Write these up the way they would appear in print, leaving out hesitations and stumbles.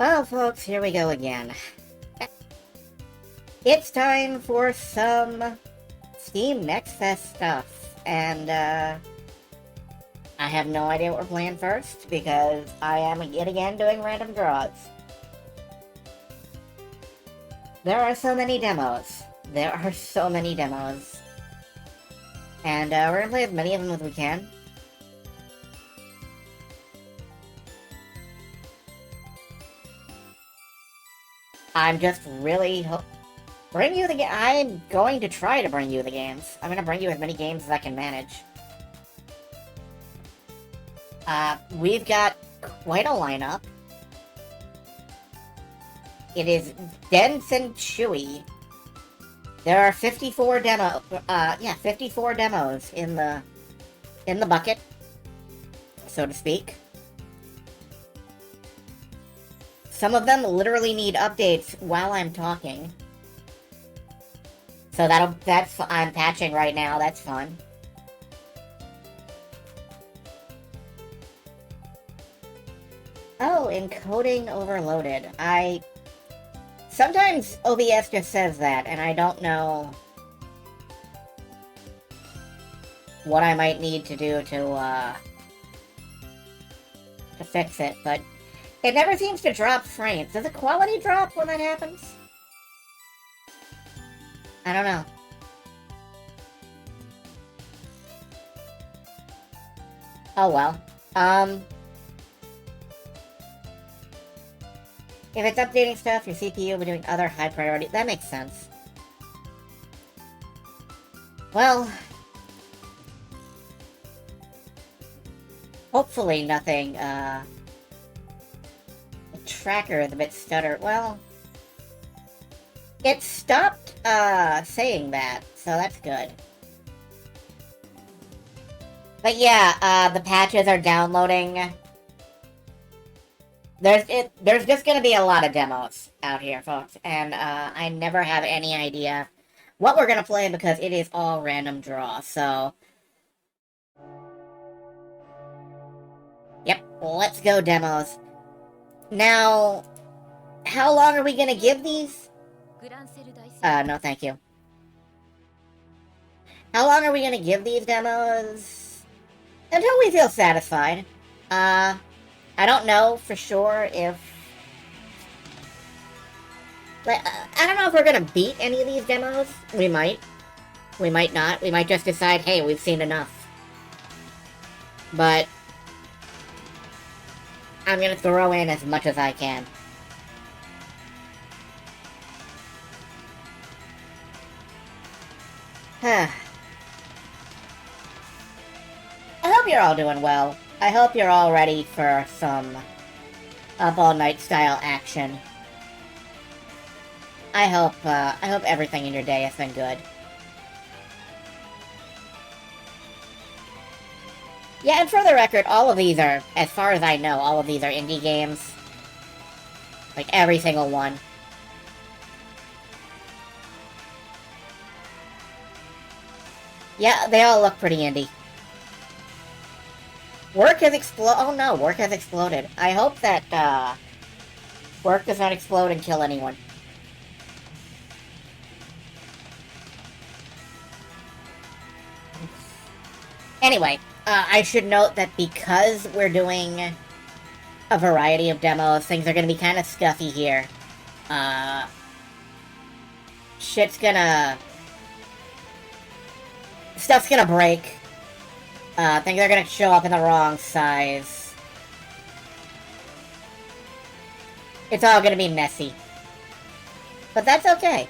Well, folks, here we go again. It's time for some SCHiM Next Fest stuff, and I have no idea what we're playing first, because I am yet again doing random draws. There are so many demos. There are so many demos. And we're gonna play as many of them as we can. I'm just really bring you the game. I'm going to try to bring you the games. I'm gonna bring you as many games as I can manage. We've got quite a lineup. It is dense and chewy. There are 54 54 demos in the bucket, so to speak. Some of them literally need updates while I'm talking. So I'm patching right now, that's fun. Oh, encoding overloaded. Sometimes OBS just says that, and I don't know what I might need to do to fix it, but it never seems to drop frames. Does the quality drop when that happens? I don't know. Oh well. If it's updating stuff, your CPU will be doing other high priority. That makes sense. Well, hopefully nothing, the tracker is a bit stutter. Well, it stopped, saying that, so that's good. But yeah, the patches are downloading. There's just gonna be a lot of demos out here, folks, and I never have any idea what we're gonna play because it is all random draw, so... Yep, let's go demos. Now, how long are we gonna give these? No thank you. How long are we gonna give these demos? Until we feel satisfied. I don't know for sure if... I don't know if we're gonna beat any of these demos. We might. We might not. We might just decide, hey, we've seen enough. But... I'm gonna throw in as much as I can. I hope you're all doing well. I hope you're all ready for some up-all-night style action. I hope everything in your day has been good. Yeah, and for the record, all of these are, as far as I know, all of these are indie games. Like, every single one. Yeah, they all look pretty indie. Work has exploded. Oh no, work has exploded. I hope that, work does not explode and kill anyone. Anyway, I should note that because we're doing a variety of demos, things are gonna be kind of stuffy here. Stuff's gonna break. Things are gonna show up in the wrong size. It's all gonna be messy. But that's okay.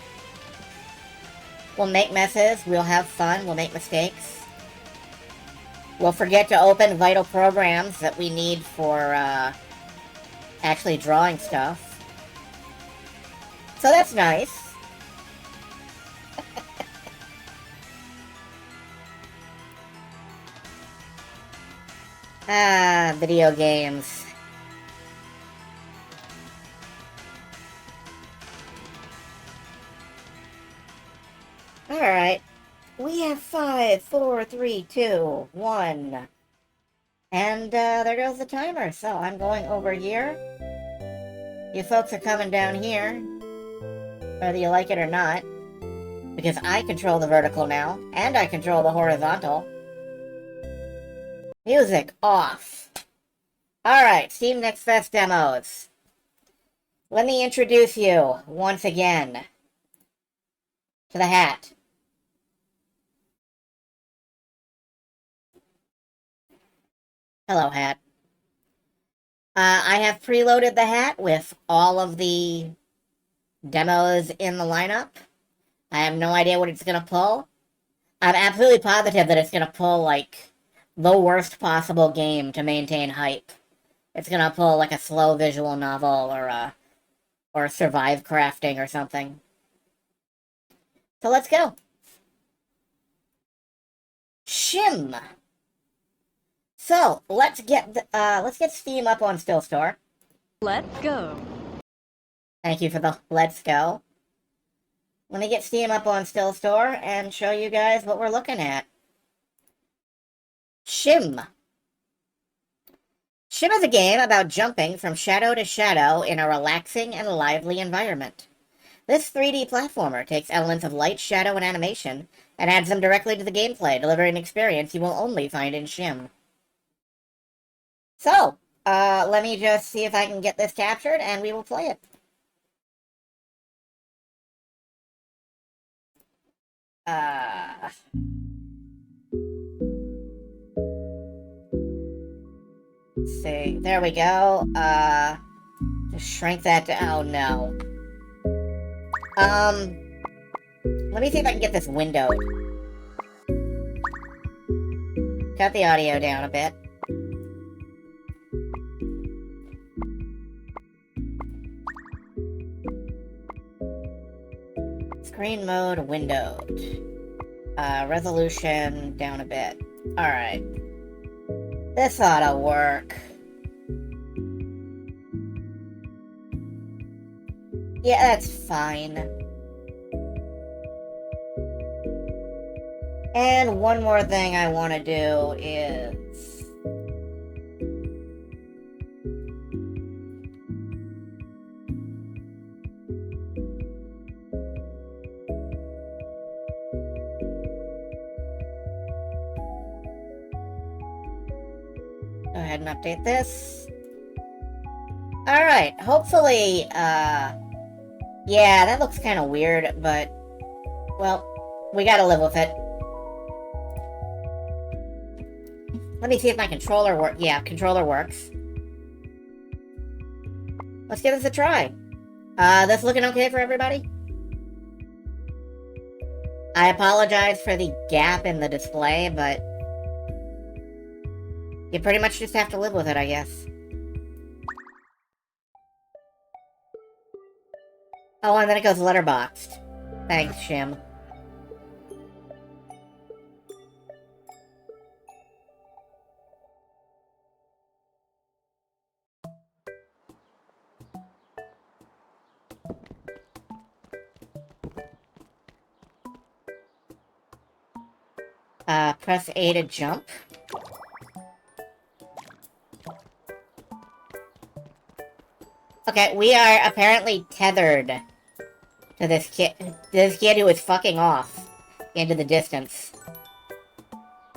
We'll make messes, we'll have fun, we'll make mistakes. We'll forget to open vital programs that we need for, actually drawing stuff. So that's nice. Video games. Alright. We have 5, 4, 3, 2, 1. And, there goes the timer. So, I'm going over here. You folks are coming down here, whether you like it or not, because I control the vertical now, and I control the horizontal. Music off. Alright, SCHiM Next Fest demos. Let me introduce you, once again, to the hat. Hello, hat. I have preloaded the hat with all of the demos in the lineup. I have no idea what it's gonna pull. I'm absolutely positive that it's gonna pull, like, the worst possible game to maintain hype. It's gonna pull, like, a slow visual novel or survive crafting or something. So let's go. SCHiM. So let's get SCHiM up on Still Store. Let's go. Thank you for the let's go. Let me get SCHiM up on Still Store and show you guys what we're looking at. SCHiM. SCHiM is a game about jumping from shadow to shadow in a relaxing and lively environment. This 3D platformer takes elements of light, shadow, and animation and adds them directly to the gameplay, delivering an experience you will only find in SCHiM. So, let me just see if I can get this captured, and we will play it. Let's see. There we go. Just shrink that to... Oh, no. Let me see if I can get this windowed. Cut the audio down a bit. Screen mode windowed. Resolution down a bit. Alright. This ought to work. Yeah, that's fine. And one more thing I want to do is... Go ahead and update this. Alright, hopefully, yeah, that looks kind of weird, but, well, we gotta live with it. Let me see if my controller works. Yeah, controller works. Let's give this a try. This looking okay for everybody? I apologize for the gap in the display, but you pretty much just have to live with it, I guess. Oh, and then it goes letterboxed. Thanks, SCHiM. Press A to jump. Okay, we are apparently tethered to this kid who is fucking off into the distance.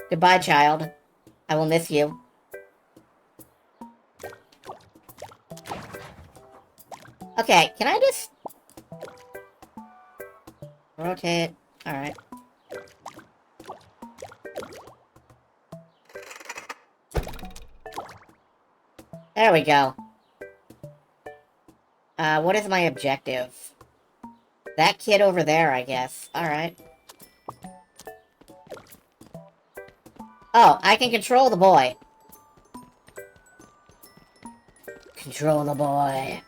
Goodbye, child. I will miss you. Okay, can I just... rotate? Alright. There we go. What is my objective? That kid over there, I guess. Alright. Oh, I can control the boy. Control the boy.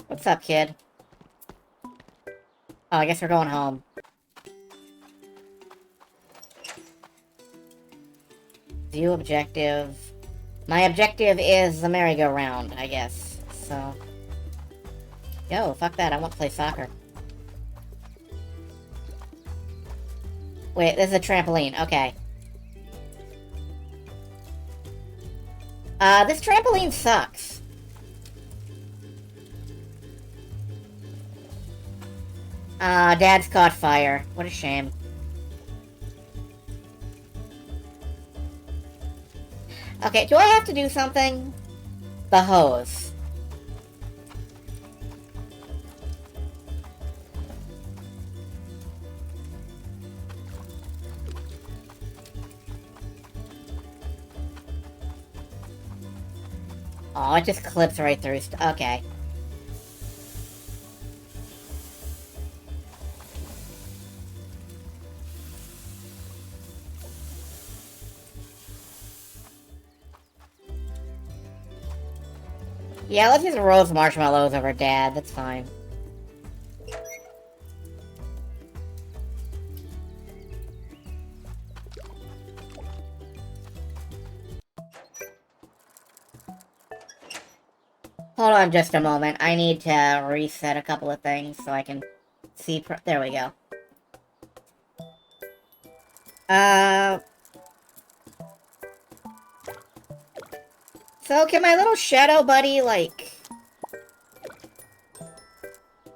What's up, kid? Oh, I guess we're going home. View objective. My objective is the merry-go-round, I guess. So... Yo, fuck that, I want to play soccer. Wait, this is a trampoline, okay. This trampoline sucks. Dad's caught fire. What a shame. Okay, do I have to do something? The hose. Oh, it just clips right through. Okay. Yeah, let's just roast marshmallows over Dad. That's fine. Hold on just a moment. I need to reset a couple of things so I can see... There we go. So can my little shadow buddy, like...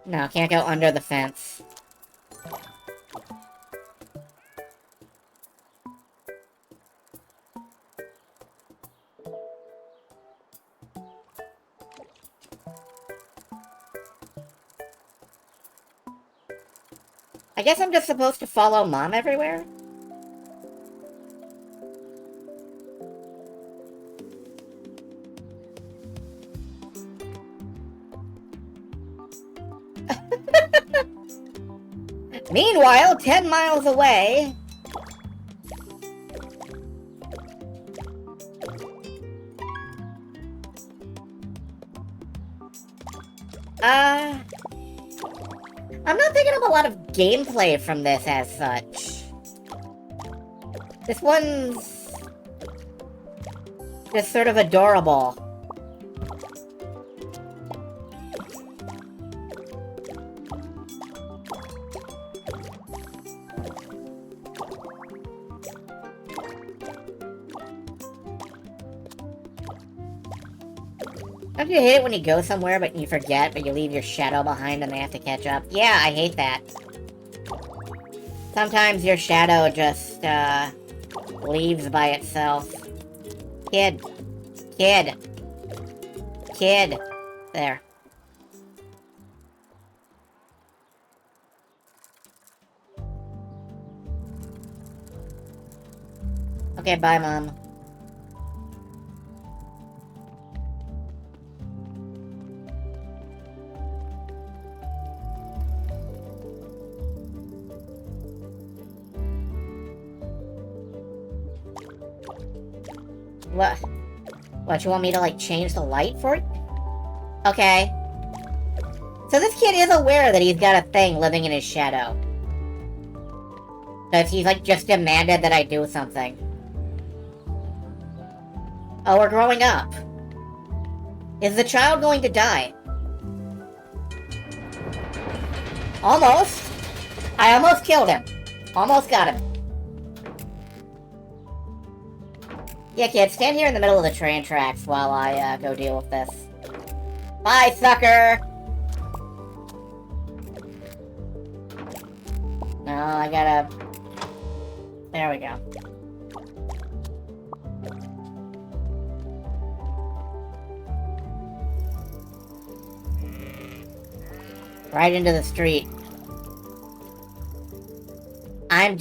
No, can't go under the fence. I guess I'm just supposed to follow Mom everywhere? Meanwhile, 10 miles away... I'm not picking up a lot of gameplay from this as such. This one's... just sort of adorable. Don't you hate it when you go somewhere but you forget, but you leave your shadow behind and they have to catch up? Yeah, I hate that. Sometimes your shadow just, leaves by itself. Kid. Kid. Kid. There. Okay, bye, Mom. What? What, you want me to, like, change the light for it? Okay. So this kid is aware that he's got a thing living in his shadow. Because he's, like, just demanded that I do something. Oh, we're growing up. Is the child going to die? Almost. I almost killed him. Almost got him. Yeah, kid, stand here in the middle of the train tracks while I, go deal with this. Bye, sucker! No, I gotta... There we go. Right into the street. I'm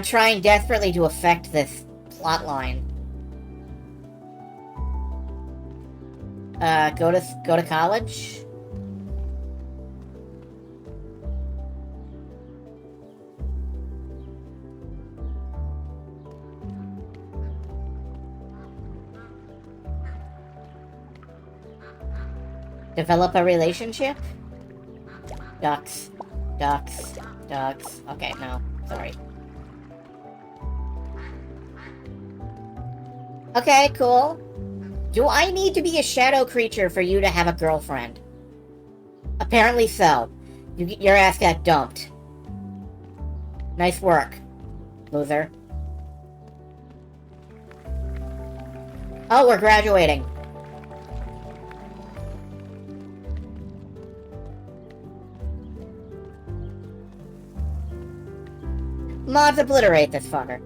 trying desperately to affect this plotline. Go to college? Develop a relationship? Ducks. Ducks. Ducks. Okay, no. Sorry. Okay, cool. Do I need to be a shadow creature for you to have a girlfriend? Apparently so. Your ass got dumped. Nice work, loser. Oh, we're graduating. Mods, obliterate this fucker.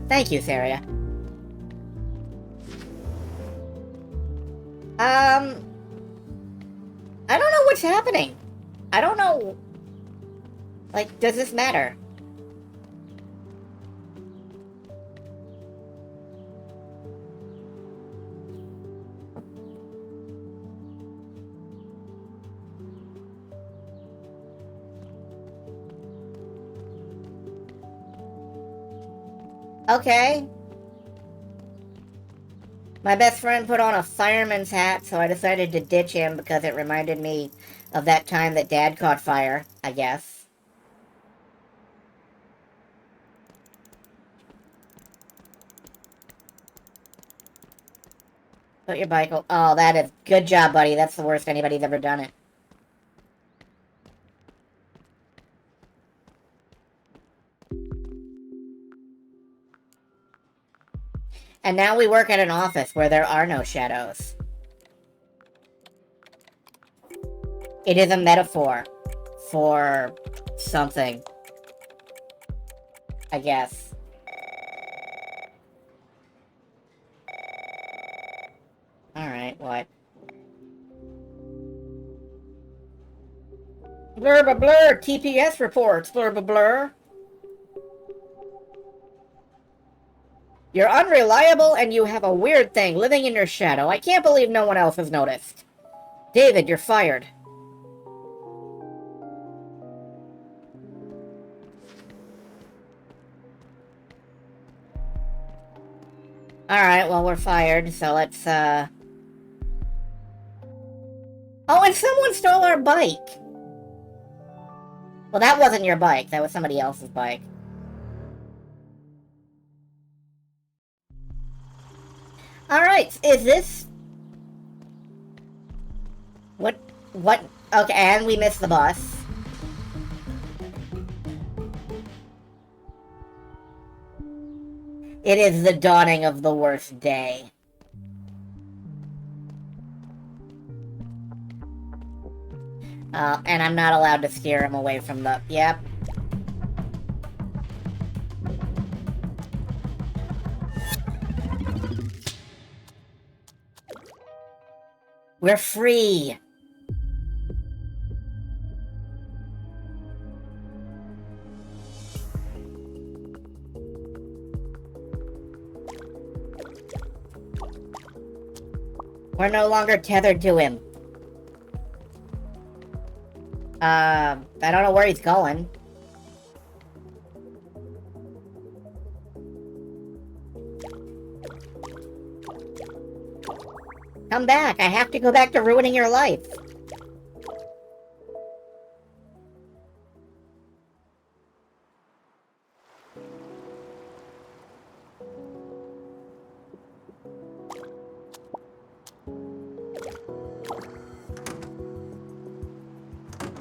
Thank you, Saria. I don't know what's happening. I don't know. Like, does this matter? Okay. My best friend put on a fireman's hat, so I decided to ditch him because it reminded me of that time that Dad caught fire, I guess. Put your bike... Oh, that is... Good job, buddy. That's the worst anybody's ever done it. And now we work at an office where there are no shadows. It is a metaphor for something, I guess. Alright, what? Blur blah blur, TPS reports, blur blah blur. You're unreliable and you have a weird thing living in your shadow. I can't believe no one else has noticed. David, you're fired. Alright, well, we're fired, so let's, Oh, and someone stole our bike! Well, that wasn't your bike. That was somebody else's bike. Alright, is this... What? Okay, and we missed the bus. It is the dawning of the worst day. And I'm not allowed to steer him away from the... Yep. We're free! We're no longer tethered to him. I don't know where he's going. Come back! I have to go back to ruining your life!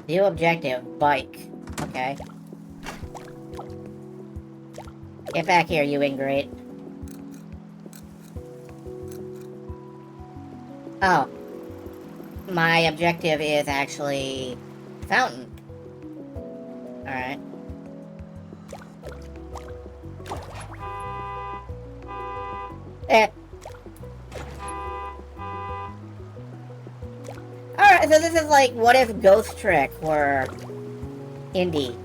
New objective, bike. Okay. Get back here, you ingrate. Oh. My objective is actually... fountain. Alright. Eh. Alright, so this is like, what if Ghost Trick were... indie?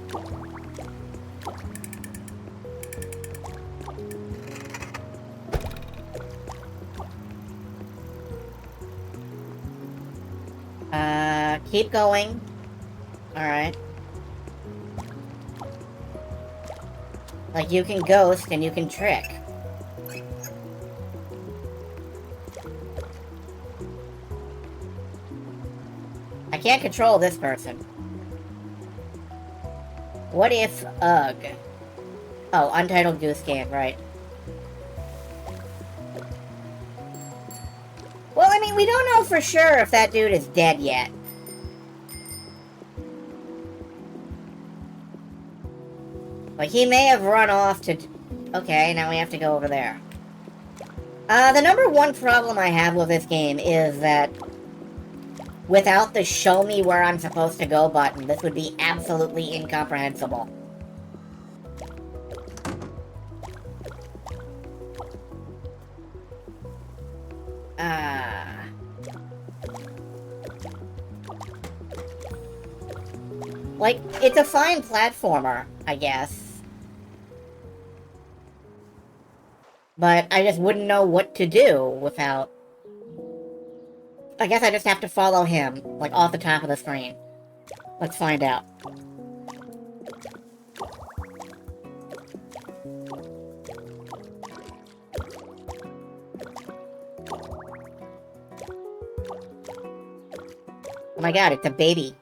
Keep going. Alright. Like, you can ghost and you can trick. I can't control this person. What if, ugh. Oh, Untitled Goose Game, right. Well, I mean, we don't know for sure if that dude is dead yet. But he may have run off to... Okay, now we have to go over there. The number one problem I have with this game is that without the show me where I'm supposed to go button, this would be absolutely incomprehensible. Like, it's a fine platformer, I guess. But I just wouldn't know what to do without... I guess I just have to follow him, like, off the top of the screen. Let's find out. Oh my god, it's a baby.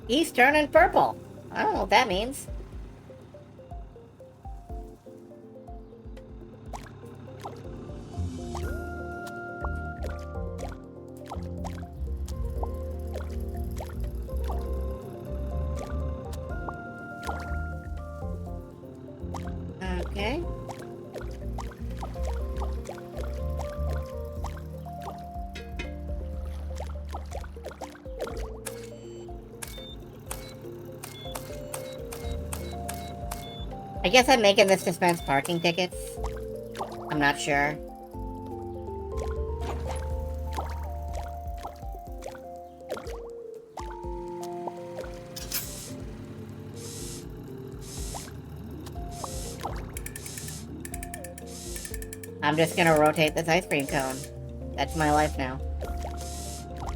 He's turning purple. I don't know what that means. Okay. I guess I'm making this dispense parking tickets. I'm not sure. I'm just gonna rotate this ice cream cone. That's my life now.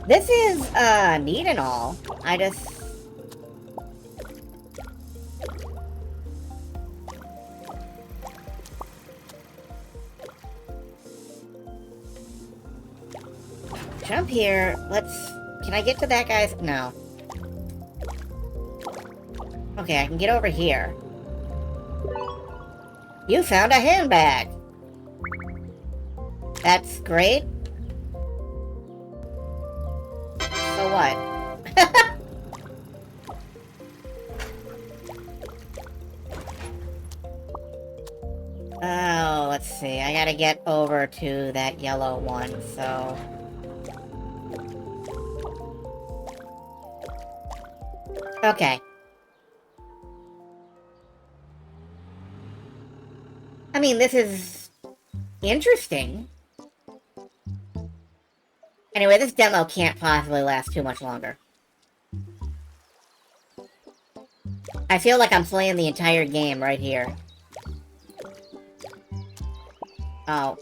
This is, neat and all. I just... Jump here. Let's... Can I get to that guy's... No. Okay, I can get over here. You found a handbag! That's great. So what? Oh, let's see. I gotta get over to that yellow one, so... Okay. I mean, this is... interesting. Anyway, this demo can't possibly last too much longer. I feel like I'm playing the entire game right here. Oh.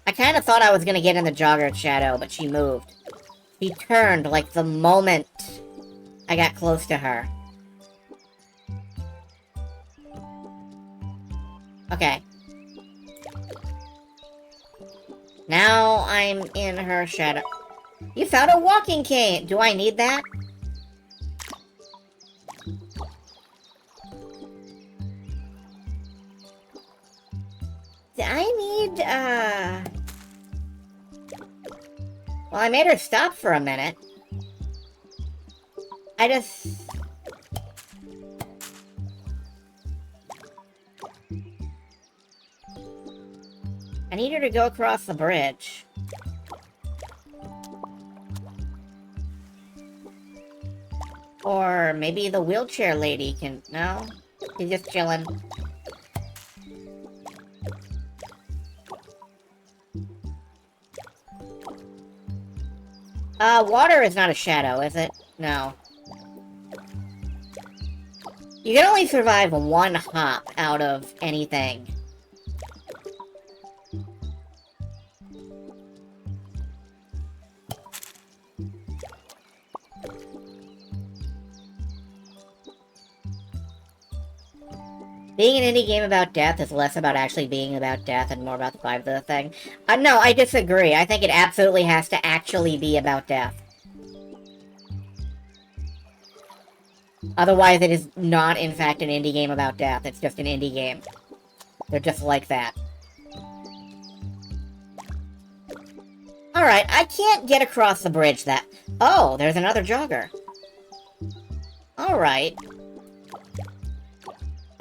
I kind of thought I was gonna get in the jogger shadow, but she moved. She turned, like, the moment I got close to her. Okay. Now I'm in her shadow. You found a walking cane! Do I need that? I need, Well, I made her stop for a minute. I need her to go across the bridge. Or maybe the wheelchair lady can... No? She's just chilling. Water is not a shadow, is it? No. You can only survive one hop out of anything. Being an indie game about death is less about actually being about death and more about the vibe of the thing. No, I disagree. I think it absolutely has to actually be about death. Otherwise, it is not, in fact, an indie game about death. It's just an indie game. They're just like that. Alright, I can't get across the bridge that... Oh, there's another jogger. Alright.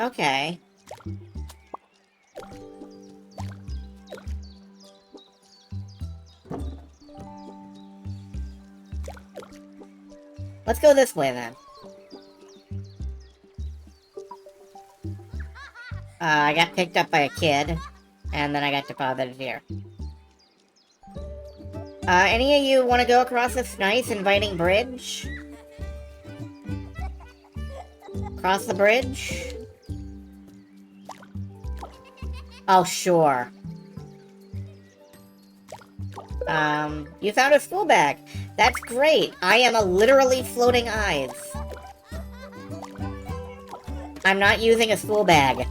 Okay. Let's go this way, then. I got picked up by a kid, and then I got deposited here. Any of you want to go across this nice, inviting bridge? Cross the bridge? Oh, sure. You found a school bag. That's great. I am a literally floating eyes. I'm not using a school bag.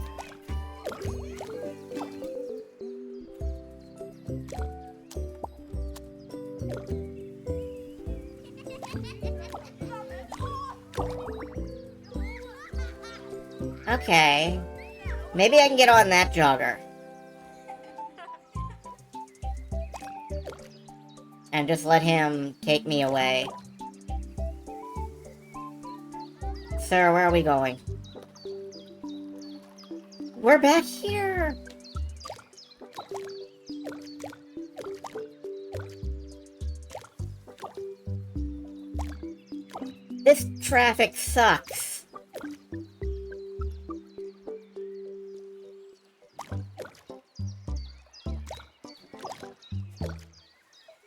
Okay. Maybe I can get on that jogger. And just let him take me away. Sir, where are we going? We're back here! This traffic sucks.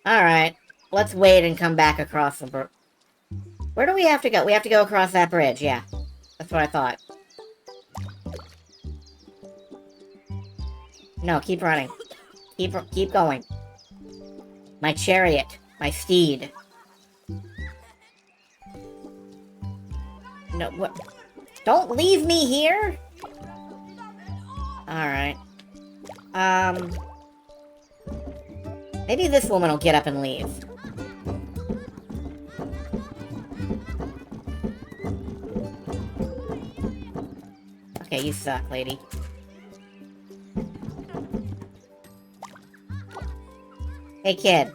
Alright, let's wait and come back across the bridge. Where do we have to go? We have to go across that bridge, yeah. That's what I thought. No, keep running. Keep going. My chariot. My steed. No, what? Don't leave me here! Alright. Maybe this woman will get up and leave. Okay, you suck, lady. Hey, kid.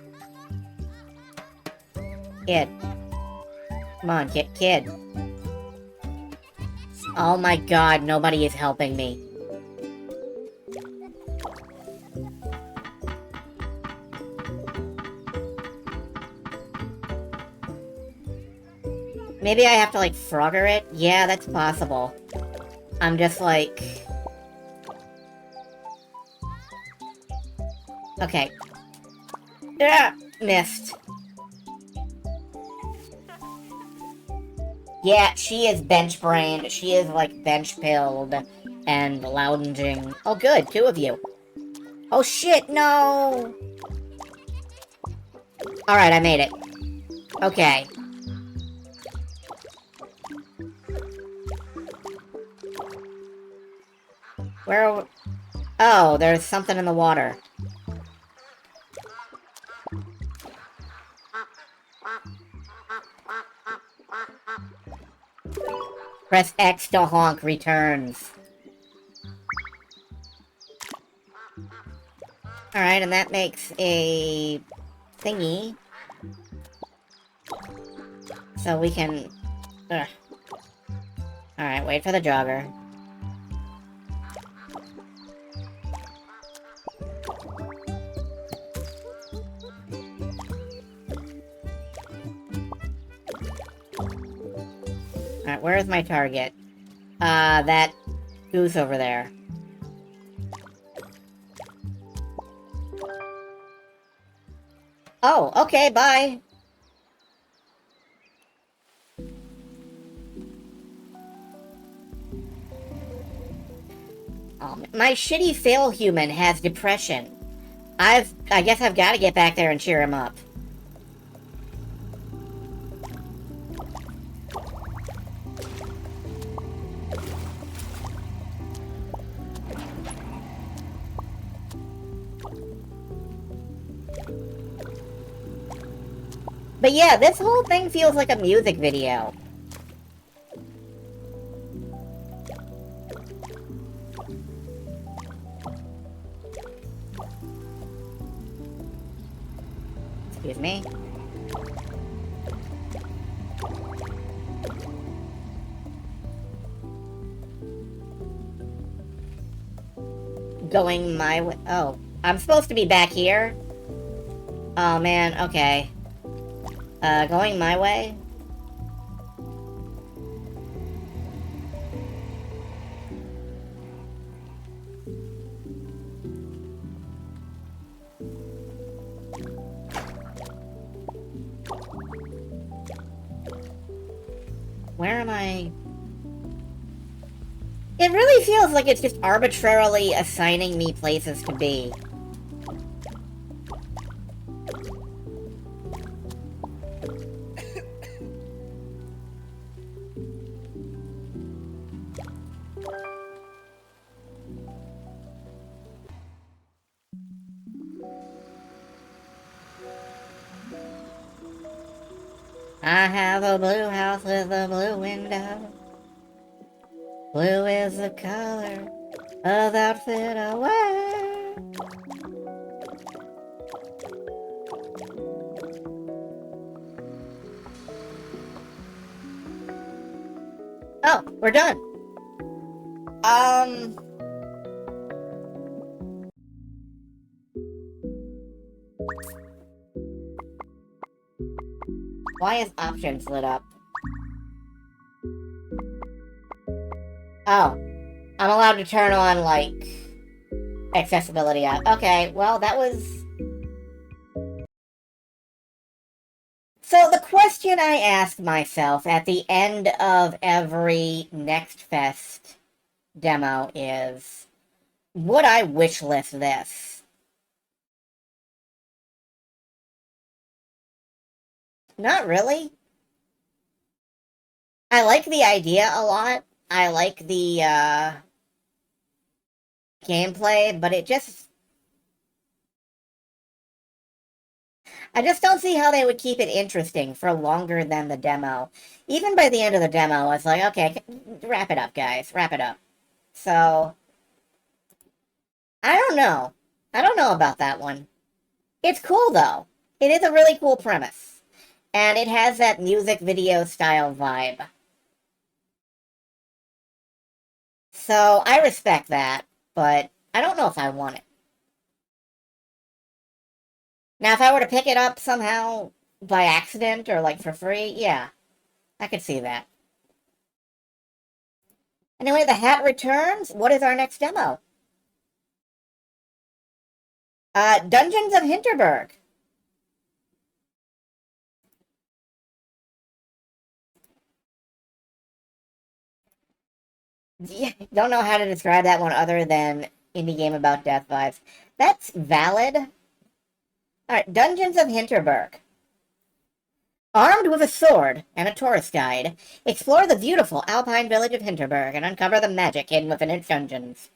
Kid. Come on, kid. Oh my god, nobody is helping me. Maybe I have to, like, Frogger it? Yeah, that's possible. I'm just, like... Okay. Ah! Missed. Yeah, she is bench-brained. She is, like, bench-pilled and lounging. Oh, good. 2 of you. Oh, shit, no! Alright, I made it. Okay. Where are we? Oh, there's something in the water. Press X to honk returns. Alright, and that makes a thingy. So we can... Alright, wait for the jogger. Alright, where is my target? That goose over there. Oh, okay, bye! My shitty fail human has depression. I guess I've got to get back there and cheer him up. But yeah, this whole thing feels like a music video. Excuse me. Going my way. Oh, I'm supposed to be back here? Oh, man, okay. Going my way? Where am I? It really feels like it's just arbitrarily assigning me places to be. I have a blue house with a blue window. Blue is the color of the outfit I wear. Oh, we're done. Why is options lit up? Oh, I'm allowed to turn on, like, accessibility out. Okay, well, that was... So the question I ask myself at the end of every Next Fest demo is, would I wishlist this? Not really. I like the idea a lot. I like the, gameplay, but it just... I just don't see how they would keep it interesting for longer than the demo. Even by the end of the demo, it's like, okay, wrap it up, guys. Wrap it up. So, I don't know. I don't know about that one. It's cool, though. It is a really cool premise. And it has that music video style vibe. So, I respect that, but I don't know if I want it. Now, if I were to pick it up somehow by accident or, like, for free, yeah, I could see that. Anyway, the hat returns. What is our next demo? Dungeons of Hinterberg. Yeah, don't know how to describe that one other than indie game about death vibes. That's valid. Alright, Dungeons of Hinterberg. Armed with a sword and a tourist guide, explore the beautiful alpine village of Hinterberg and uncover the magic hidden within its dungeons.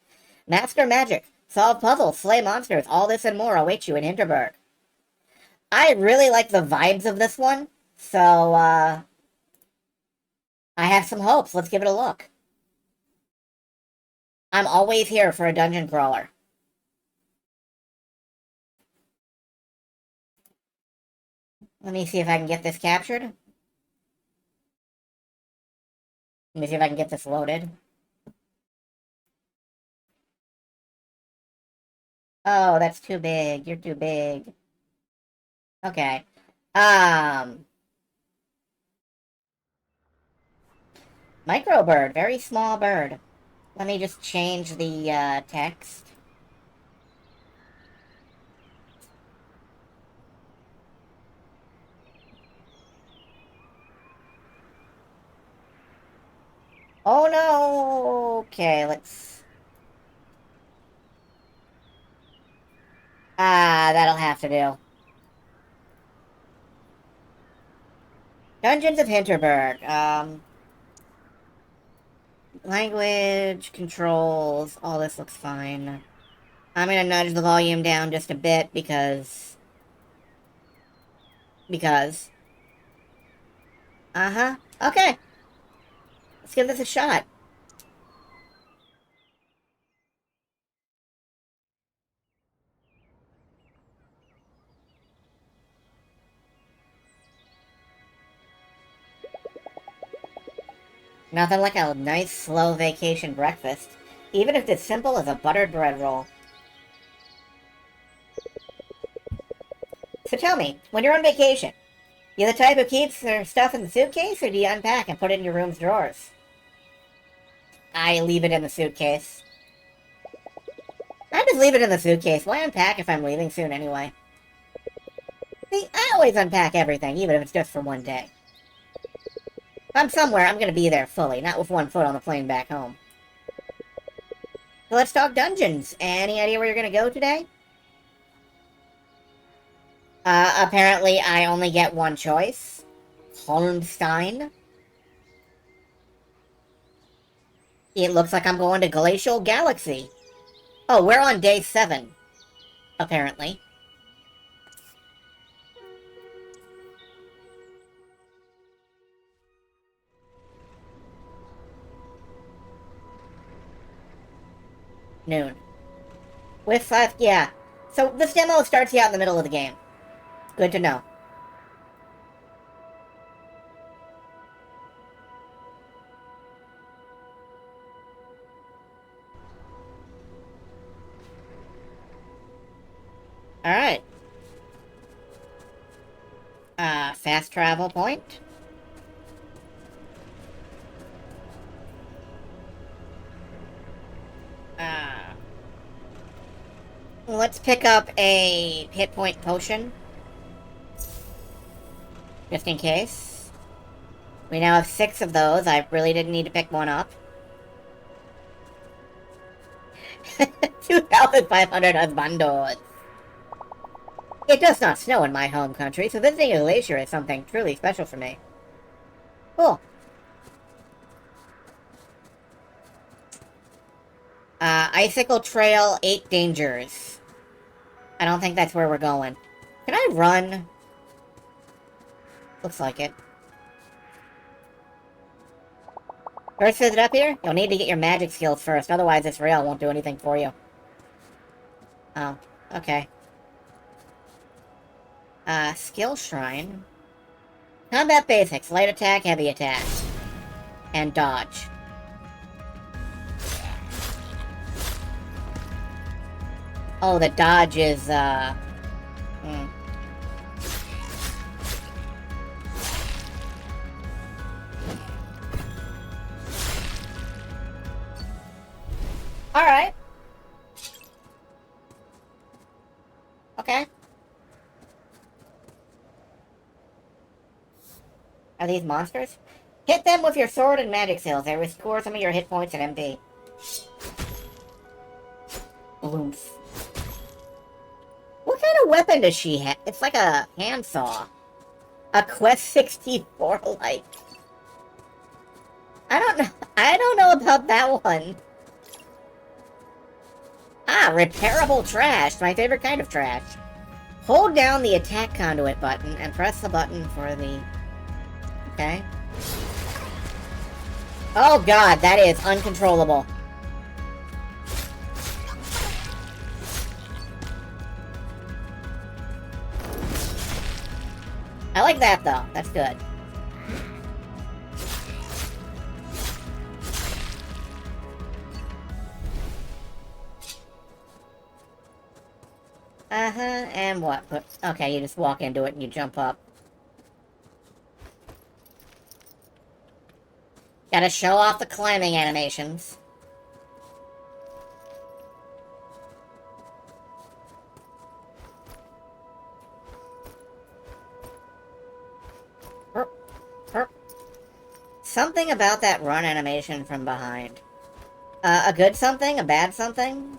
Master magic, solve puzzles, slay monsters, all this and more await you in Hinterberg. I really like the vibes of this one, so, I have some hopes. Let's give it a look. I'm always here for a dungeon crawler. Let me see if I can get this captured. Let me see if I can get this loaded. Oh, that's too big. You're too big. Okay. Micro bird. Very small bird. Let me just change the, text. Oh, no! Okay, let's... that'll have to do. Dungeons of Hinterberg. Language, controls, all this looks fine. I'm gonna nudge the volume down just a bit because... Uh-huh. Okay. Let's give this a shot. Nothing like a nice, slow vacation breakfast, even if it's simple as a buttered bread roll. So tell me, when you're on vacation, you the type who keeps their stuff in the suitcase, or do you unpack and put it in your room's drawers? I leave it in the suitcase. I just leave it in the suitcase. Why unpack if I'm leaving soon anyway? See, I always unpack everything, even if it's just for one day. If I'm somewhere, I'm gonna be there fully, not with one foot on the plane back home. So let's talk dungeons. Any idea where you're gonna go today? Apparently I only get one choice. Holmstein. It looks like I'm going to Glacial Galaxy. Oh, we're on day 7. Apparently. Noon. With 5, yeah. So this demo starts you out in the middle of the game. Good to know. Alright. Fast travel point. Let's pick up a hit point potion. Just in case. We now have 6 of those. I really didn't need to pick one up. 2,500 husbandos. It does not snow in my home country, so visiting Elation is something truly special for me. Cool. Icicle Trail, 8 dangers. I don't think that's where we're going. Can I run? Looks like it. First visit up here? You'll need to get your magic skills first, otherwise this rail won't do anything for you. Oh, okay. Skill Shrine. Combat basics, light attack, heavy attack. And dodge. Oh, the dodge is, Alright. Okay. Are these monsters? Hit them with your sword and magic skills. They restore some of your hit points and MP. Blooms. What kind of weapon does she have? It's like a handsaw. A Quest 64 like. I don't know about that one. Ah, repairable trash. My favorite kind of trash. Hold down the attack conduit button and press the button for the... Okay. Oh god, that is uncontrollable. I like that though. That's good. And what? Okay, you just walk into it and you jump up. Gotta show off the climbing animations. Herp, herp. Something about that run animation from behind. A good something? A bad something?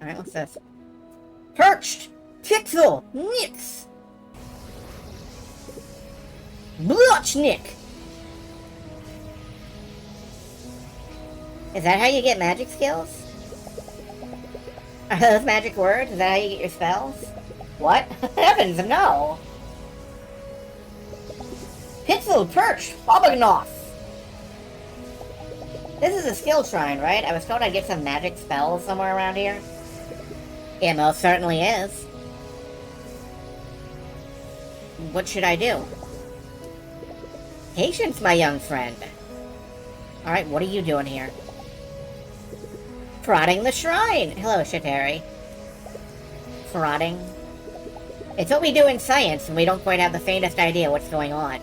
Alright, what's this? Perched! Pixel! Nix! Blotchnik! Is that how you get magic skills? Are those magic words? Is that how you get your spells? What? Heavens, no! Pixel, perch, Bobagnoth! This is a skill shrine, right? I was told I'd get some magic spells somewhere around here. It most certainly is. What should I do? Patience, my young friend. Alright, what are you doing here? Prodding the shrine! Hello, Shateri. Prodding. It's what we do in science, and we don't quite have the faintest idea what's going on.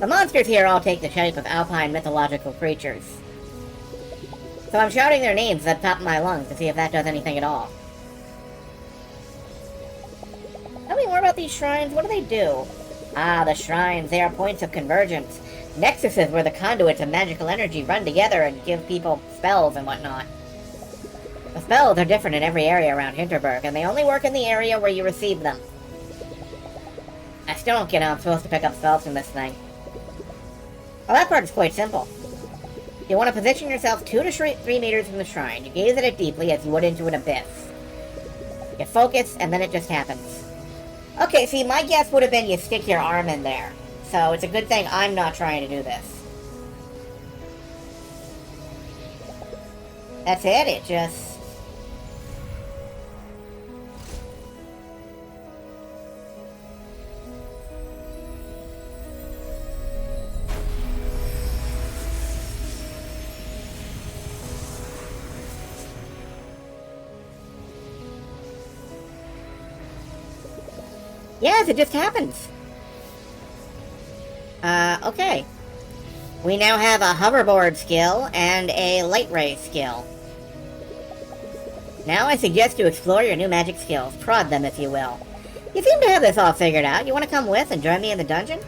The monsters here all take the shape of alpine mythological creatures. So I'm shouting their names at the top of my lungs to see if that does anything at all. Tell me more about these shrines. What do they do? Ah, the shrines. They are points of convergence. Nexuses where the conduits of magical energy run together and give people spells and whatnot. The spells are different in every area around Hinterberg, and they only work in the area where you receive them. I still don't get how I'm supposed to pick up spells from this thing. Well, that part is quite simple. You want to position yourself 2 to 3 meters from the shrine. You gaze at it deeply as you would into an abyss. You focus, and then it just happens. Okay, see, my guess would have been you stick your arm in there. So it's a good thing I'm not trying to do this. That's it, it just... Yes, it just happens. Okay. We now have a hoverboard skill and a light ray skill. Now I suggest you explore your new magic skills. Prod them, if you will. You seem to have this all figured out. You want to come with and join me in the dungeon?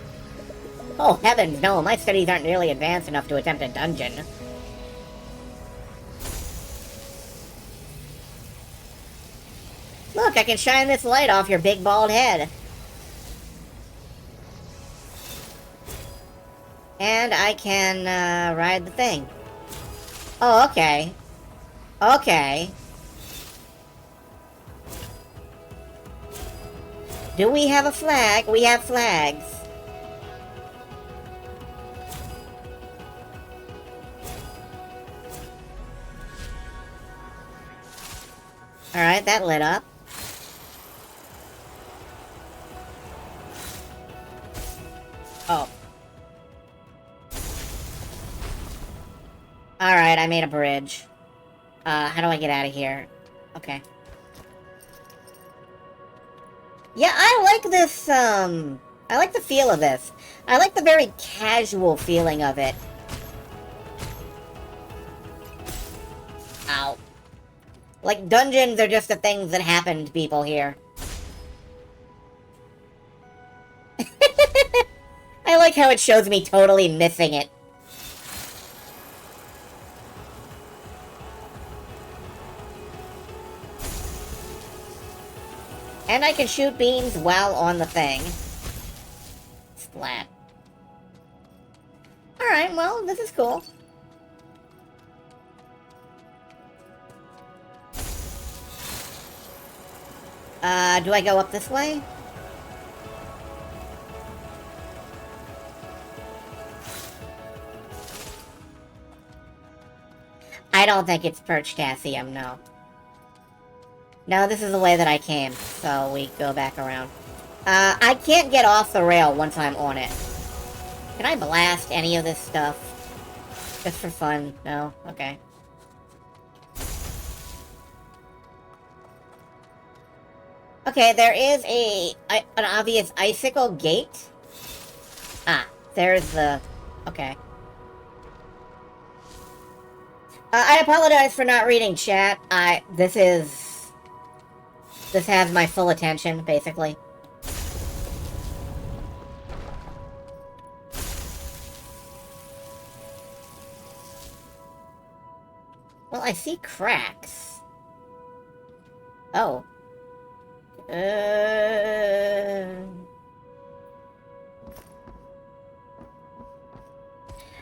Oh, heavens, no. My studies aren't nearly advanced enough to attempt a dungeon. Look, I can shine this light off your big bald head. And I can, ride the thing. Oh, okay. Okay. Do we have a flag? We have flags. Alright, that lit up. Oh. Alright, I made a bridge. How do I get out of here? Okay. Yeah, I like this, I like the feel of this. I like the very casual feeling of it. Ow. Like, dungeons are just the things that happen to people here. I like how it shows me totally missing it. And I can shoot beams while on the thing. Splat. Alright, well, this is cool. Do I go up this way? I don't think it's Perchtassium, no. No, this is the way that I came, so we go back around. I can't get off the rail once I'm on it. Can I blast any of this stuff? Just for fun? No? Okay. Okay, there is an obvious icicle gate. Ah, there's the... Okay. I apologize for not reading chat. This has my full attention, basically. Well, I see cracks. Oh.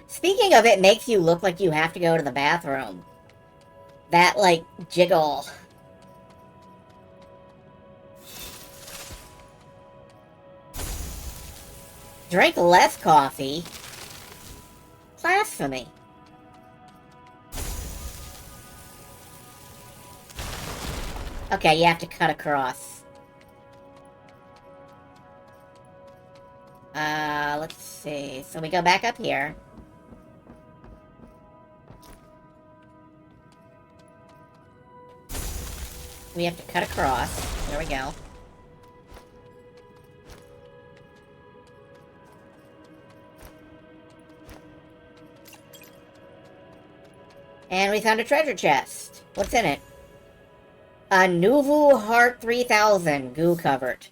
Speaking of, it makes you look like you have to go to the bathroom. That, like, jiggle. Drink less coffee? Blasphemy. Okay, you have to cut across. Let's see. So we go back up here. We have to cut across. There we go. And we found a treasure chest. What's in it? A Nuvu Heart 3000 goo covered.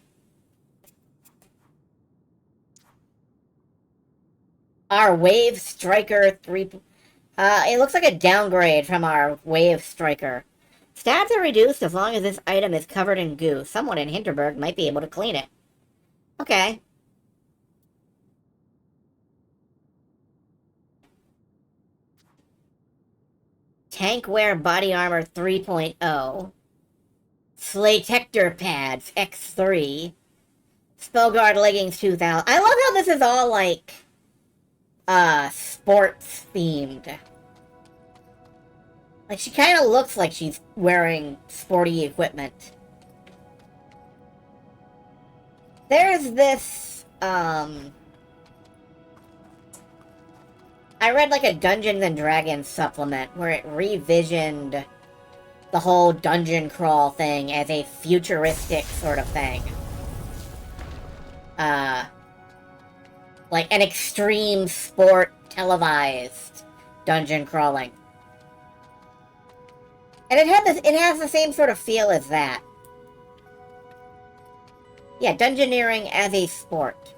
Our Wave Striker 3... it looks like a downgrade from our Wave Striker. Stats are reduced as long as this item is covered in goo. Someone in Hinterberg might be able to clean it. Okay. Tankware Body Armor 3.0. Slatector Pads X3. Spellguard Leggings 2000. I love how this is all, like, sports themed. Like, she kind of looks like she's wearing sporty equipment. There's this, I read, like, a Dungeons and Dragons supplement where it revisioned the whole dungeon crawl thing as a futuristic sort of thing. Like an extreme sport televised dungeon crawling. And it has the same sort of feel as that. Yeah, dungeoneering as a sport.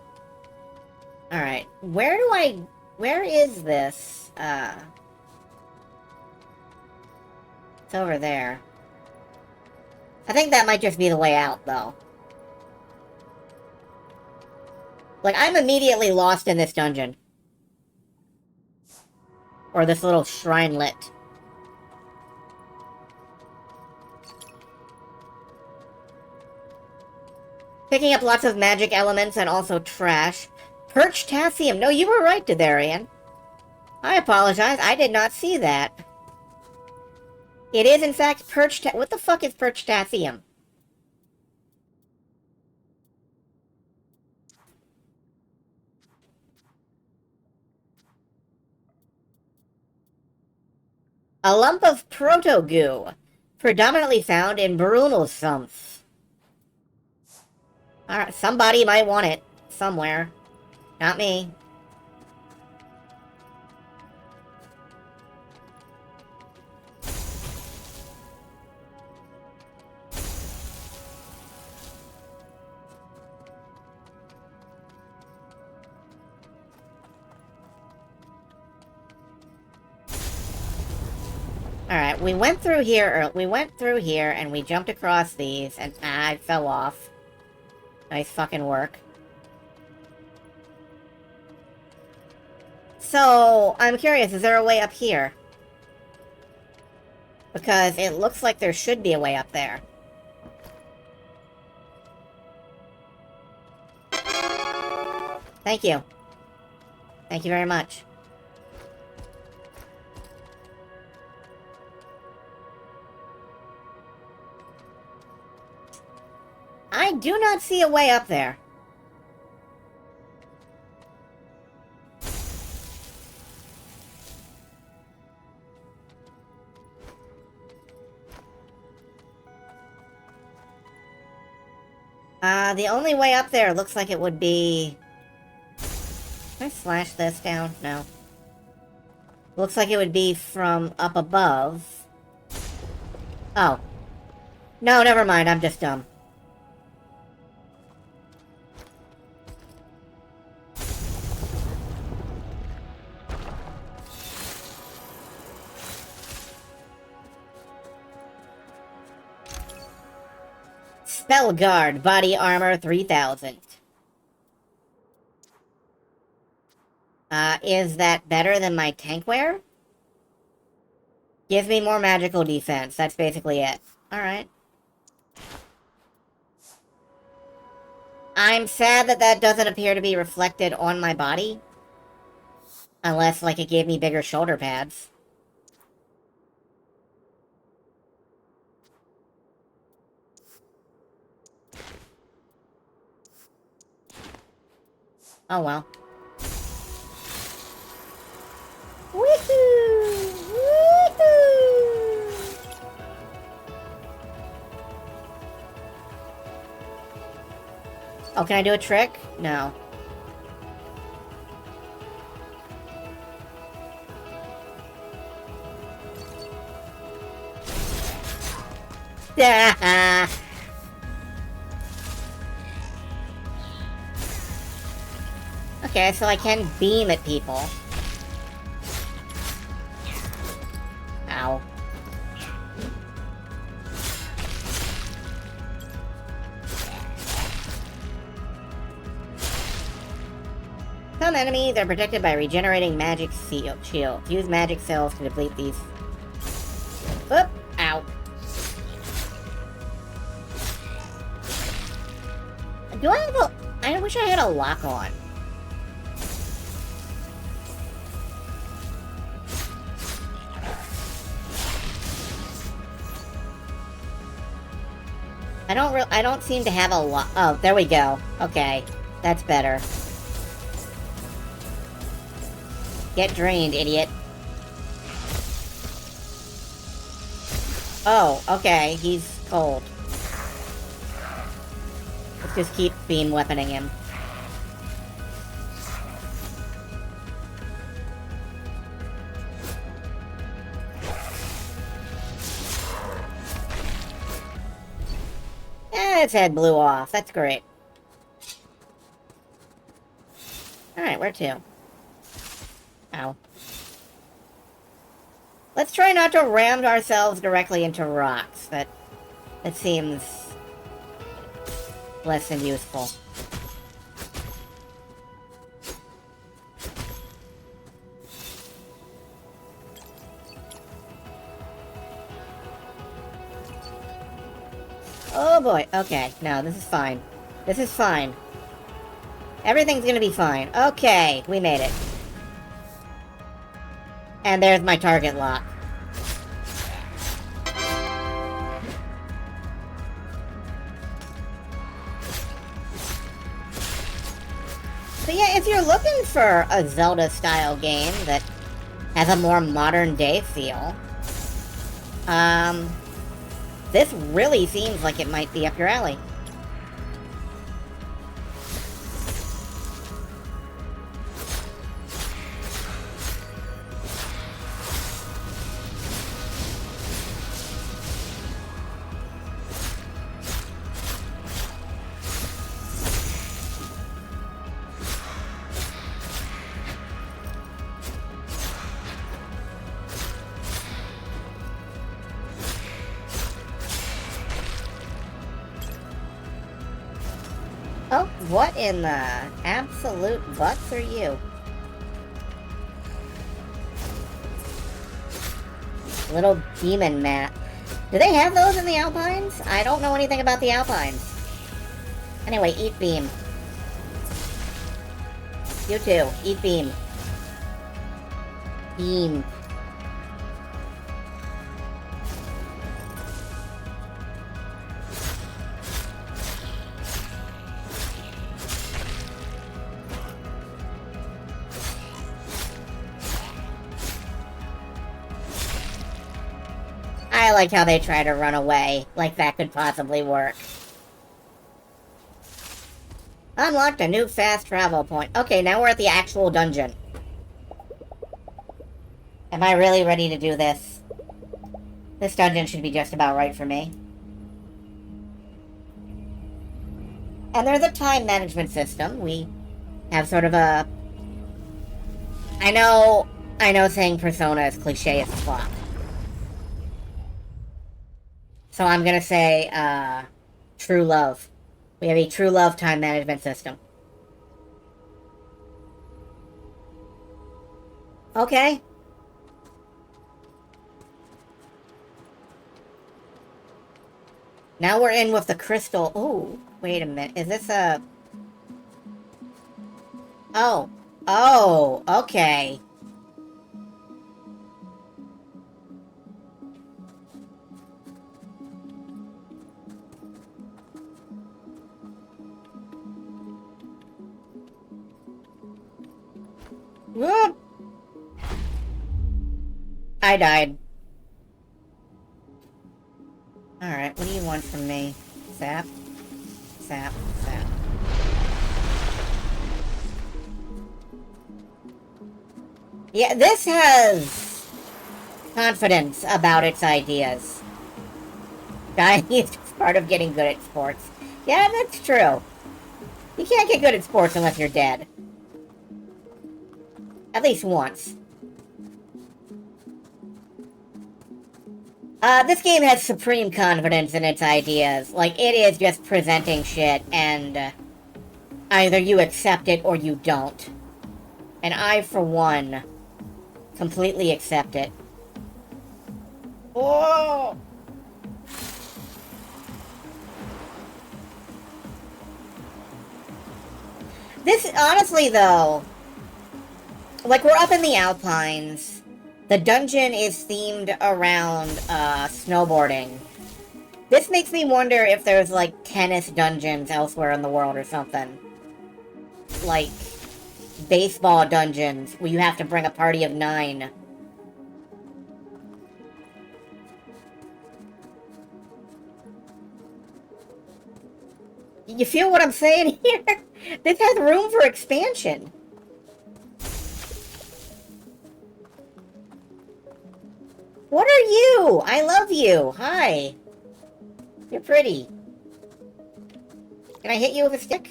Alright, where is this? It's over there. I think that might just be the way out, though. Like, I'm immediately lost in this dungeon. Or this little shrinelet. Picking up lots of magic elements and also trash. Perchtassium. No, you were right, Dedarian. I apologize. I did not see that. It is, in fact, Perchtassium. What the fuck is Perchtassium? A lump of proto-goo, predominantly found in Brunelssumpf. Alright, somebody might want it. Somewhere. Not me. Alright, we went through here, and we jumped across these, and I fell off. Nice fucking work. So, I'm curious, is there a way up here? Because it looks like there should be a way up there. Thank you. Thank you very much. I do not see a way up there. The only way up there looks like it would be... Can I slash this down? No. Looks like it would be from up above. Oh. No, never mind. I'm just dumb. Spellguard Body Armor 3000. Is that better than my tankware? Gives me more magical defense. That's basically it. Alright. I'm sad that that doesn't appear to be reflected on my body. Unless, like, it gave me bigger shoulder pads. Oh well. Woohoo! Woohoo! Oh, can I do a trick? No. Okay, so I can beam at people. Ow. Some enemies are protected by regenerating magic shields. Use magic cells to deplete these. Oop! Ow. Do I have a... I wish I had a lock on. I don't seem to have a lock... Oh, there we go. Okay. That's better. Get drained, idiot. Oh, okay. He's cold. Let's just keep beam weaponing him. Its head blew off. That's great. Alright, where to? Ow. Let's try not to ram ourselves directly into rocks. That seems less than useful. Oh boy, okay. No, this is fine. This is fine. Everything's gonna be fine. Okay, we made it. And there's my target lock. So yeah, if you're looking for a Zelda-style game that has a more modern-day feel, this really seems like it might be up your alley. Oh, what in the absolute butts are you? Little demon mat. Do they have those in the Alpines? I don't know anything about the Alpines. Anyway, eat beam. You too. Eat beam. Beam. I like how they try to run away, like that could possibly work. Unlocked a new fast travel point. Okay, now we're at the actual dungeon. Am I really ready to do this? This dungeon should be just about right for me. And there's a time management system. We have sort of a... I know saying Persona is cliche as fuck. So I'm gonna say, True Love. We have a True Love time management system. Okay. Now we're in with the crystal. Ooh, wait a minute. Is this a... Oh. Oh, okay. Whoop! I died. Alright, what do you want from me? Sap? Sap, sap. Yeah, this has confidence about its ideas. Dying is just part of getting good at sports. Yeah, that's true. You can't get good at sports unless you're dead. At least once. This game has supreme confidence in its ideas. Like, it is just presenting shit, and either you accept it or you don't. And I, for one, completely accept it. Whoa! This, honestly, though, like, we're up in the Alpines. The dungeon is themed around, snowboarding. This makes me wonder if there's, like, tennis dungeons elsewhere in the world or something. Like, baseball dungeons, where you have to bring a party of 9. You feel what I'm saying here? This has room for expansion. What are you? I love you. Hi. You're pretty. Can I hit you with a stick?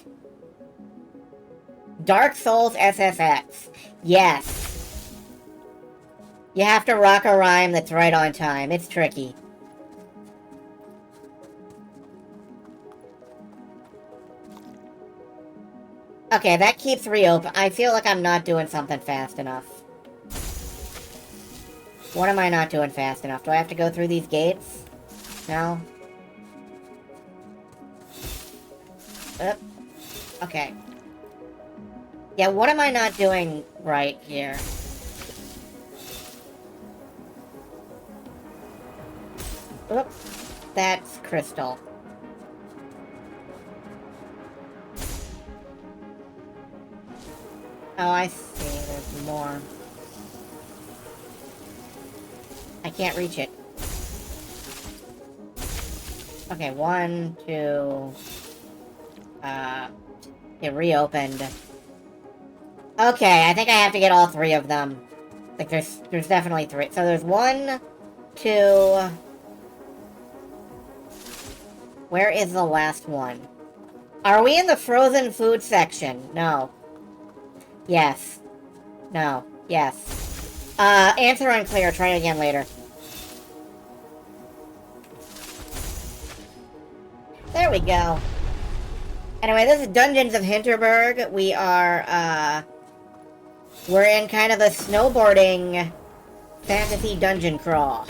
Dark Souls SSX. Yes. You have to rock a rhyme that's right on time. It's tricky. Okay, that keeps reopen. I feel like I'm not doing something fast enough. What am I not doing fast enough? Do I have to go through these gates? No? Okay. Yeah, what am I not doing right here? Oop. That's crystal. Oh, I see. There's more. I can't reach it. Okay, 1, 2... it reopened. Okay, I think I have to get all 3 of them. Like, there's definitely 3. So there's 1, 2... Where is the last one? Are we in the frozen food section? No. Yes. No. Yes. Answer unclear. Try it again later. There we go. Anyway, this is Dungeons of Hinterberg. We are, we're in kind of a snowboarding fantasy dungeon crawl.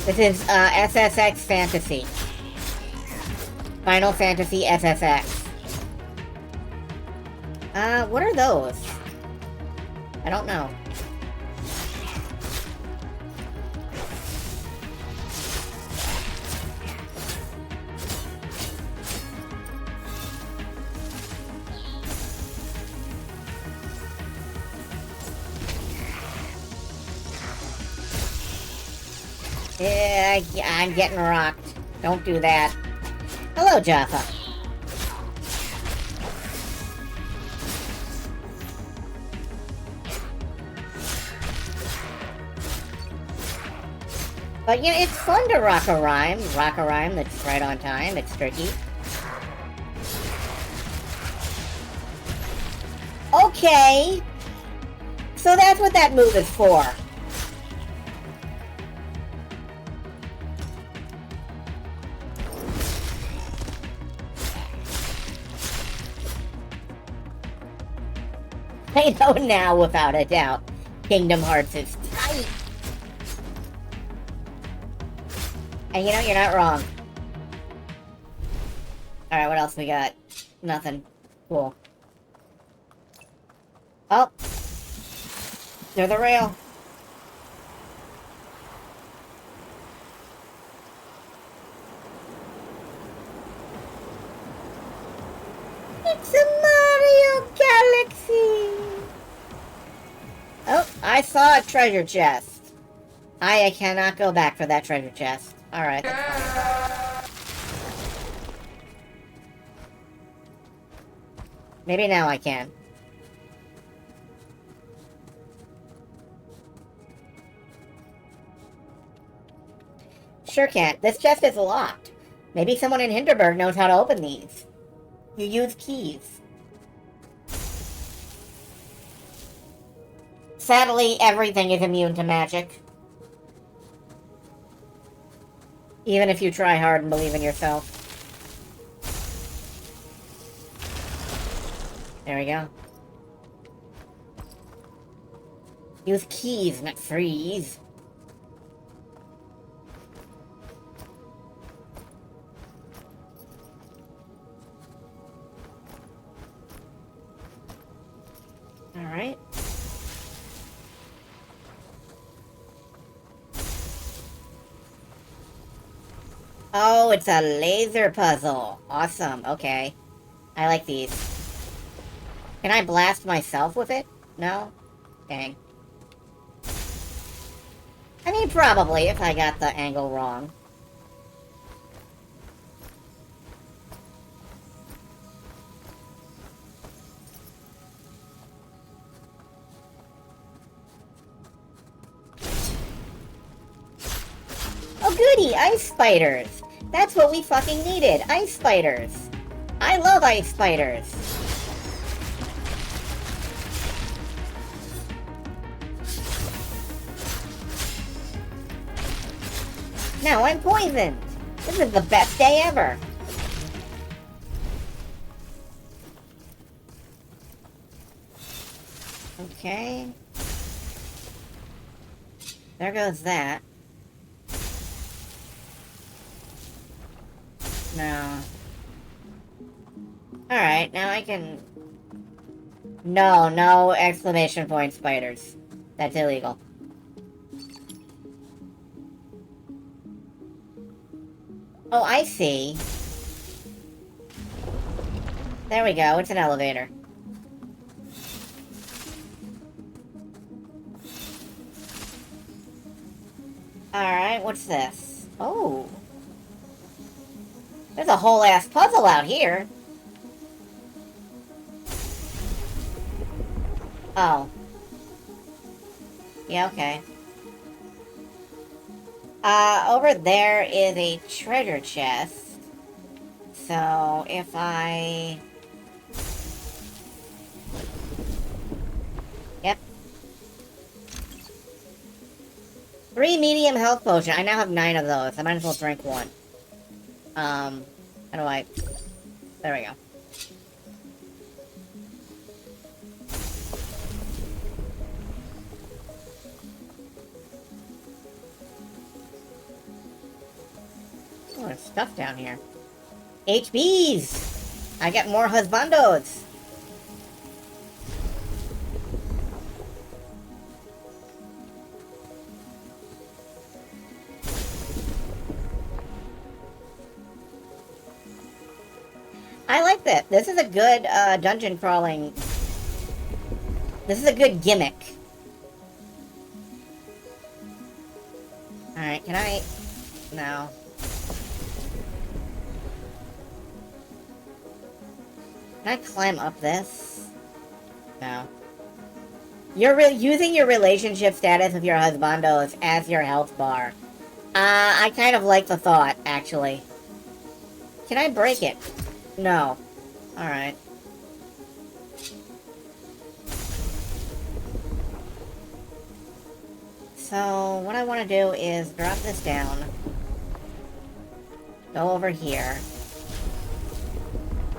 This is, SSX Fantasy. Final Fantasy SSX. What are those? I don't know. Yeah, I'm getting rocked. Don't do that. Hello, Jaffa. But, you know, it's fun to rock a rhyme. Rock a rhyme that's right on time. It's tricky. Okay. So that's what that move is for. I know now, without a doubt. Kingdom Hearts is tight. And you know, you're not wrong. Alright, what else we got? Nothing. Cool. Oh. There's the rail. It's a Mario Galaxy! Oh, I saw a treasure chest. I cannot go back for that treasure chest. Alright, that's fine. Maybe now I can. Sure can't. This chest is locked. Maybe someone in Hinterberg knows how to open these. You use keys. Sadly, everything is immune to magic. Even if you try hard and believe in yourself. There we go. Use keys, not freeze. Alright. Oh, it's a laser puzzle. Awesome, okay. I like these. Can I blast myself with it? No? Dang. I mean, probably, if I got the angle wrong. Oh goody, ice spiders! That's what we fucking needed, ice spiders! I love ice spiders! Now I'm poisoned! This is the best day ever! Okay. There goes that. No. Alright, now I can... No, no exclamation point spiders. That's illegal. Oh, I see. There we go, it's an elevator. Alright, what's this? Oh. There's a whole ass puzzle out here. Oh. Yeah, okay. Over there is a treasure chest. So, if I... Yep. 3 medium health potion. I now have 9 of those. I might as well drink one. How do I... There we go. Oh, there's stuff down here. HBs! I get more husbandos! I like that. This is a good, dungeon crawling... This is a good gimmick. Alright, can I... No. Can I climb up this? No. You're using your relationship status with your husbandos as your health bar. I kind of like the thought, actually. Can I break it? No. Alright. So, what I want to do is drop this down. Go over here.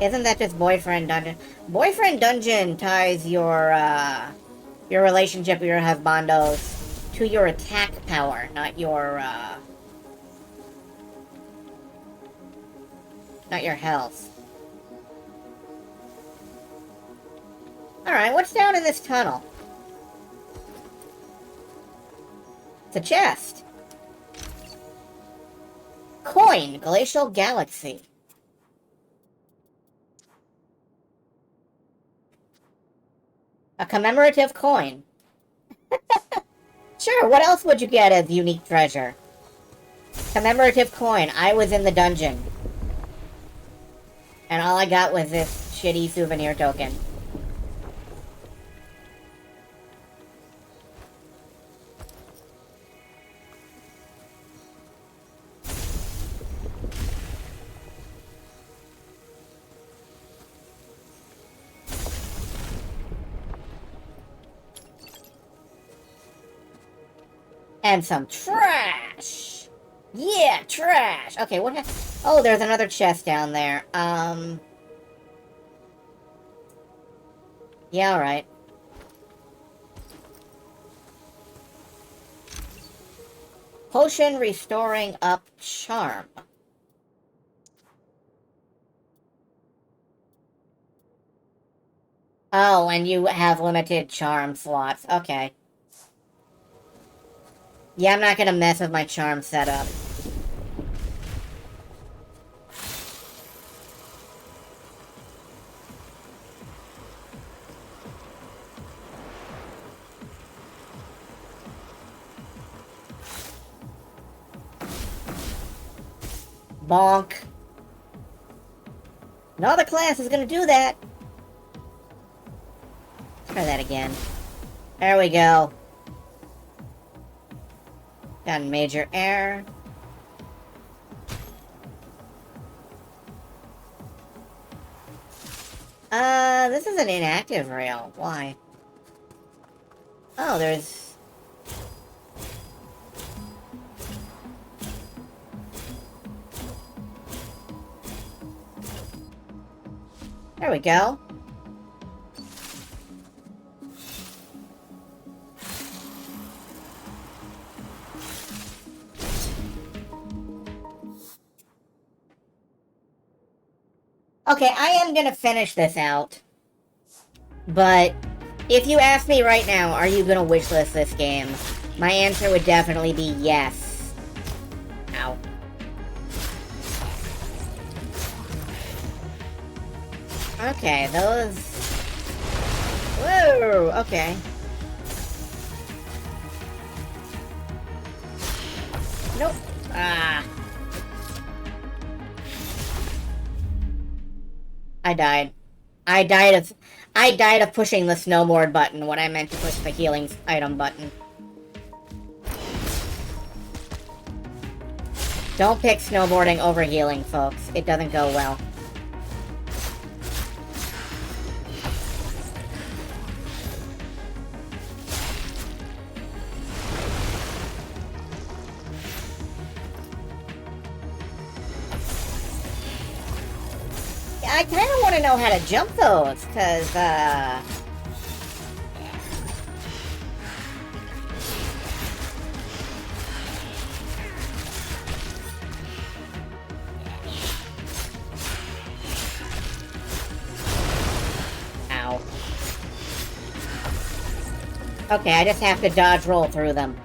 Isn't that just boyfriend dungeon? Boyfriend dungeon ties your relationship with your husbandos to your attack power, not your health. Alright, what's down in this tunnel? It's a chest. Coin, Glacial Galaxy. A commemorative coin. Sure, what else would you get as unique treasure? Commemorative coin. I was in the dungeon. And all I got was this shitty souvenir token. And some trash! Yeah, trash! Okay, what oh, there's another chest down there. Yeah, alright. Potion restoring up charm. Oh, and you have limited charm slots. Okay. Yeah, I'm not gonna mess with my charm setup. Bonk. No other class is gonna do that. Try that again. There we go. Got major error. This is an inactive rail. Why? Oh, there's... There we go. Okay, I am gonna finish this out. But if you ask me right now, are you gonna wishlist this game? My answer would definitely be yes. Ow. Okay, those... Whoa, okay. Nope. Ah. I died. I died of pushing the snowboard button when I meant to push the healing item button. Don't pick snowboarding over healing, folks. It doesn't go well. I kind of want to know how to jump those, because, Ow. Okay, I just have to dodge roll through them.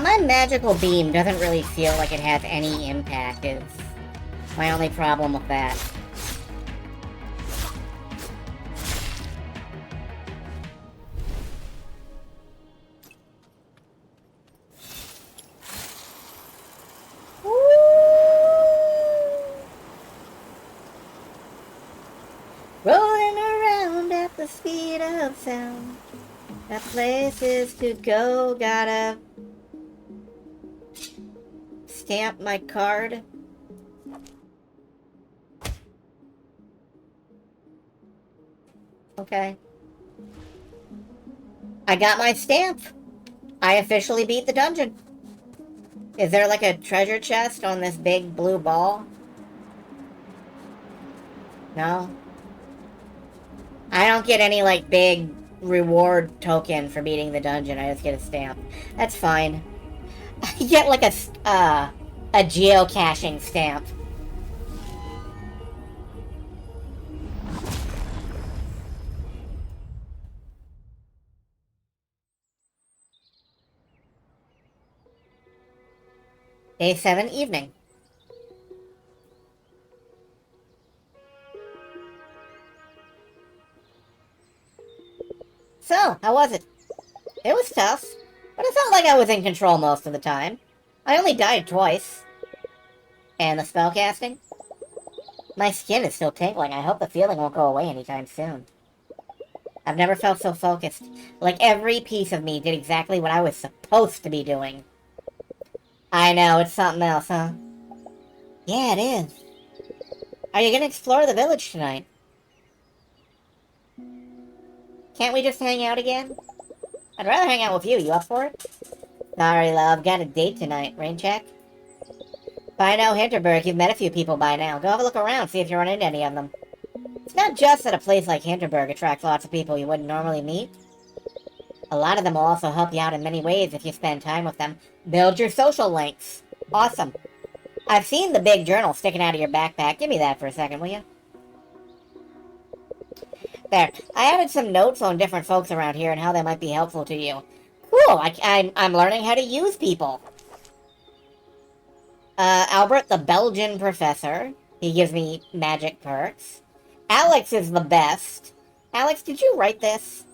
My magical beam doesn't really feel like it has any impact, is my only problem with that. Rolling around at the speed of sound. Got places to go, gotta stamp my card. Okay. I got my stamp. I officially beat the dungeon. Is there like a treasure chest on this big blue ball? No? I don't get any like big reward token for beating the dungeon. I just get a stamp. That's fine. I get like a geocaching stamp. Day 7, evening. So, how was it? It was tough, but I felt like I was in control most of the time. I only died twice. And the spellcasting? My skin is still tingling. I hope the feeling won't go away anytime soon. I've never felt so focused. Like every piece of me did exactly what I was supposed to be doing. I know, it's something else, huh? Yeah, it is. Are you gonna explore the village tonight? Can't we just hang out again? I'd rather hang out with you. You up for it? Sorry, love. Got a date tonight. Rain check? By now, Hinterberg, you've met a few people by now. Go have a look around, see if you run into any of them. It's not just that a place like Hinterberg attracts lots of people you wouldn't normally meet. A lot of them will also help you out in many ways if you spend time with them. Build your social links. Awesome. I've seen the big journal sticking out of your backpack. Give me that for a second, will you? There. I added some notes on different folks around here and how they might be helpful to you. Cool. I'm learning how to use people. Albert, the Belgian professor. He gives me magic perks. Alex is the best. Alex, did you write this?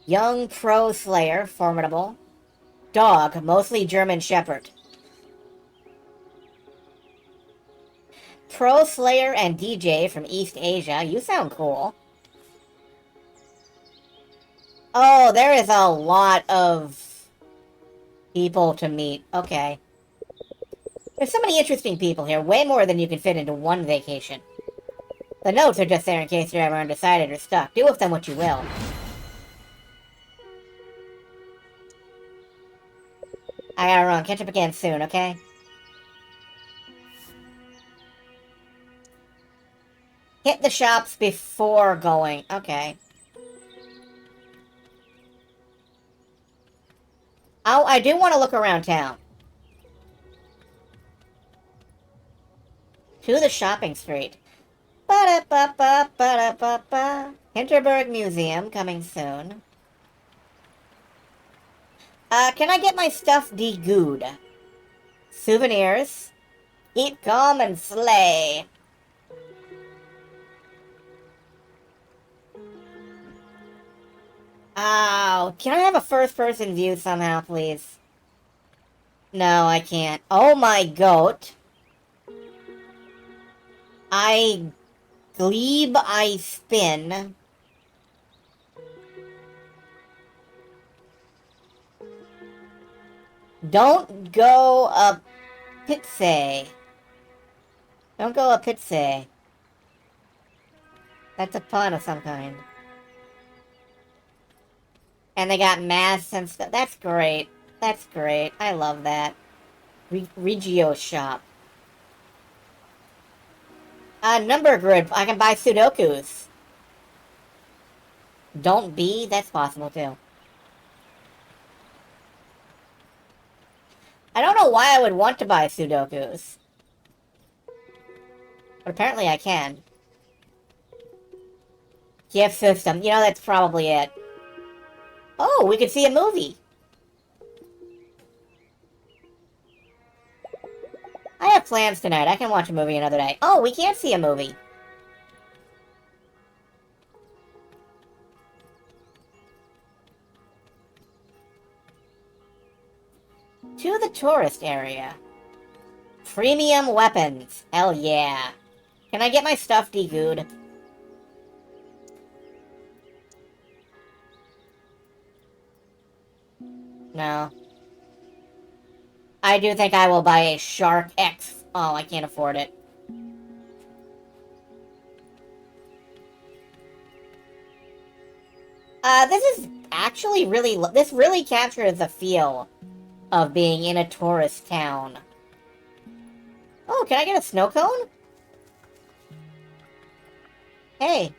Young pro slayer, formidable. Dog, mostly German Shepherd. Pro slayer and DJ from East Asia. You sound cool. Oh, there is a lot of people to meet. Okay. There's so many interesting people here, way more than you can fit into one vacation. The notes are just there in case you're ever undecided or stuck. Do with them what you will. I gotta run. Catch up again soon, okay? Hit the shops before going. Okay. Oh, I do want to look around town. To the shopping street. Ba-da-ba-ba-ba-da-ba-ba. Hinterberg Museum coming soon. Can I get my stuff de-gooed? Souvenirs. Keep calm and slay. Oh, can I have a first-person view somehow, please? No, I can't. Oh my goat. I glebe, I spin. Don't go a pitse. Don't go a pitse. That's a pun of some kind. And they got masks and stuff. That's great. That's great. I love that. Regio shop. Number grid. I can buy Sudokus. Don't be. That's possible too. I don't know why I would want to buy Sudokus. But apparently I can. Gift system. You know, that's probably it. Oh, we could see a movie. I have plans tonight. I can watch a movie another day. Oh, we can't see a movie. To the tourist area. Premium weapons. Hell yeah. Can I get my stuff de-gooed? No. I do think I will buy a Shark X. Oh, I can't afford it. This is actually really... This really captures the feel of being in a tourist town. Oh, can I get a snow cone? Hey.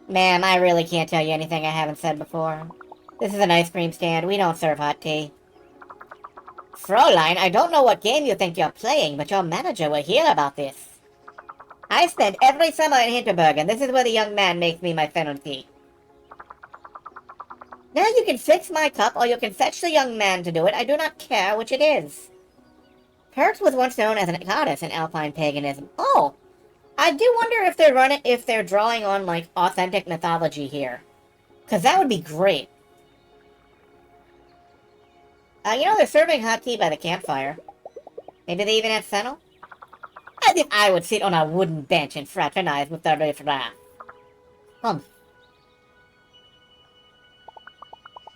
Ma'am, I really can't tell you anything I haven't said before. This is an ice cream stand. We don't serve hot tea. Fräulein, I don't know what game you think you're playing, but your manager will hear about this. I spend every summer in Hinterberg, and this is where the young man makes me my fennel tea. Now you can fix my cup, or you can fetch the young man to do it. I do not care which it is. Perks was once known as an goddess in Alpine paganism. Oh, I do wonder if they're drawing on, like, authentic mythology here. Because that would be great. You know, they're serving hot tea by the campfire. Maybe they even have fennel? As if I would sit on a wooden bench and fraternize with the riffraff.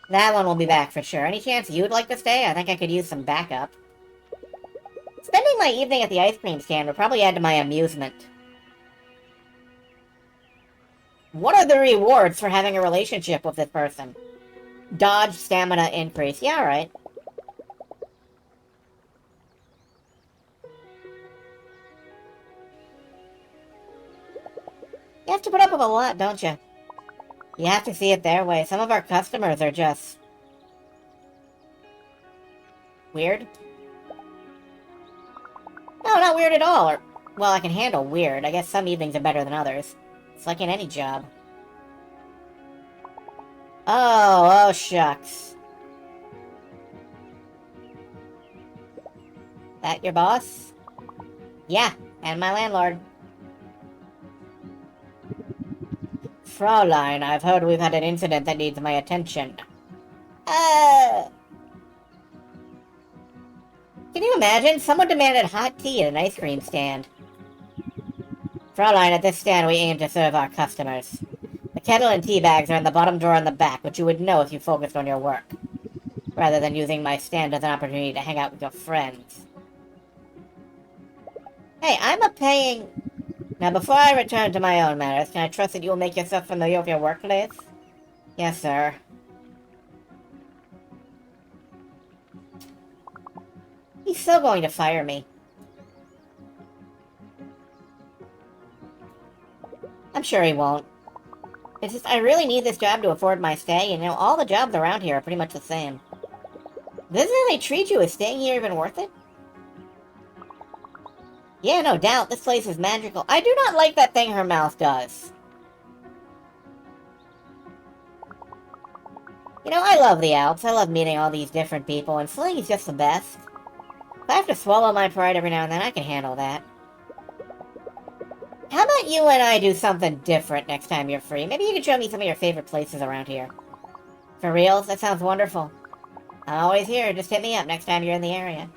That one will be back for sure. Any chance you'd like to stay? I think I could use some backup. Spending my evening at the ice cream stand would probably add to my amusement. What are the rewards for having a relationship with this person? Dodge stamina increase. Yeah, alright. You have to put up with a lot, don't you? You have to see it their way. Some of our customers are just... weird? No, not weird at all. Or, well, I can handle weird. I guess some evenings are better than others. It's like in any job. Oh shucks. That your boss? Yeah, and my landlord. Fraulein, I've heard we've had an incident that needs my attention. Can you imagine? Someone demanded hot tea at an ice cream stand. Fraulein, at this stand we aim to serve our customers. The kettle and tea bags are in the bottom drawer in the back, which you would know if you focused on your work, rather than using my stand as an opportunity to hang out with your friends. Hey, I'm a paying... Now, before I return to my own matters, can I trust that you will make yourself familiar with your workplace? Yes, sir. He's still going to fire me. I'm sure he won't. It's just, I really need this job to afford my stay, and you know, all the jobs around here are pretty much the same. Doesn't how they treat you, is staying here even worth it? Yeah, no doubt, this place is magical. I do not like that thing her mouth does. You know, I love the Alps. I love meeting all these different people, and fleeing is just the best. If I have to swallow my pride every now and then, I can handle that. How about you and I do something different next time you're free? Maybe you can show me some of your favorite places around here. For reals? That sounds wonderful. I'm always here. Just hit me up next time you're in the area.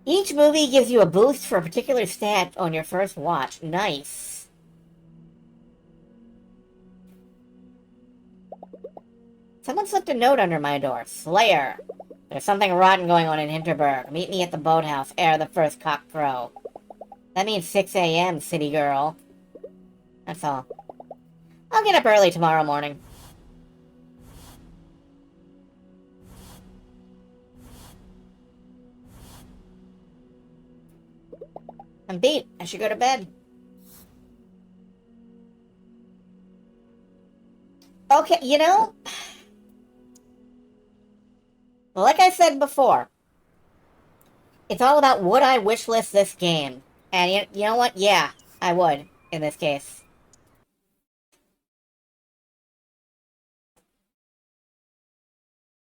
Each movie gives you a boost for a particular stat on your first watch. Nice. Someone slipped a note under my door. Slayer. There's something rotten going on in Hinterberg. Meet me at the boathouse ere the first cock crow. That means 6 a.m., city girl. That's all. I'll get up early tomorrow morning. I'm beat. I should go to bed. Okay, you know... Like I said before, it's all about would I wishlist this game. And you know what? Yeah, I would, in this case.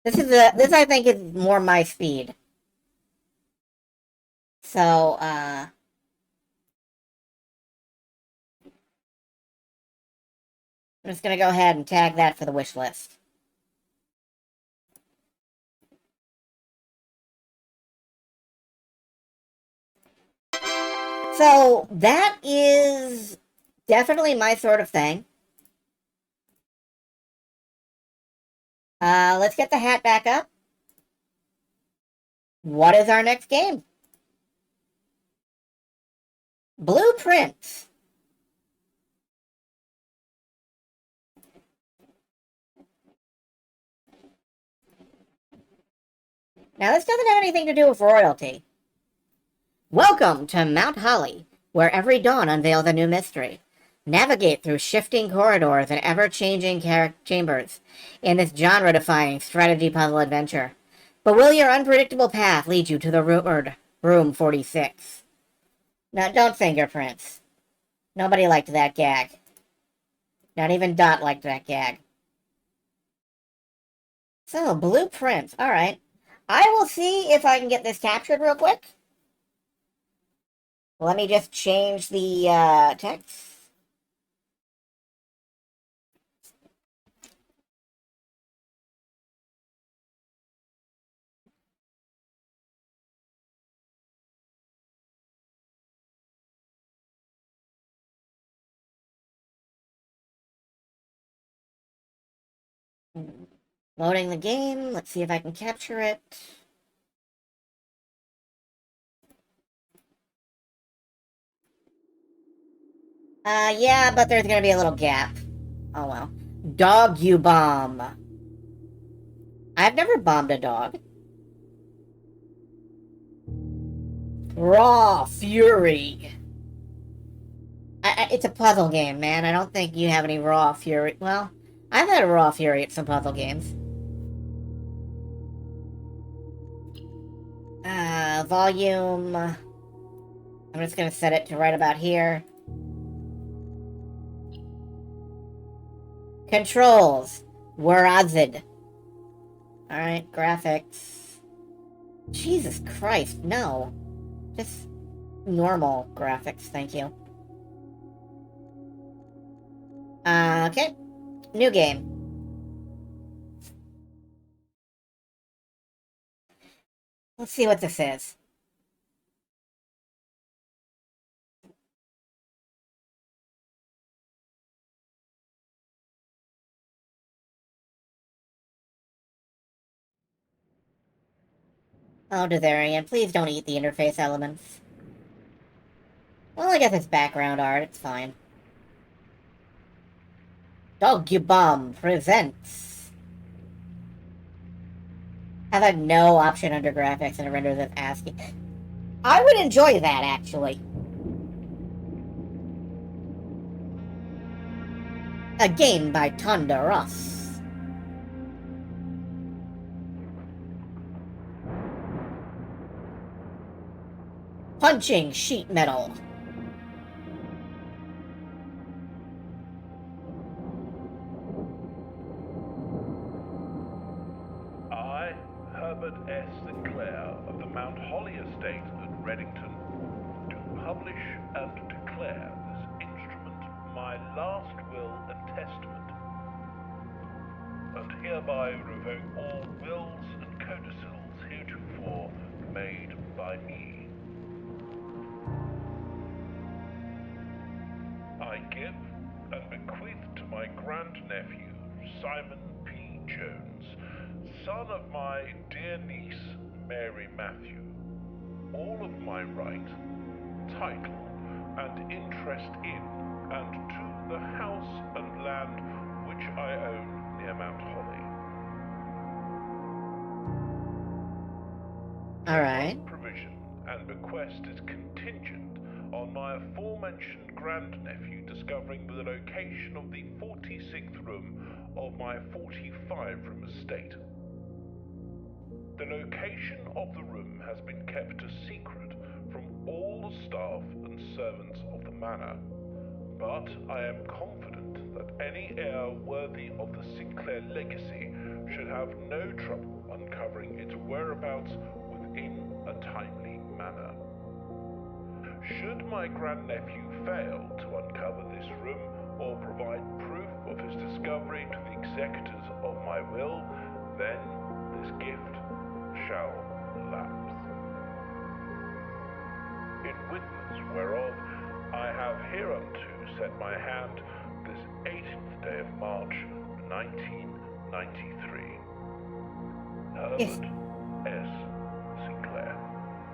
This I think is more my speed. So, I'm just gonna go ahead and tag that for the wish list. So, that is definitely my sort of thing. Let's get the hat back up. What is our next game? Blueprints. Now, this doesn't have anything to do with royalty. Welcome to Mount Holly, where every dawn unveils a new mystery. Navigate through shifting corridors and ever-changing chambers in this genre-defying strategy puzzle adventure. But will your unpredictable path lead you to the rumored Room 46? Now, don't fingerprints. Nobody liked that gag. Not even Dot liked that gag. So, blueprints. Alright. I will see if I can get this captured real quick. Let me just change the text. Loading the game. Let's see if I can capture it. Yeah, but there's gonna be a little gap. Oh well. Dog you bomb. I've never bombed a dog. Raw fury. It's a puzzle game, man. I don't think you have any raw fury. Well, I've had a raw fury at some puzzle games. Volume. I'm just gonna set it to right about here. Controls. Warazid. Alright, graphics. Jesus Christ, no. Just normal graphics, thank you. Okay. New game. Let's see what this is. Oh, Ditherian, please don't eat the interface elements. Well, I guess it's background art, it's fine. Dogubomb presents. Have had no option under graphics and it renders as ASCII. I would enjoy that, actually. A game by Tonda Ross. Punching sheet metal. I, Herbert S. Sinclair of the Mount Holly Estate at Reddington, do publish and declare this instrument my last will and testament, and hereby revoke all wills and codicils heretofore made by me. I give and bequeath to my grandnephew, Simon P. Jones, son of my dear niece, Mary Matthew, all of my right, title, and interest in and to the house and land which I own near Mount Holly. Alright. Provision and bequest is contingent on my aforementioned grandnephew discovering the location of the 46th room of my 45-room estate. The location of the room has been kept a secret from all the staff and servants of the manor, but I am confident that any heir worthy of the Sinclair legacy should have no trouble uncovering its whereabouts within a timely manner. Should my grandnephew fail to uncover this room or provide proof of his discovery to the executors of my will, then this gift shall lapse. In witness whereof I have hereunto set my hand this 18th day of March, 1993. Herbert S. Sinclair.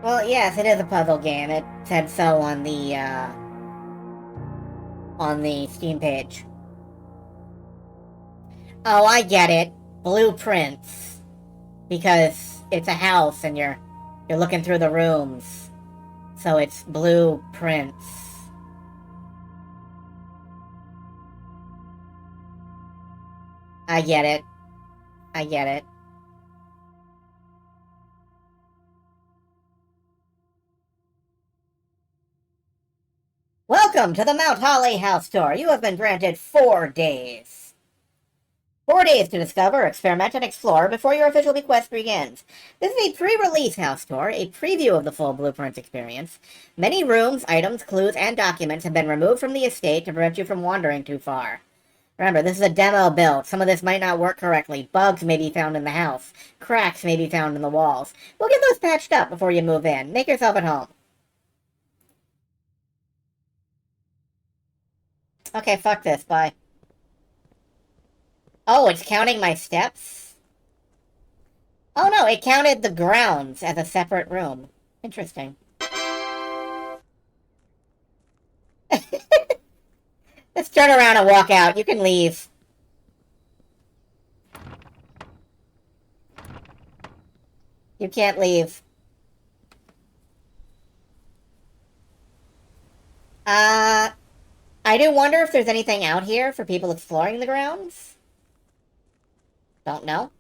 Well, yes, it is a puzzle game. It said so on the Steam page. Oh, I get it. Blueprints. Because it's a house and you're looking through the rooms. So it's blueprints. I get it. I get it. Welcome Welcome to the Mount Holly House Tour. You have been granted 4 days. 4 days to discover, experiment, and explore before your official bequest begins. This is a pre-release house tour, a preview of the full Blueprints experience. Many rooms, items, clues, and documents have been removed from the estate to prevent you from wandering too far. Remember, this is a demo build. Some of this might not work correctly. Bugs may be found in the house. Cracks may be found in the walls. We'll get those patched up before you move in. Make yourself at home. Okay, fuck this. Bye. Oh, it's counting my steps? Oh no, it counted the grounds as a separate room. Interesting. Let's turn around and walk out. You can leave. You can't leave. I do wonder if there's anything out here for people exploring the grounds. Don't know.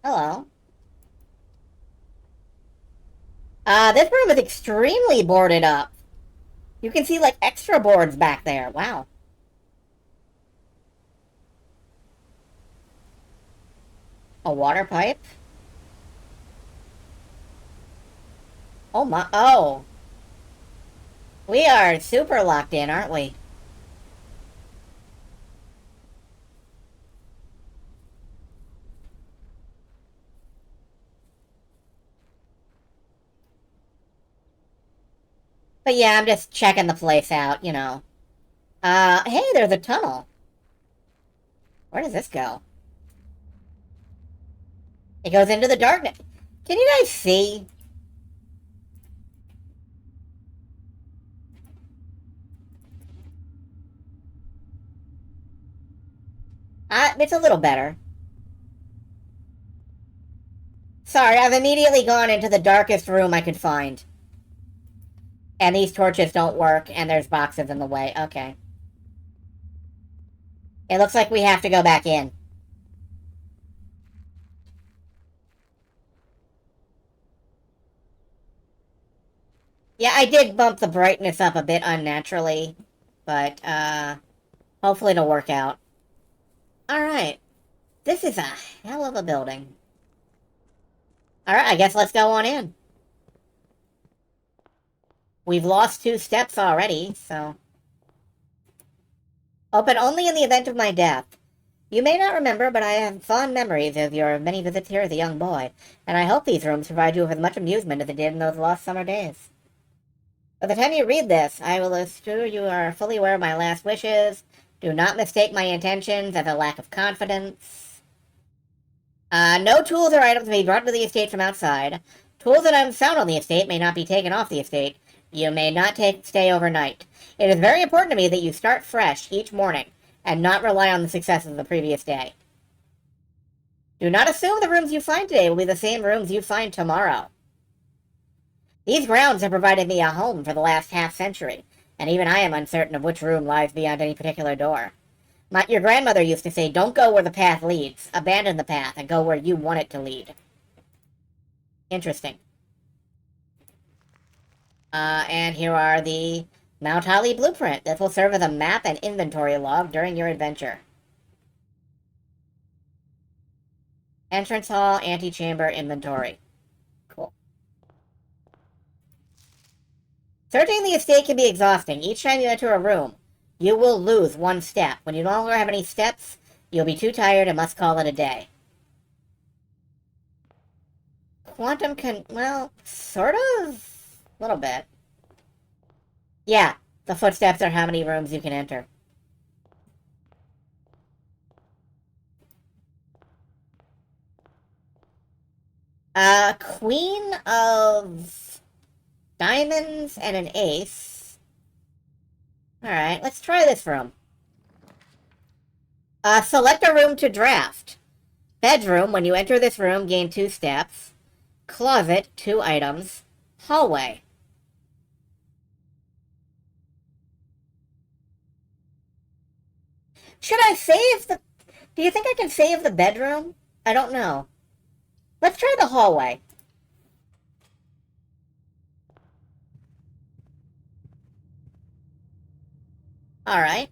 Hello. This room is extremely boarded up. You can see, like, extra boards back there. Wow. A water pipe? Oh my, oh. We are super locked in, aren't we? But yeah, I'm just checking the place out, you know. Hey, there's a tunnel. Where does this go? It goes into the darkness. Can you guys see? It's a little better. Sorry, I've immediately gone into the darkest room I could find. And these torches don't work, and there's boxes in the way. Okay. It looks like we have to go back in. Yeah, I did bump the brightness up a bit unnaturally, but, hopefully it'll work out. Alright. This is a hell of a building. Alright, I guess let's go on in. We've lost 2 steps already, so... Open only in the event of my death. You may not remember, but I have fond memories of your many visits here as a young boy, and I hope these rooms provide you with as much amusement as they did in those lost summer days. By the time you read this, I will assure you are fully aware of my last wishes. Do not mistake my intentions as a lack of confidence. No tools or items may be brought to the estate from outside. Tools that are found on the estate may not be taken off the estate. You may not stay overnight. It is very important to me that you start fresh each morning, and not rely on the successes of the previous day. Do not assume the rooms you find today will be the same rooms you find tomorrow. These grounds have provided me a home for the last half-century, and even I am uncertain of which room lies beyond any particular door. Your grandmother used to say, don't go where the path leads. Abandon the path and go where you want it to lead. Interesting. And here are the Mount Holly blueprint. This will serve as a map and inventory log during your adventure. Entrance hall, antechamber, inventory. Cool. Searching the estate can be exhausting. Each time you enter a room, you will lose 1 step. When you no longer have any steps, you'll be too tired and must call it a day. Quantum well, sort of. A little bit. Yeah, the footsteps are how many rooms you can enter. Queen of diamonds and an ace. Alright, let's try this room. Select a room to draft. Bedroom, when you enter this room, gain 2 steps. Closet, 2 items. Hallway. Should I save the... Do you think I can save the bedroom? I don't know. Let's try the hallway. Alright.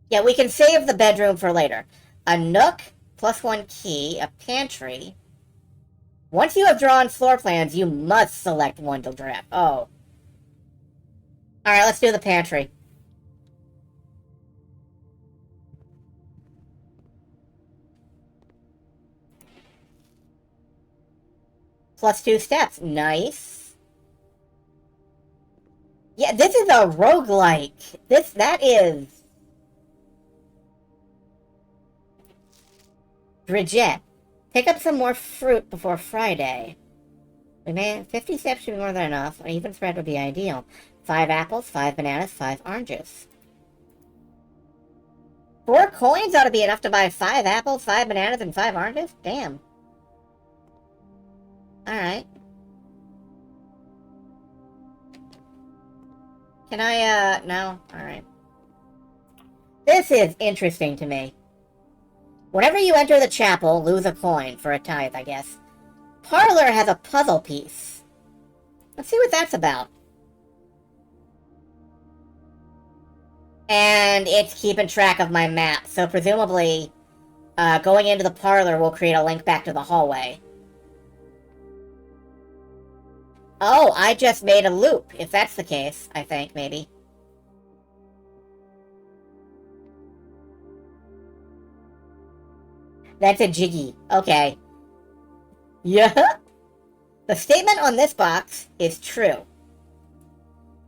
Yeah, we can save the bedroom for later. A nook, +1 key, a pantry. Once you have drawn floor plans, you must select one to draft. Oh. Alright, let's do the pantry. +2 steps. Nice. Yeah, this is a roguelike. That is... Bridget. Pick up some more fruit before Friday. 50 steps should be more than enough. An even spread would be ideal. 5 apples, 5 bananas, 5 oranges. 4 coins ought to be enough to buy 5 apples, 5 bananas, and 5 oranges? Damn. Alright. Can I, no? Alright. This is interesting to me. Whenever you enter the chapel, lose a coin for a tithe, I guess. Parlor has a puzzle piece. Let's see what that's about. And it's keeping track of my map, so presumably going into the parlor will create a link back to the hallway. Oh, I just made a loop, if that's the case, I think, maybe. That's a jiggy. Okay. Yeah. The statement on this box is true.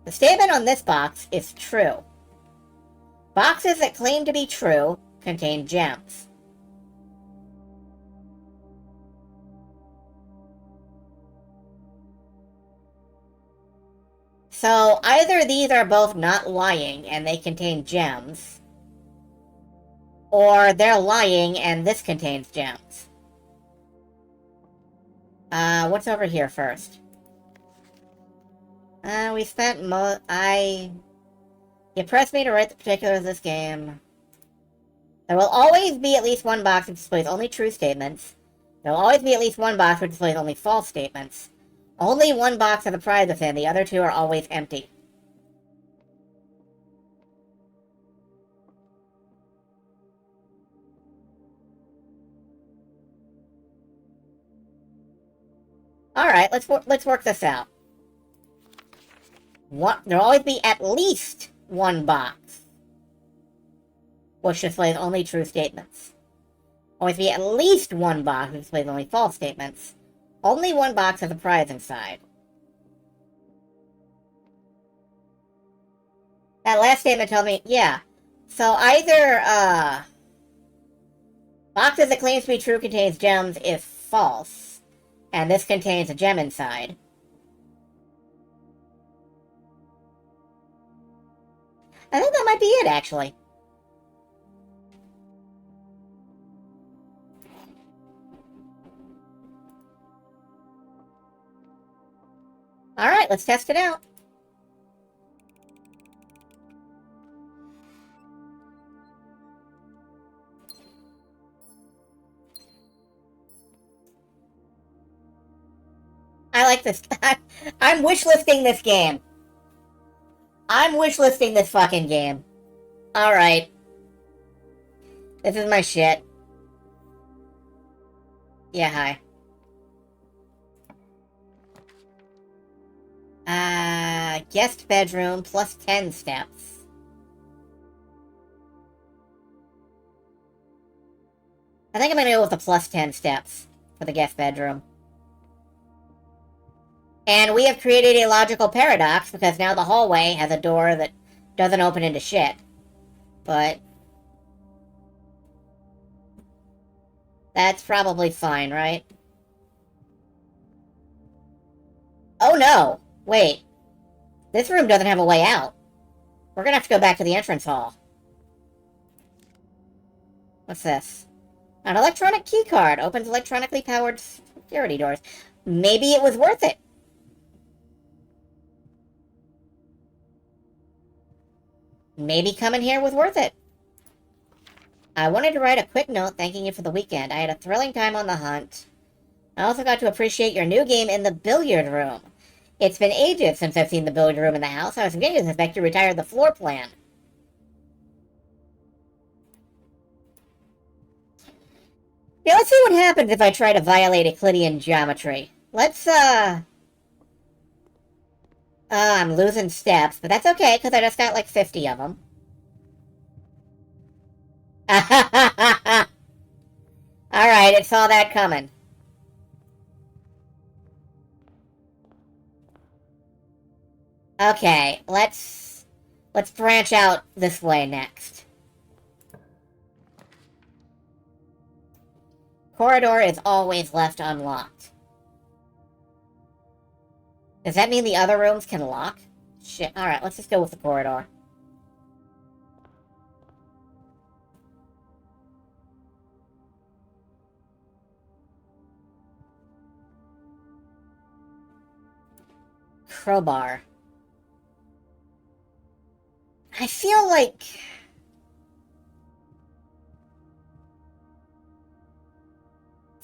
The statement on this box is true. Boxes that claim to be true contain gems. So either these are both not lying and they contain gems, or they're lying and this contains gems. What's over here first? We spent You pressed me to write the particulars of this game. There will always be at least one box which displays only true statements. There will always be at least one box which displays only false statements. Only one box has a prize within, the other two are always empty. Alright, let's work this out. There'll always be at least one box which displays only true statements. Always be at least one box which displays only false statements. Only one box has a prize inside. That last statement told me, yeah. So either, boxes that claims to be true contains gems is false, and this contains a gem inside. I think that might be it, actually. Alright, let's test it out. I like this. I'm wishlisting this game. I'm wishlisting this fucking game. Alright. This is my shit. Yeah, hi. Guest bedroom plus 10 steps. I think I'm gonna go with the plus 10 steps for the guest bedroom. And we have created a logical paradox because now the hallway has a door that doesn't open into shit. But that's probably fine, right? Oh no! Wait. This room doesn't have a way out. We're gonna have to go back to the entrance hall. What's this? An electronic keycard opens electronically powered security doors. Maybe it was worth it. Maybe coming here was worth it. I wanted to write a quick note thanking you for the weekend. I had a thrilling time on the hunt. I also got to appreciate your new game in the billiard room. It's been ages since I've seen the billiard room in the house. I was beginning to suspect you retired the floor plan. Yeah, let's see what happens if I try to violate Euclidean geometry. Let's, I'm losing steps, but that's okay, because I just got like 50 of them. Alright, it saw that coming. Okay, let's branch out this way next. Corridor is always left unlocked. Does that mean the other rooms can lock? Shit, alright, let's just go with the corridor. Crowbar. I feel like...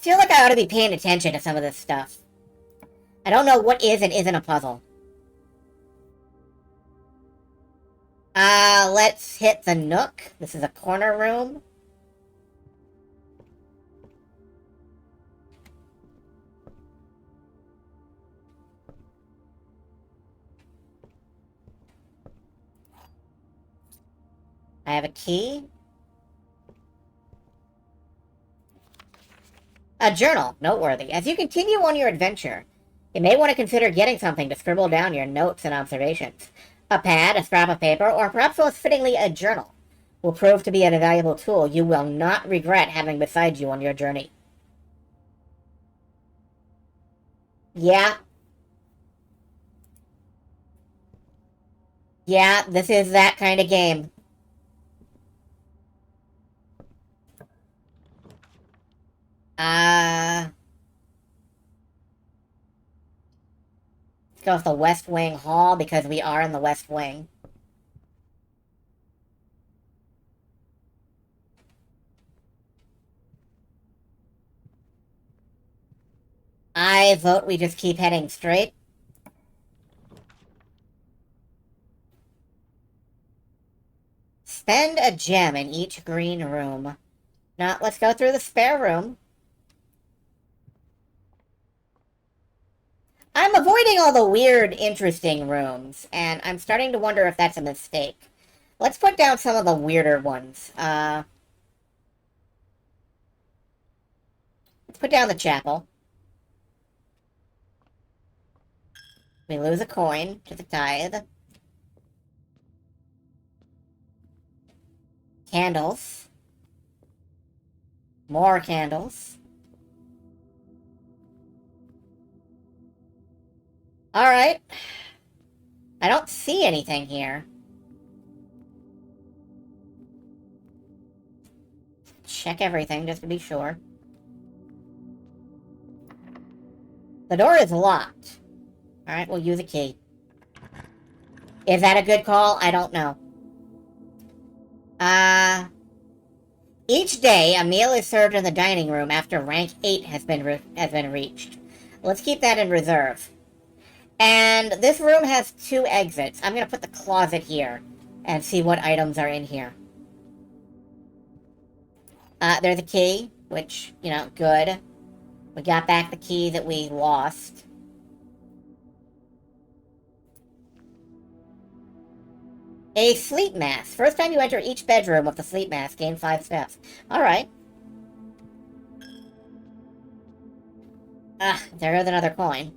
I ought to be paying attention to some of this stuff. I don't know what is and isn't a puzzle. Let's hit the Nook. This is a corner room. I have a key. A journal, noteworthy. As you continue on your adventure, you may want to consider getting something to scribble down your notes and observations. A pad, a scrap of paper, or perhaps most fittingly a journal will prove to be an invaluable tool you will not regret having beside you on your journey. Yeah. Yeah, this is that kind of game. Let's go with the West Wing Hall, because we are in the West Wing. I vote we just keep heading straight. Spend a gem in each green room. Now, let's go through the spare room. I'm avoiding all the weird, interesting rooms, and I'm starting to wonder if that's a mistake. Let's put down some of the weirder ones. Let's put down the chapel. We lose a coin to the tithe. Candles. More candles. Alright. I don't see anything here. Check everything just to be sure. The door is locked. Alright, we'll use a key. Is that a good call? I don't know. Each day, a meal is served in the dining room after rank 8 has been reached. Let's keep that in reserve. And this room has 2 exits. I'm going to put the closet here and see what items are in here. There's a key, which, you know, good. We got back the key that we lost. A sleep mask. First time you enter each bedroom with the sleep mask, gain 5 steps. Alright. There goes another coin.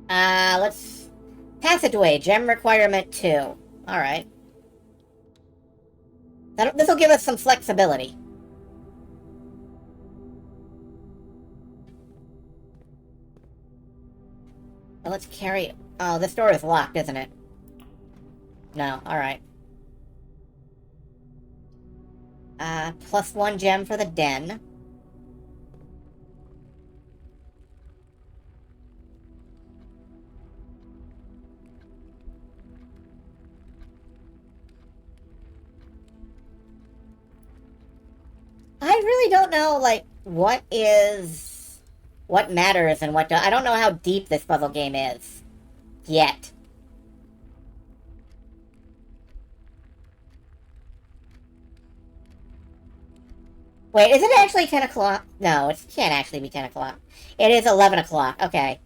Let's... Passageway, gem requirement 2. Alright. This'll give us some flexibility. Well, let's carry... Oh, this door is locked, isn't it? No, alright. +1 gem for the den. I really don't know, like, what is What matters and what I don't know how deep this puzzle game is. Yet. Wait, is it actually 10 o'clock? No, it can't actually be 10 o'clock. It is 11 o'clock. Okay.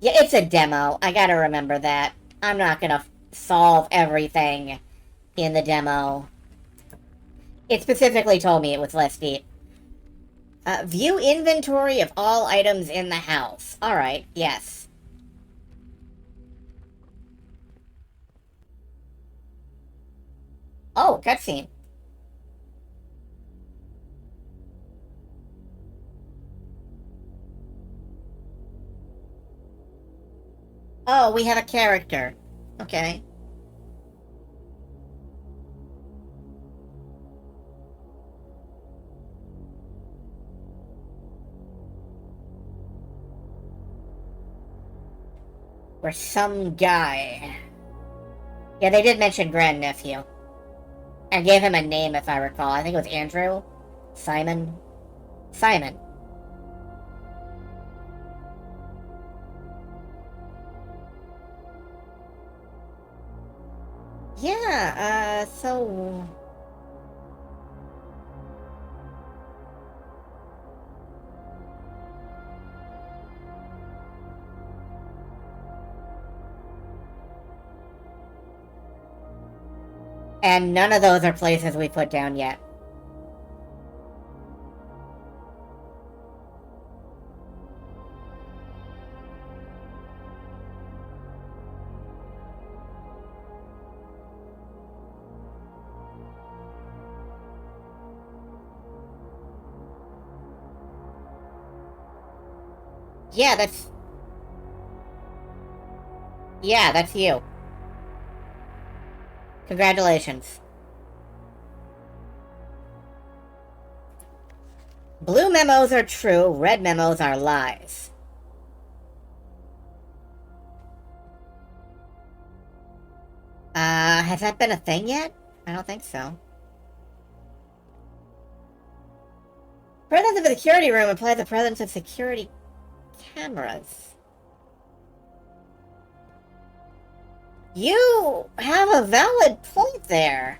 Yeah, it's a demo. I gotta remember that. I'm not gonna solve everything in the demo. It specifically told me it was less deep. View inventory of all items in the house. Alright, yes. Oh, cutscene. Oh, we have a character. Okay. We're some guy. Yeah, they did mention grandnephew. I gave him a name, if I recall. I think it was Andrew? Simon? Simon. Yeah, so... And none of those are places we put down yet. Yeah, that's... Yeah, that's you. Congratulations. Blue memos are true, red memos are lies. Has that been a thing yet? I don't think so. Presence of a security room implies the presence of security cameras. You have a valid point there.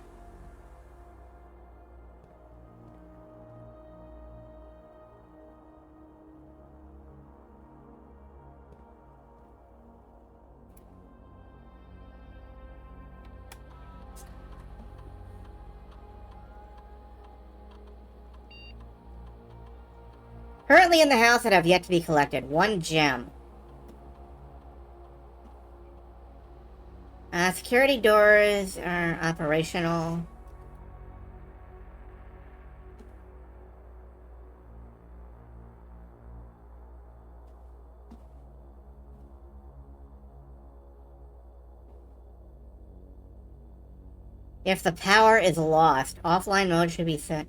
Currently in the house that have yet to be collected. 1 gem. Security doors are operational. If the power is lost, offline mode should be set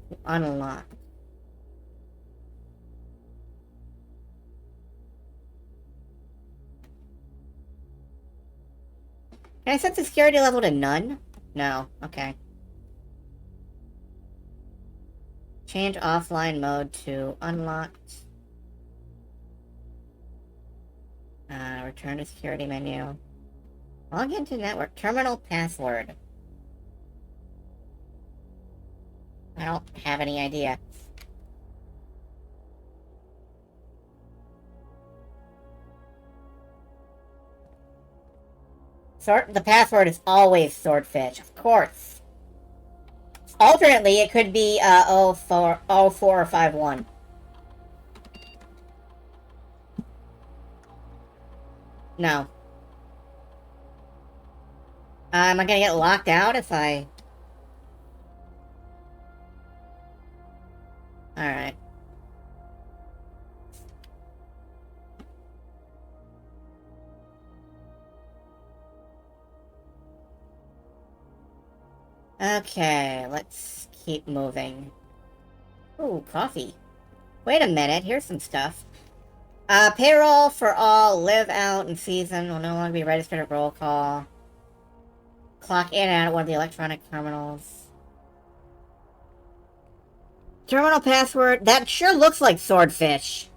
to unlock. Can I set the security level to none? No. Okay. Change offline mode to unlocked. Return to security menu. Log into network. Terminal password. I don't have any idea. The password is always swordfish, of course. Alternately, it could be 04 or 51. No. Am I gonna get locked out if I... Alright. Okay, let's keep moving. Ooh, coffee. Wait a minute, here's some stuff. Payroll for all live out in season will no longer be registered at roll call. Clock in and out at one of the electronic terminals. Terminal password. That sure looks like swordfish.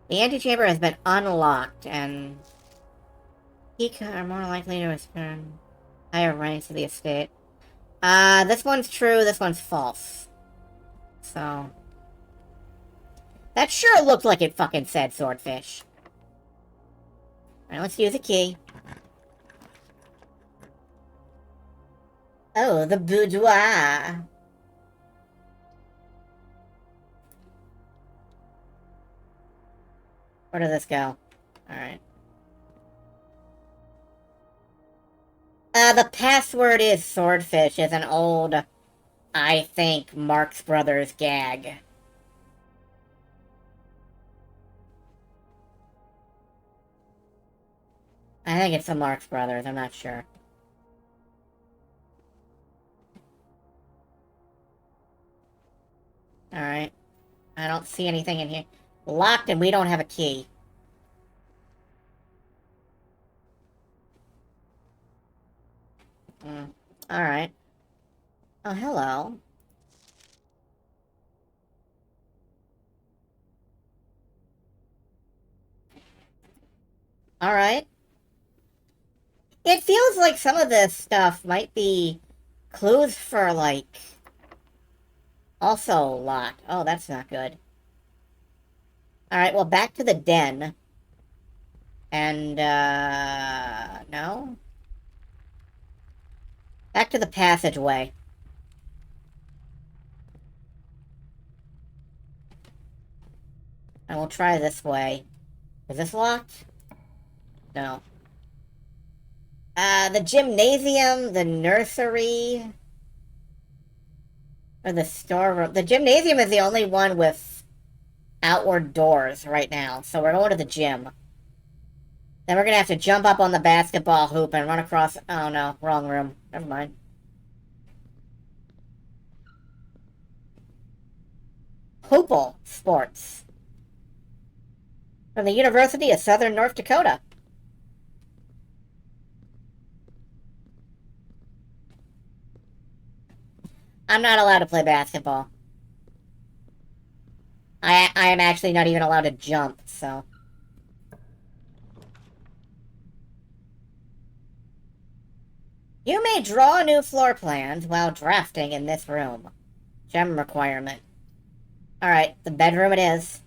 The antechamber has been unlocked, and Geek are more likely to return higher ranks of the estate. This one's true, this one's false. So... that sure looked like it fucking said swordfish. Alright, let's use a key. Oh, the boudoir. Where did this go? Alright. The password is swordfish. Is an old, I think, Marx Brothers gag. I think it's the Marx Brothers, I'm not sure. Alright. I don't see anything in here. Locked and we don't have a key. Alright. Oh, hello. Alright. It feels like some of this stuff might be clues for, like... also locked. Oh, that's not good. Alright, well, back to the den. And, no? Back to the passageway. And we'll try this way. Is this locked? No. The gymnasium, the nursery... or the storeroom. The gymnasium is the only one with outward doors right now, so we're going to the gym. Then we're gonna have to jump up on the basketball hoop and run across... oh no, wrong room. Never mind. Hoople Sports. From the University of Southern North Dakota. I'm not allowed to play basketball. I am actually not even allowed to jump, so... you may draw new floor plans while drafting in this room. Gem requirement. Alright, the bedroom it is.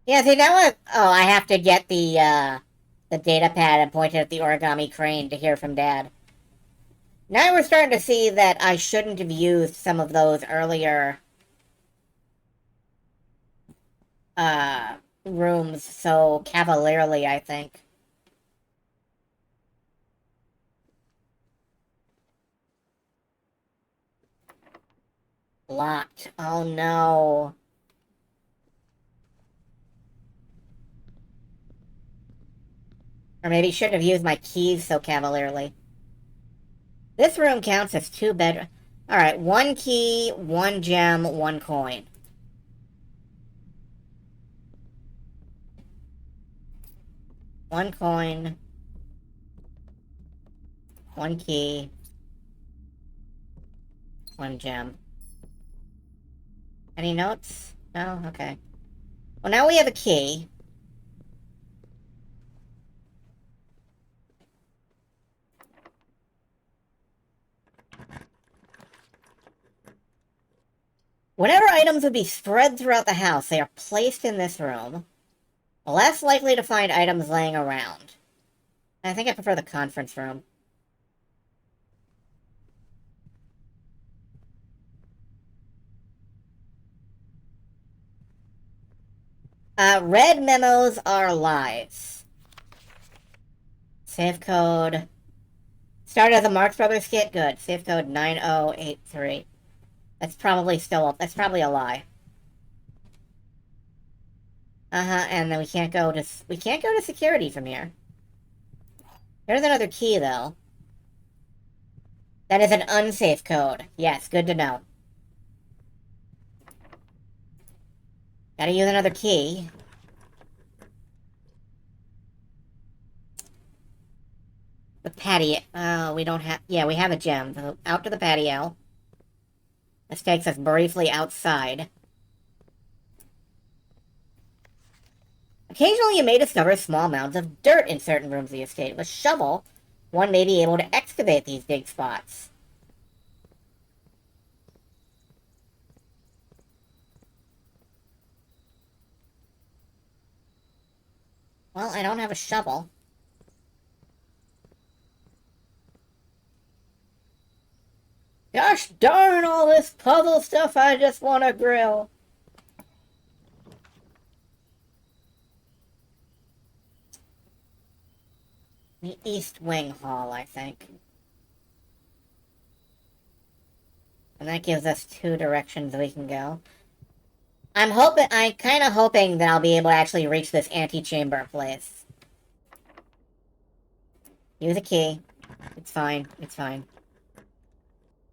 Yeah, see, now I have to get the data pad and point it at the origami crane to hear from Dad. Now we're starting to see that I shouldn't have used some of those earlier rooms so cavalierly, I think. Locked. Oh no. Or maybe shouldn't have used my keys so cavalierly. This room counts as 2 bedrooms. Alright, 1 key, 1 gem, 1 coin. One coin. 1 key. 1 gem. Any notes? No? Okay. Well, now we have a key. Whenever items would be spread throughout the house, they are placed in this room. Less likely to find items laying around. I think I prefer the conference room. Red memos are lies. Save code. Started as a Marx Brothers skit? Good. Save code 9083. That's probably that's probably a lie. And then we can't go to security from here. There's another key, though. That is an unsafe code. Yes, good to know. Gotta use another key. The patio. Oh, we don't have... Yeah, we have a gem. So out to the patio. This takes us briefly outside. Occasionally you may discover small mounds of dirt in certain rooms of the estate. With a shovel, one may be able to excavate these dig spots. Well, I don't have a shovel. Gosh darn all this puzzle stuff, I just want to grill. The East Wing Hall, I think. And that gives us 2 directions we can go. I'm kind of hoping that I'll be able to actually reach this antechamber place. Use a key. It's fine. It's fine.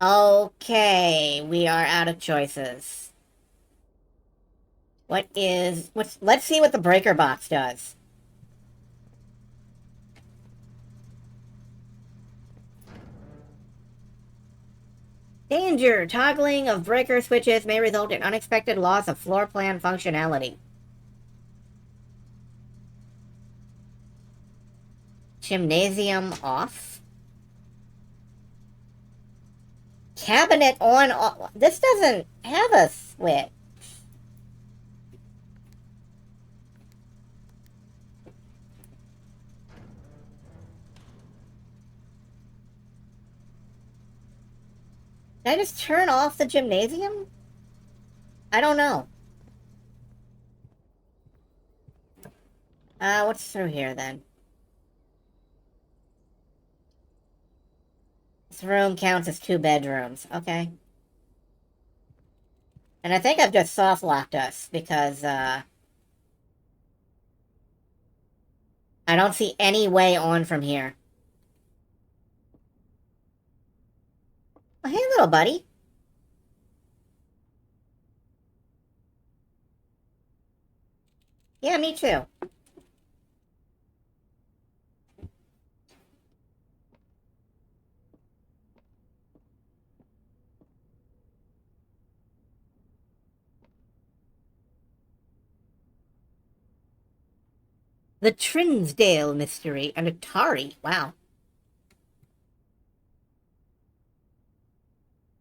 Okay, we are out of choices. Let's see what the breaker box does. Danger! Toggling of breaker switches may result in unexpected loss of floor plan functionality. Gymnasium off. Cabinet on off. This doesn't have a switch. Did I just turn off the gymnasium? I don't know. What's through here then? This room counts as 2 bedrooms. Okay. And I think I've just soft-locked us because, I don't see any way on from here. Oh, hey, little buddy. Yeah, me too. The Trinsdale Mystery, an Atari. Wow.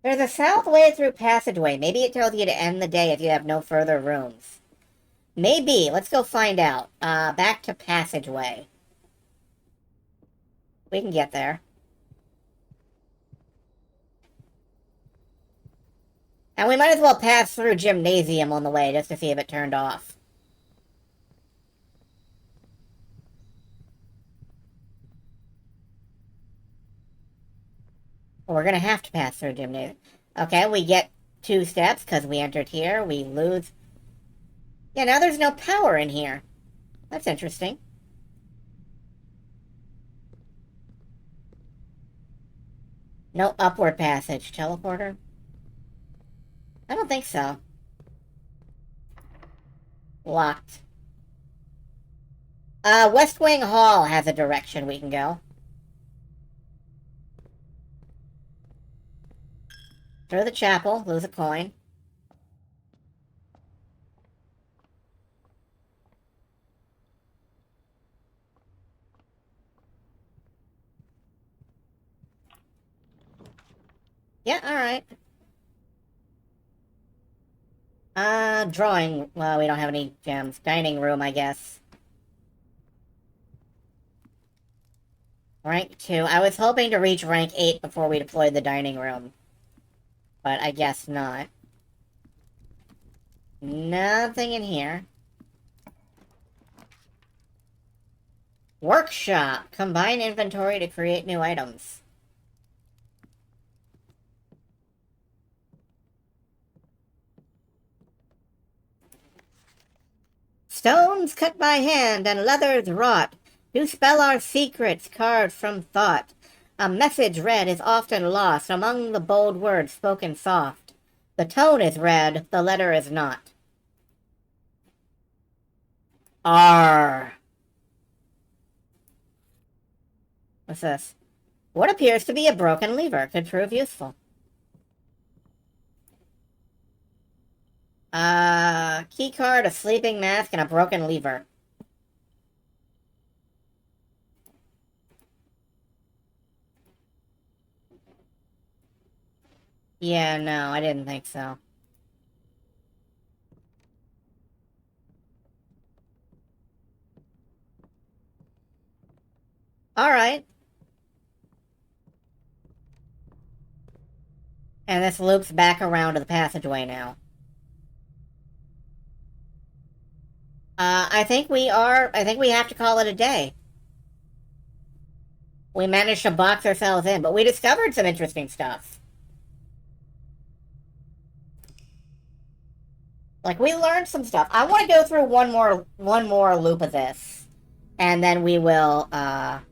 There's a south way through passageway. Maybe it tells you to end the day if you have no further rooms. Maybe. Let's go find out. Back to passageway. We can get there. And we might as well pass through gymnasium on the way just to see if it turned off. Well, we're gonna have to pass through gymnasium. Okay, we get 2 steps because we entered here. We lose... Yeah, now there's no power in here. That's interesting. No upward passage. Teleporter? I don't think so. Locked. West Wing Hall has a direction we can go. Through the chapel, lose a coin. Yeah, alright. Drawing. Well, we don't have any gems. Dining room, I guess. Rank 2. I was hoping to reach rank 8 before we deployed the dining room. But I guess not. Nothing in here. Workshop. Combine inventory to create new items. Stones cut by hand and leathers wrought do spell our secrets carved from thought. A message read is often lost among the bold words spoken soft. The tone is read, the letter is not. R. What's this? What appears to be a broken lever could prove useful. Key card, a sleeping mask, and a broken lever. Yeah, no, I didn't think so. Alright. And this loops back around to the passageway now. I think we have to call it a day. We managed to box ourselves in, but we discovered some interesting stuff. Like, we learned some stuff. I want to go through one more loop of this. And then we will, Mount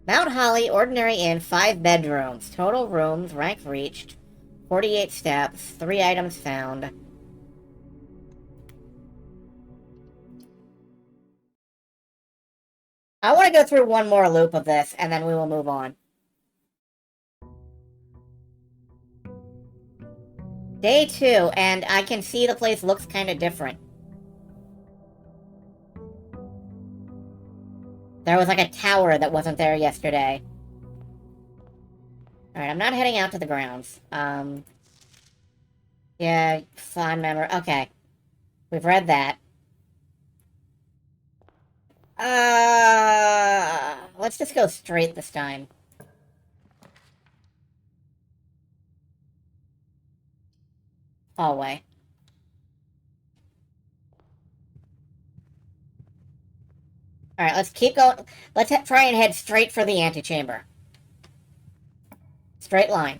Holly, Ordinary Inn, 5 bedrooms. Total rooms, rank reached, 48 steps, 3 items found. I want to go through one more loop of this, and then we will move on. Day 2, and I can see the place looks kind of different. There was like a tower that wasn't there yesterday. Alright, I'm not heading out to the grounds. Yeah, fond memory. Okay. We've read that. Let's just go straight this time. Hallway. Alright, let's keep going. Let's try and head straight for the antechamber. Straight line.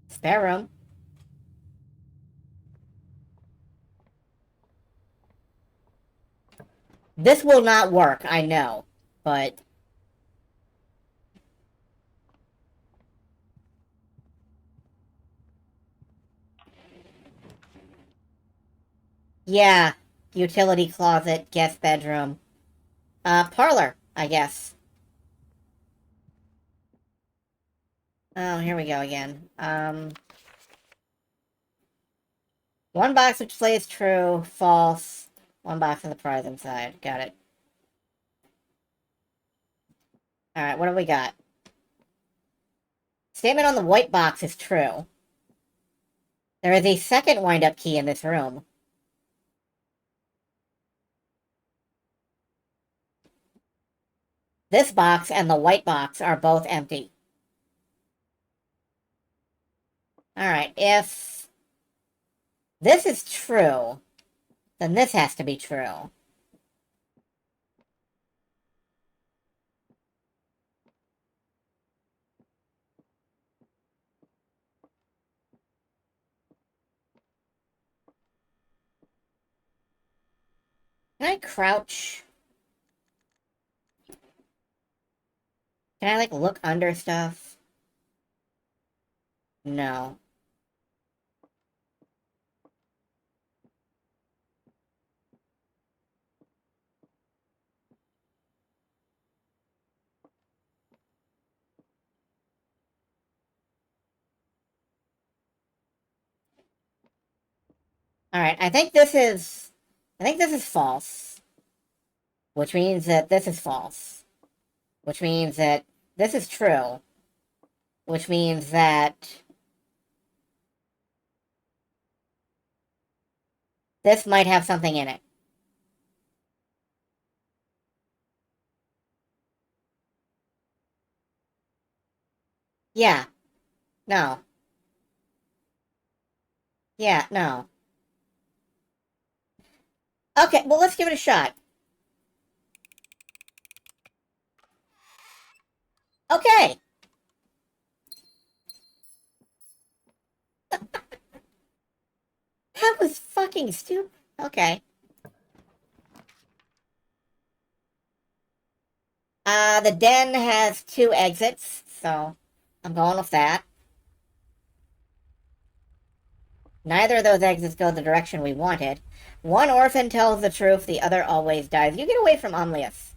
Spare room. This will not work, I know. But... yeah. Utility closet, guest bedroom. Parlor, I guess. Oh, here we go again. One box which plays true, false. One box with a prize inside. Got it. Alright, what do we got? Statement on the white box is true. There is a second wind-up key in this room. This box and the white box are both empty. Alright, if this is true, then this has to be true. Can I crouch? Can I, like, look under stuff? No. Alright, I think this is false. Which means that this is false. Which means that this is true. Which means that this might have something in it. Yeah. No. Yeah, no. Okay, well, let's give it a shot. Okay. That was fucking stupid. Okay. The den has 2 exits, so I'm going with that. Neither of those exits go the direction we wanted. One orphan tells the truth, the other always dies. You get away from Omlius.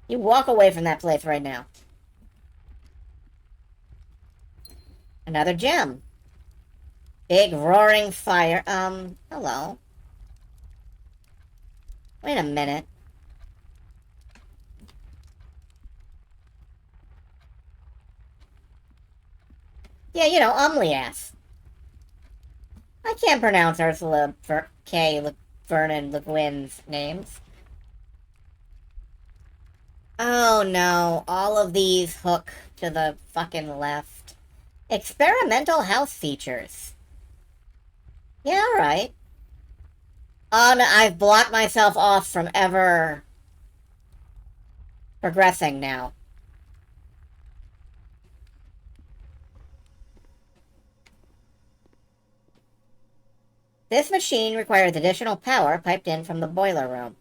You walk away from that place right now. Another gem. Big roaring fire. Hello. Wait a minute. Yeah, you know, ass. I can't pronounce Ursula Vernon Le Guin's names. Oh no, all of these hook to the fucking left. Experimental house features. Yeah, alright. Oh no, I've blocked myself off from ever progressing now. This machine requires additional power piped in from the boiler room.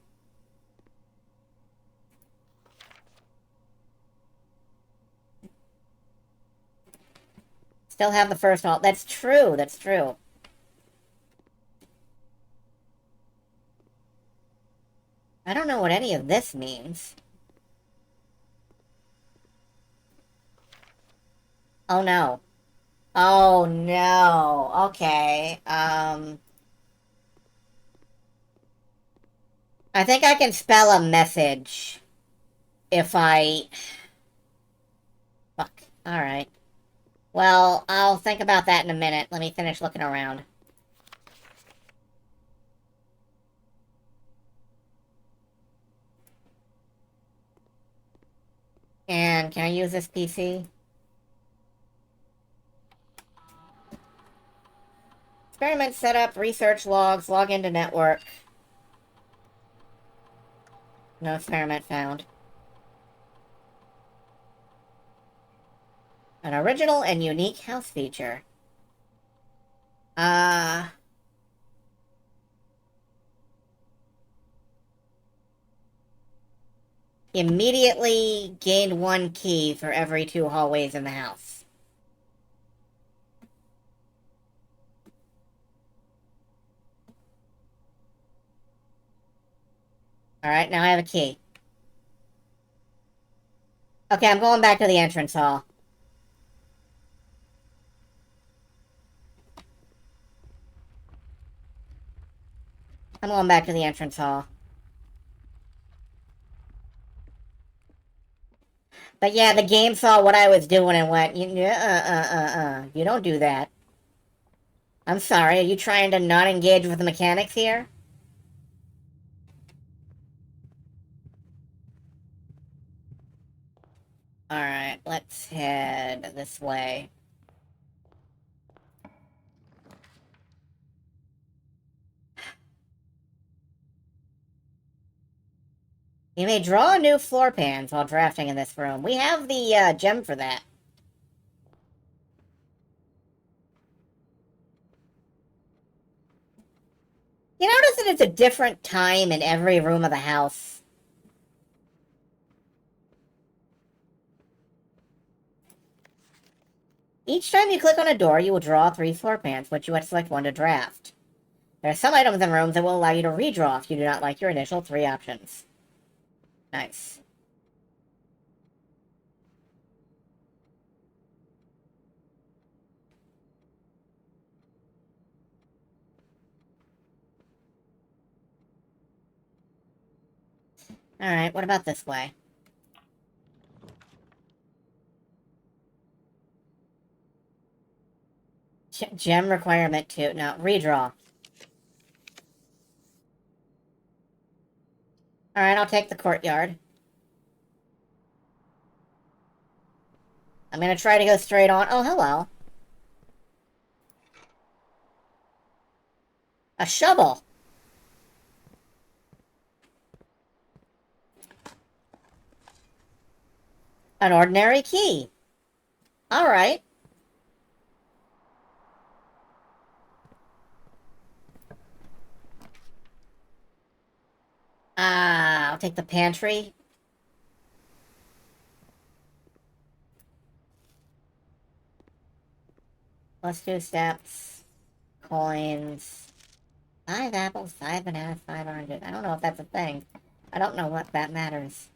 Still have the first alt. That's true, that's true. I don't know what any of this means. Oh no. Oh no. Okay. I think I can spell a message if I... Fuck. Alright. Well, I'll think about that in a minute. Let me finish looking around. And can I use this PC? Experiment setup, research logs, log into network. No experiment found. An original and unique house feature. Immediately gained 1 key for every 2 hallways in the house. Alright, now I have a key. Okay, I'm going back to the entrance hall. I'm going back to the entrance hall. But yeah, the game saw what I was doing and went, you don't do that. I'm sorry, are you trying to not engage with the mechanics here? Alright, let's head this way. You may draw new floor pans while drafting in this room. We have the gem for that. You notice that it's a different time in every room of the house. Each time you click on a door, you will draw 3 floor pans, which you have to select one to draft. There are some items in rooms that will allow you to redraw if you do not like your initial 3 options. Nice. Alright, what about this way? Gem requirement 2. No, redraw. Alright, I'll take the courtyard. I'm gonna try to go straight on. Oh, hello. A shovel. An ordinary key. Alright. I'll take the pantry. Let's do steps. Coins. 5 apples, 5 bananas, 5 oranges. I don't know if that's a thing. I don't know what that matters.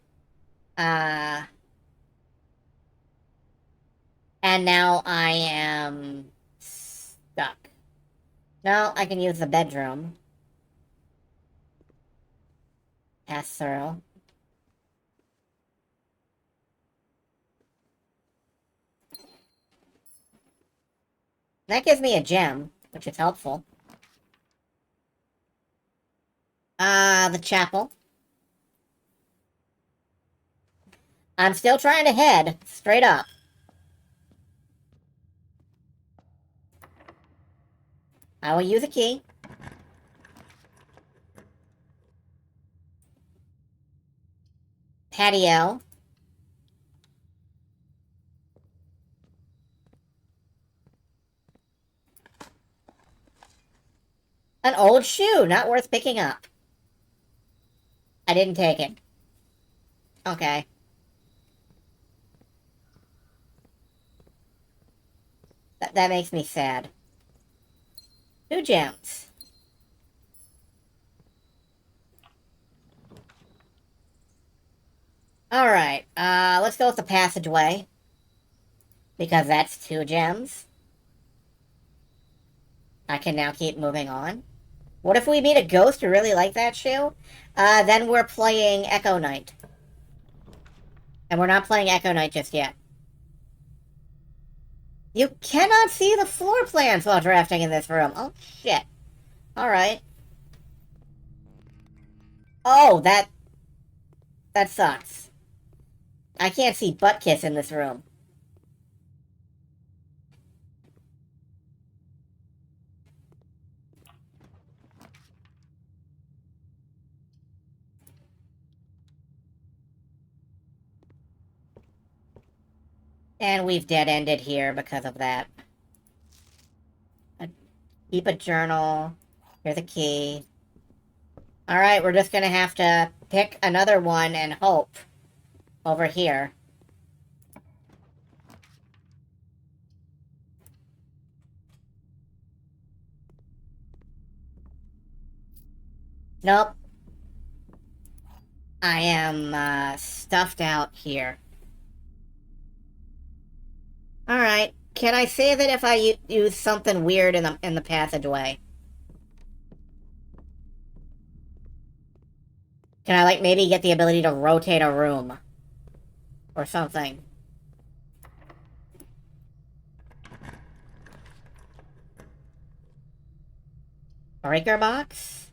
And now I am stuck. No, I can use the bedroom. Pass through. That gives me a gem, which is helpful. The chapel. I'm still trying to head straight up. I will use a key. Patio. An old shoe, not worth picking up. I didn't take it. Okay. That makes me sad. 2 gems. Alright, let's go with the passageway. Because that's 2 gems. I can now keep moving on. What if we meet a ghost who really like that shoe? Then we're playing Echo Knight. And we're not playing Echo Knight just yet. You cannot see the floor plans while drafting in this room. Oh, shit. Alright. Oh, that sucks. I can't see butt kiss in this room. And we've dead-ended here because of that. Keep a journal. Here's a key. Alright, we're just gonna have to pick another one and hope. Over here. Nope. I am, stuffed out here. Alright. Can I save it if I use something weird in the passageway? Can I, like, maybe get the ability to rotate a room? Or something. Breaker box?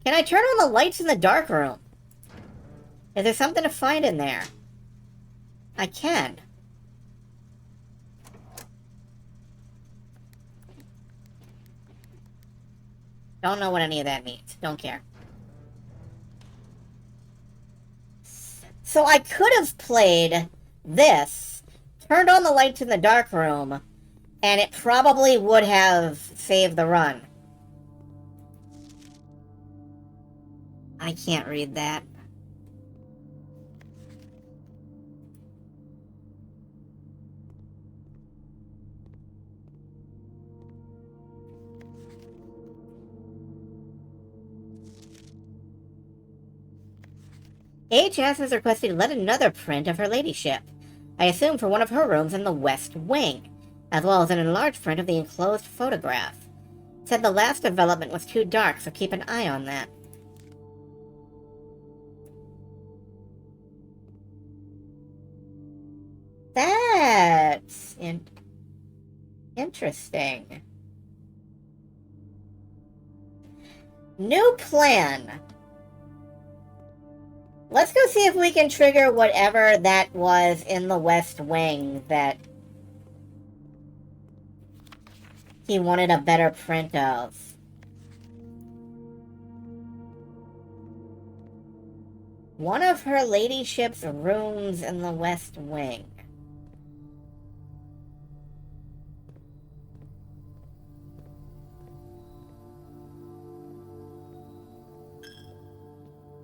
Can I turn on the lights in the dark room? Is there something to find in there? I can. Don't know what any of that means. Don't care. So I could have played this, turned on the lights in the dark room, and it probably would have saved the run. I can't read that. HS has requested yet another print of her ladyship. I assume for one of her rooms in the West Wing, as well as an enlarged print of the enclosed photograph. Said the last development was too dark, so keep an eye on that. That's interesting. New plan. Let's go see if we can trigger whatever that was in the West Wing that he wanted a better print of. One of her ladyship's rooms in the West Wing.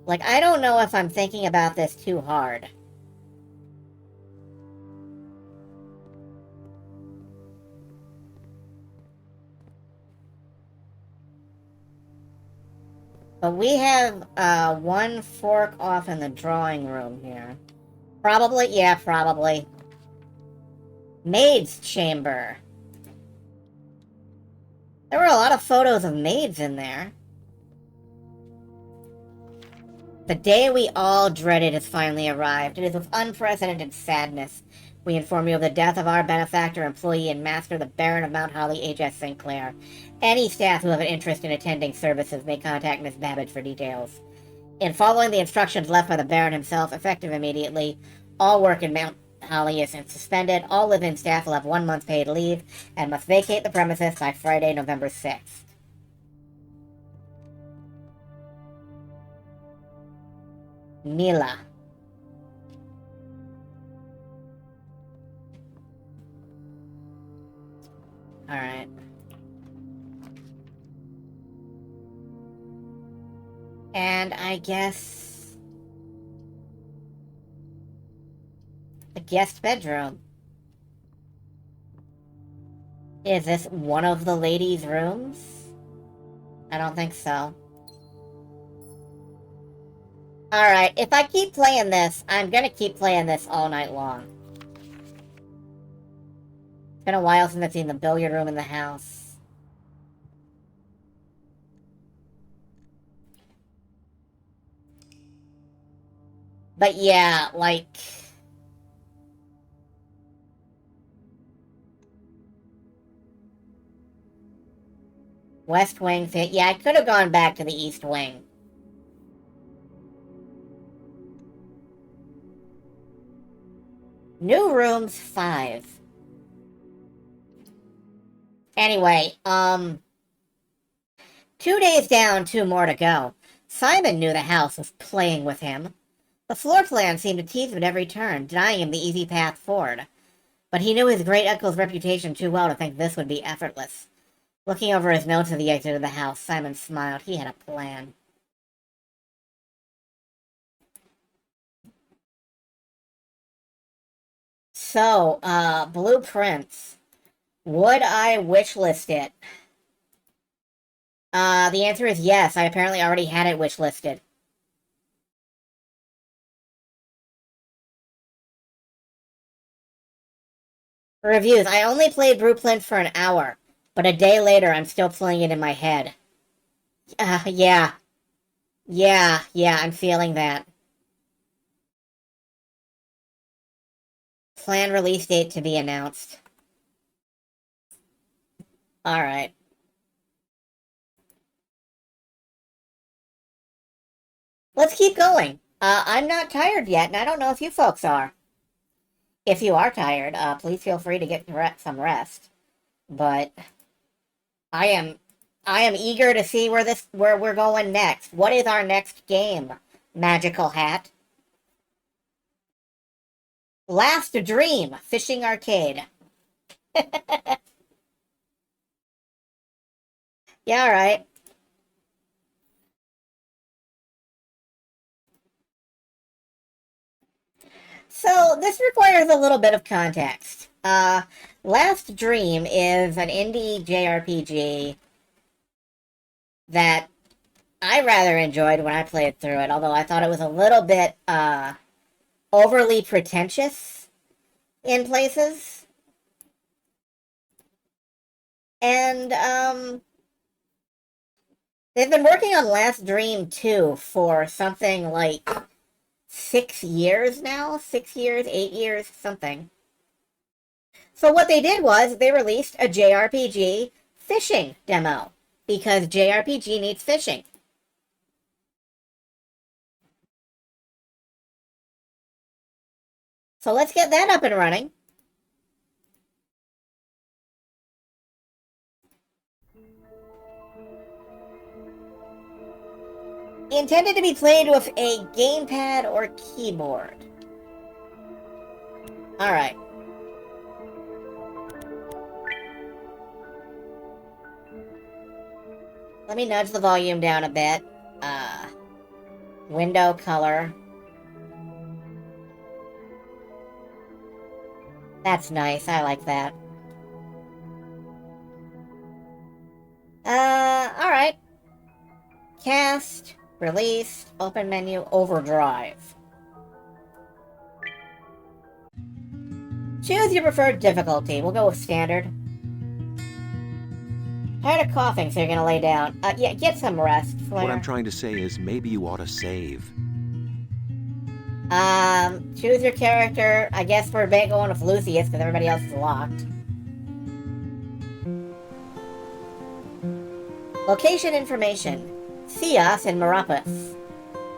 Like, I don't know if I'm thinking about this too hard. But we have, one fork off in the drawing room here. Probably, yeah, probably. Maid's chamber. There were a lot of photos of maids in there. The day we all dreaded has finally arrived. It is with unprecedented sadness we inform you of the death of our benefactor, employee, and master, the Baron of Mount Holly, H.S. Sinclair. Any staff who have an interest in attending services may contact Miss Babbage for details. In following the instructions left by the Baron himself, effective immediately, all work in Mount Holly is suspended. All live-in staff will have 1 month paid leave and must vacate the premises by Friday, November 6th. Mila. Alright. And I guess... the guest bedroom. Is this one of the ladies' rooms? I don't think so. Alright, if I keep playing this, I'm gonna keep playing this all night long. It's been a while since I've seen the billiard room in the house. But yeah, like... West Wing fit. Yeah, I could have gone back to the East Wing. New rooms 5. Anyway, 2 days down, 2 more to go. Simon knew the house was playing with him. The floor plan seemed to tease him at every turn, denying him the easy path forward. But he knew his great uncle's reputation too well to think this would be effortless. Looking over his notes at the exit of the house, Simon smiled. He had a plan. So, blueprints. Would I wishlist it? The answer is yes. I apparently already had it wishlisted. Reviews. I only played blueprints for an hour, but a day later I'm still playing it in my head. Yeah. Yeah, I'm feeling that. Planned release date to be announced. Alright. Let's keep going. I'm not tired yet, and I don't know if you folks are. If you are tired, please feel free to get some rest. But I am eager to see where we're going next. What is our next game, Magical Hat? Last Dream, Fishing Arcade. Yeah, alright. So, this requires a little bit of context. Last Dream is an indie JRPG that I rather enjoyed when I played through it, although I thought it was a little bit, overly pretentious in places. And, they've been working on Last Dream 2 for something like 6 years now? 6 years, 8 years, something. So what they did was they released a JRPG fishing demo, because JRPG needs fishing. So let's get that up and running. Intended to be played with a gamepad or keyboard. Alright. Let me nudge the volume down a bit. Window color. That's nice, I like that. Alright. Cast, release, open menu, overdrive. Choose your preferred difficulty. We'll go with standard. Tired of coughing, so you're gonna lay down. Yeah, get some rest, Flare. What I'm trying to say is maybe you ought to save. Choose your character. I guess we're going with Lucius, because everybody else is locked. Location information. Theos and Meropis.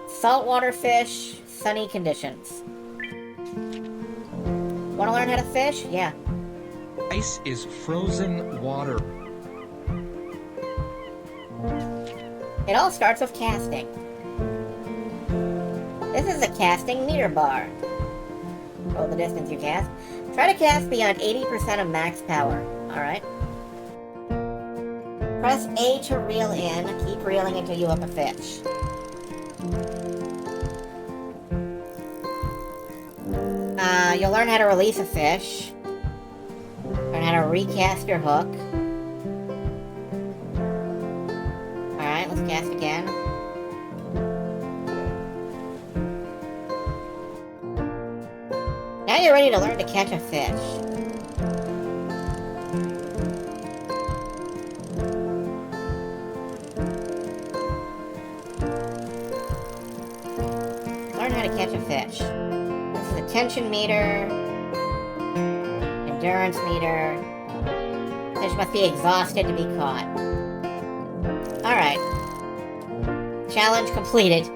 Saltwater fish, sunny conditions. Want to learn how to fish? Yeah. Ice is frozen water. It all starts with casting. This is a casting meter bar. Roll the distance you cast. Try to cast beyond 80% of max power. Alright. Press A to reel in. Keep reeling until you hook a fish. You'll learn how to release a fish. Learn how to recast your hook. Alright, let's cast again. Now you're ready to learn to catch a fish. Learn how to catch a fish. This is a tension meter, endurance meter. Fish must be exhausted to be caught. Alright. Challenge completed.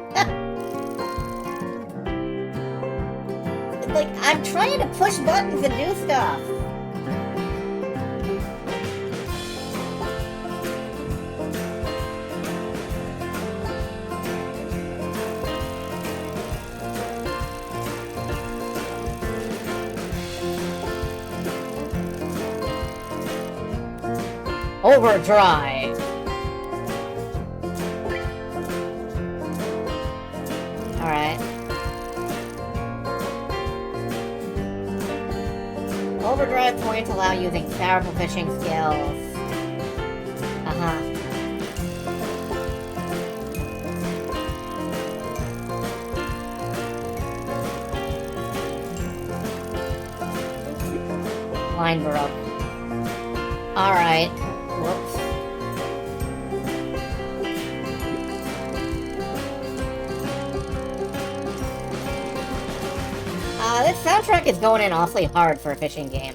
Like, I'm trying to push buttons and do stuff. Overdrive. Alright. Overdrive points allow using powerful fishing skills. Line broke. Alright. Whoops. This soundtrack is going in awfully hard for a fishing game.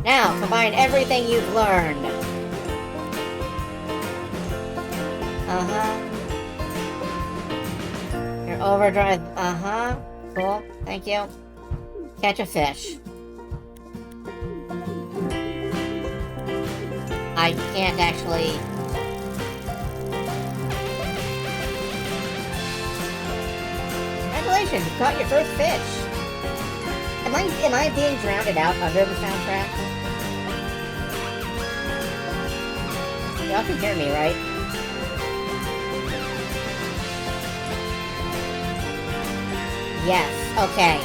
Now, combine everything you've learned. Your overdrive, cool, thank you. Catch a fish. I can't actually... Congratulations, you caught your first fish! Am I being drowned out under the soundtrack? Y'all can hear me, right? Yes, okay.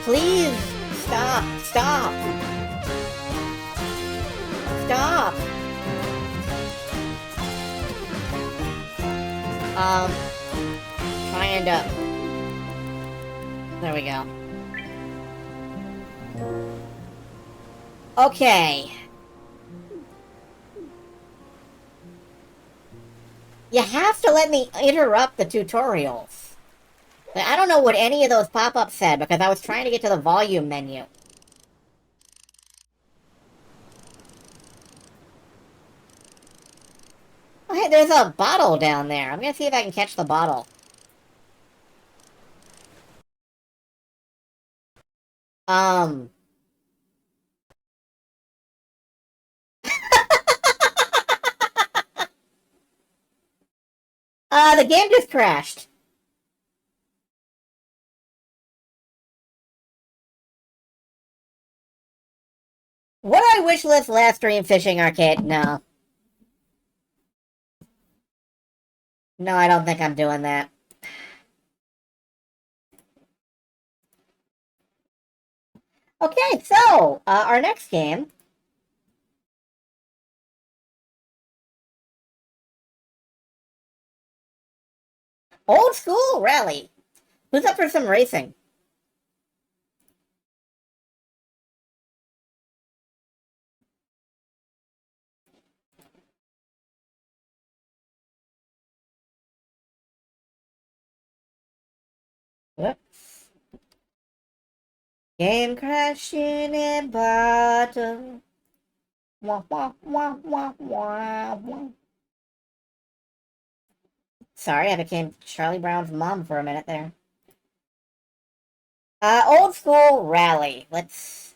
Please, stop, stop. Stop. Trying to... There we go. Okay. You have to let me interrupt the tutorials. I don't know what any of those pop-ups said, because I was trying to get to the volume menu. Oh, hey, there's a bottle down there. I'm gonna see if I can catch the bottle. The game just crashed. What do I wish list last stream fishing arcade? No. No, I don't think I'm doing that. Okay, so, our next game Old school rally. Who's up for some racing? Whoops. Game crashing in bottom. Wah, wah, wah, wah, wah, wah. Sorry, I became Charlie Brown's mom for a minute there. Old school rally. Let's...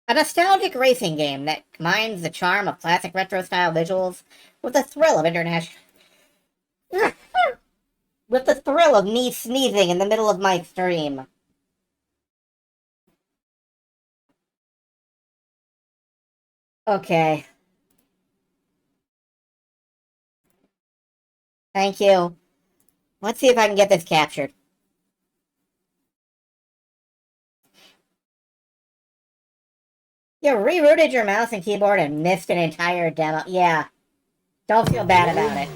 A nostalgic racing game that combines the charm of classic retro-style visuals with the thrill of international... with the thrill of me sneezing in the middle of my stream. Okay. Thank you. Let's see if I can get this captured. You rerouted your mouse and keyboard and missed an entire demo. Yeah. Don't feel bad about it.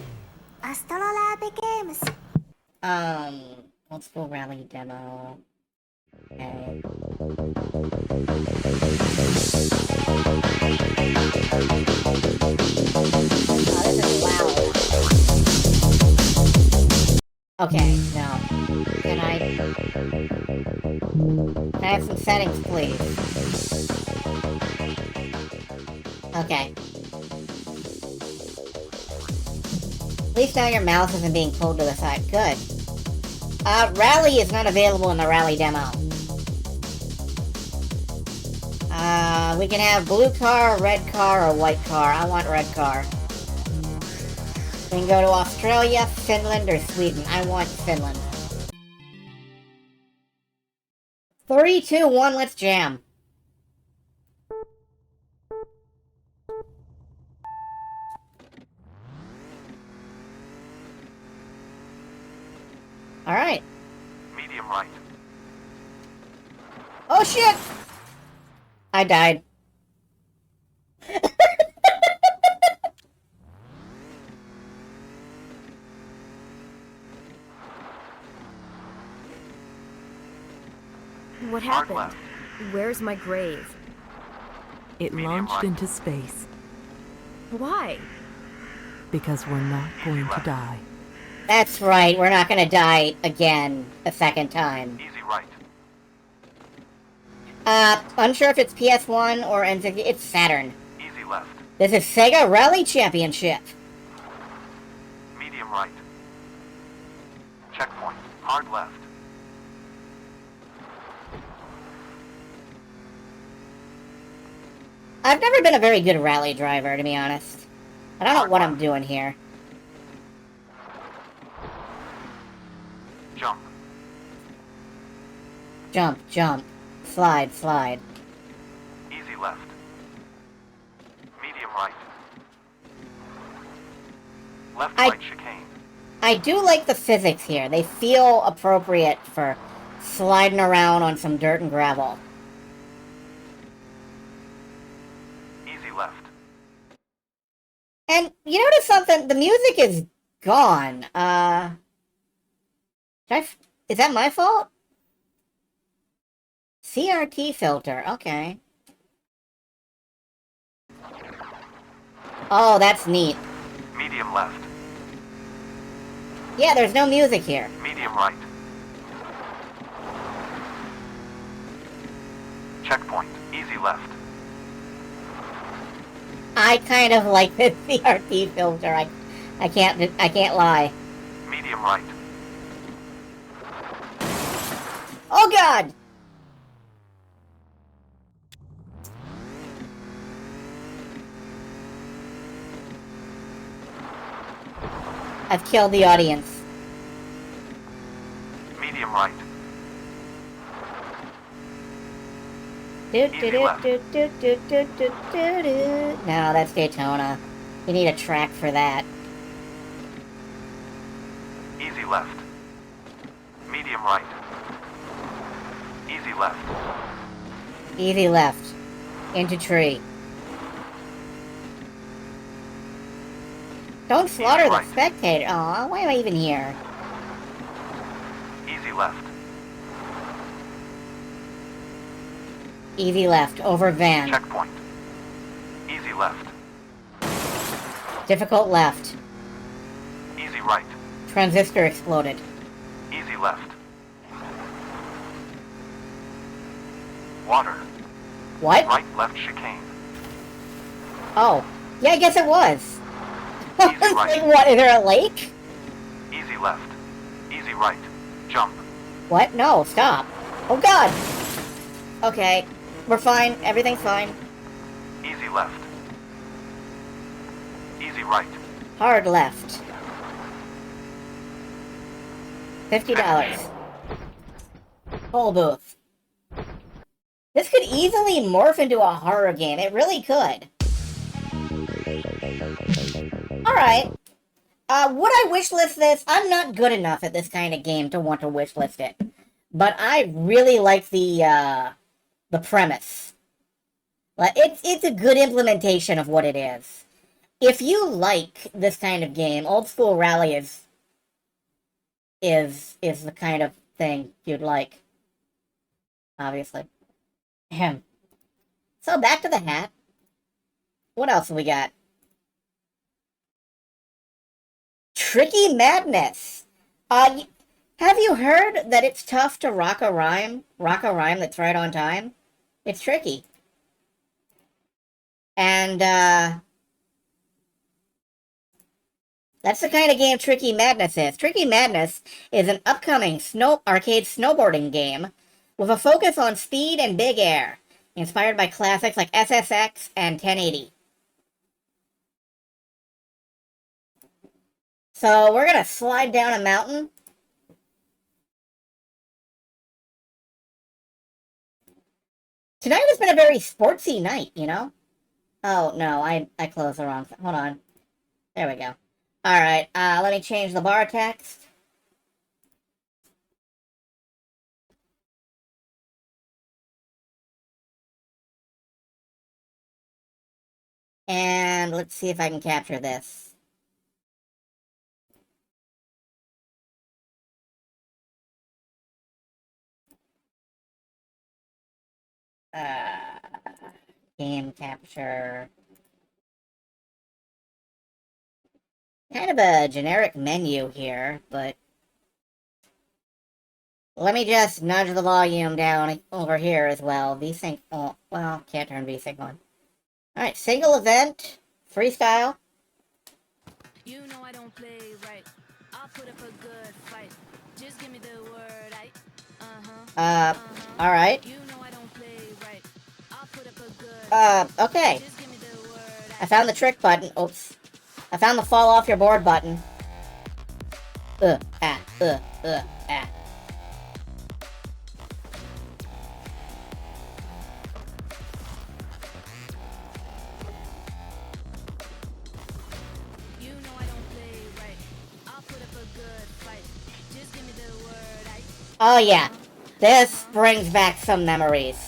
Old school rally demo. Okay. Oh, this is loud. Okay, no. Can I have some settings, please? Okay. At least now your mouse isn't being pulled to the side. Good. Rally is not available in the rally demo. We can have blue car, red car, or white car. I want red car. We can go to Australia, Finland, or Sweden. I want Finland. 3, 2, 1, let's jam. Alright. Medium right. Oh shit! I died. What Hard happened? left. Where's my grave? It Medium launched right. into space Why? because we're not going to die. That's right, we're not gonna die again a second time. Easy right. Unsure if it's PS1 or N64. It's Saturn. Easy left. This is Sega Rally Championship. Medium right. Checkpoint. Hard left. I've never been a very good rally driver, to be honest. I don't know what I'm doing here. Jump. Jump, jump. Slide, slide. Easy left. Medium right. Left I- right chicane. I do like the physics here. They feel appropriate for sliding around on some dirt and gravel. Easy left. And you notice something? The music is gone. Is that my fault? CRT filter. Okay. Oh, that's neat. Medium left. Yeah, there's no music here. Medium right. Checkpoint. Easy left. I kind of like this CRT filter. I can't lie. Medium right. Oh God! I've killed the audience. Medium right. Do, Easy do, do, left. do, do, do, do, do, do, do. No, that's Daytona. You need a track for that. Easy left. Medium right. Easy left. Easy left. Into tree. Don't slaughter the right. spectator. Aw, why am I even here? Easy left. Easy left, over van. Checkpoint. Easy left. Difficult left. Easy right. Transistor exploded. Easy left. Water. What? Right, left chicane. Oh. Yeah, I guess it was. Easy Like, right. what, is there a lake? Easy left. Easy right. Jump. What? No, stop. Oh god! Okay. We're fine. Everything's fine. Easy left. Easy right. Hard left. $50. Whole booth. This could easily morph into a horror game. It really could. Alright. Would I wishlist this? I'm not good enough at this kind of game to want to wishlist it. But I really like the premise. Like, it's a good implementation of what it is. If you like this kind of game, Old School Rally is the kind of thing you'd like. Obviously. Ahem. So back to the hat. What else have we got? Tricky Madness. Have you heard that it's tough to rock a rhyme? Rock a rhyme that's right on time? It's tricky. And, that's the kind of game Tricky Madness is. Tricky Madness is an upcoming arcade snowboarding game with a focus on speed and big air, inspired by classics like SSX and 1080. So we're gonna slide down a mountain. Tonight has been a very sportsy night, you know? Oh, no, I closed the wrong thing. Hold on. There we go. Alright, let me change the bar text. And let's see if I can capture this. Game capture. Kind of a generic menu here, but let me just nudge the volume down over here as well. VSync, oh, well, can't turn VSync on. Alright, single event, freestyle. You know I don't play right. I'll put up a good fight. Just give me the word, Alright. You know I don't play right. I'll put up a good Okay. Just give me the word. I found the trick button. Oops. I found the fall off your board button. Ah. You know I don't play right. I'll put up a good fight. Just give me the word, Oh yeah. This brings back some memories.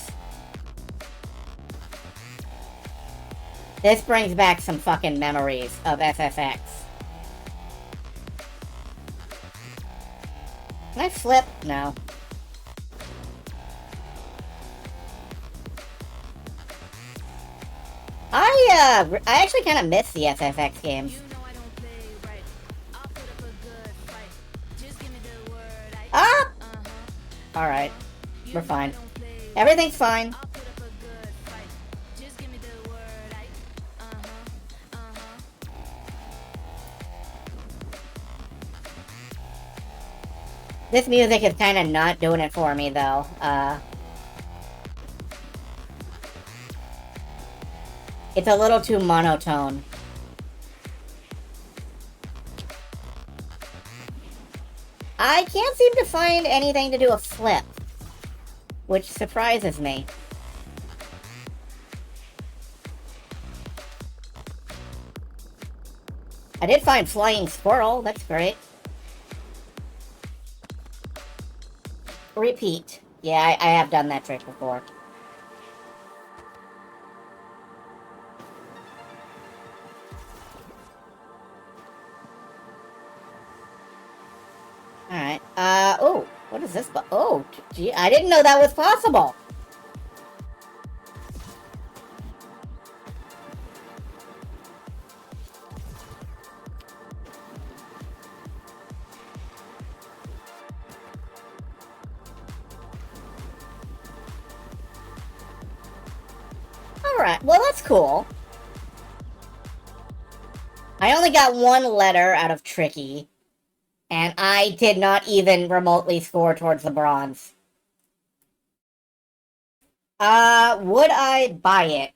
This brings back some fucking memories of SSX. Can I flip? No. I actually kind of miss the SSX games. You know I don't play right. I'll put up a good fight. Just give me the word, Ah! Alright. We're fine. Everything's fine. I'll put up a good fight. Just give me the word, This music is kind of not doing it for me, though. It's a little too monotone. I can't seem to find anything to do a flip, which surprises me. I did find Flying Squirrel, that's great. Repeat. Yeah, I have done that trick before. What is this? Oh, gee, I didn't know that was possible. Alright, well that's cool. I only got one letter out of Tricky, and I did not even remotely score towards the bronze. Would I buy it?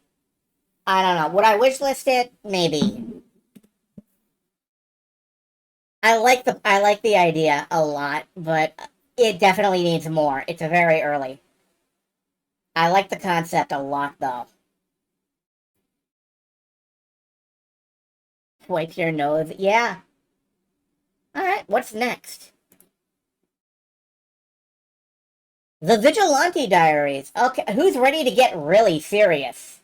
I don't know. Would I wishlist it? Maybe. I like the idea a lot, but it definitely needs more. It's very early. I like the concept a lot, though. Wipe your nose. Yeah. Alright, what's next? The Vigilante Diaries. Okay, who's ready to get really serious?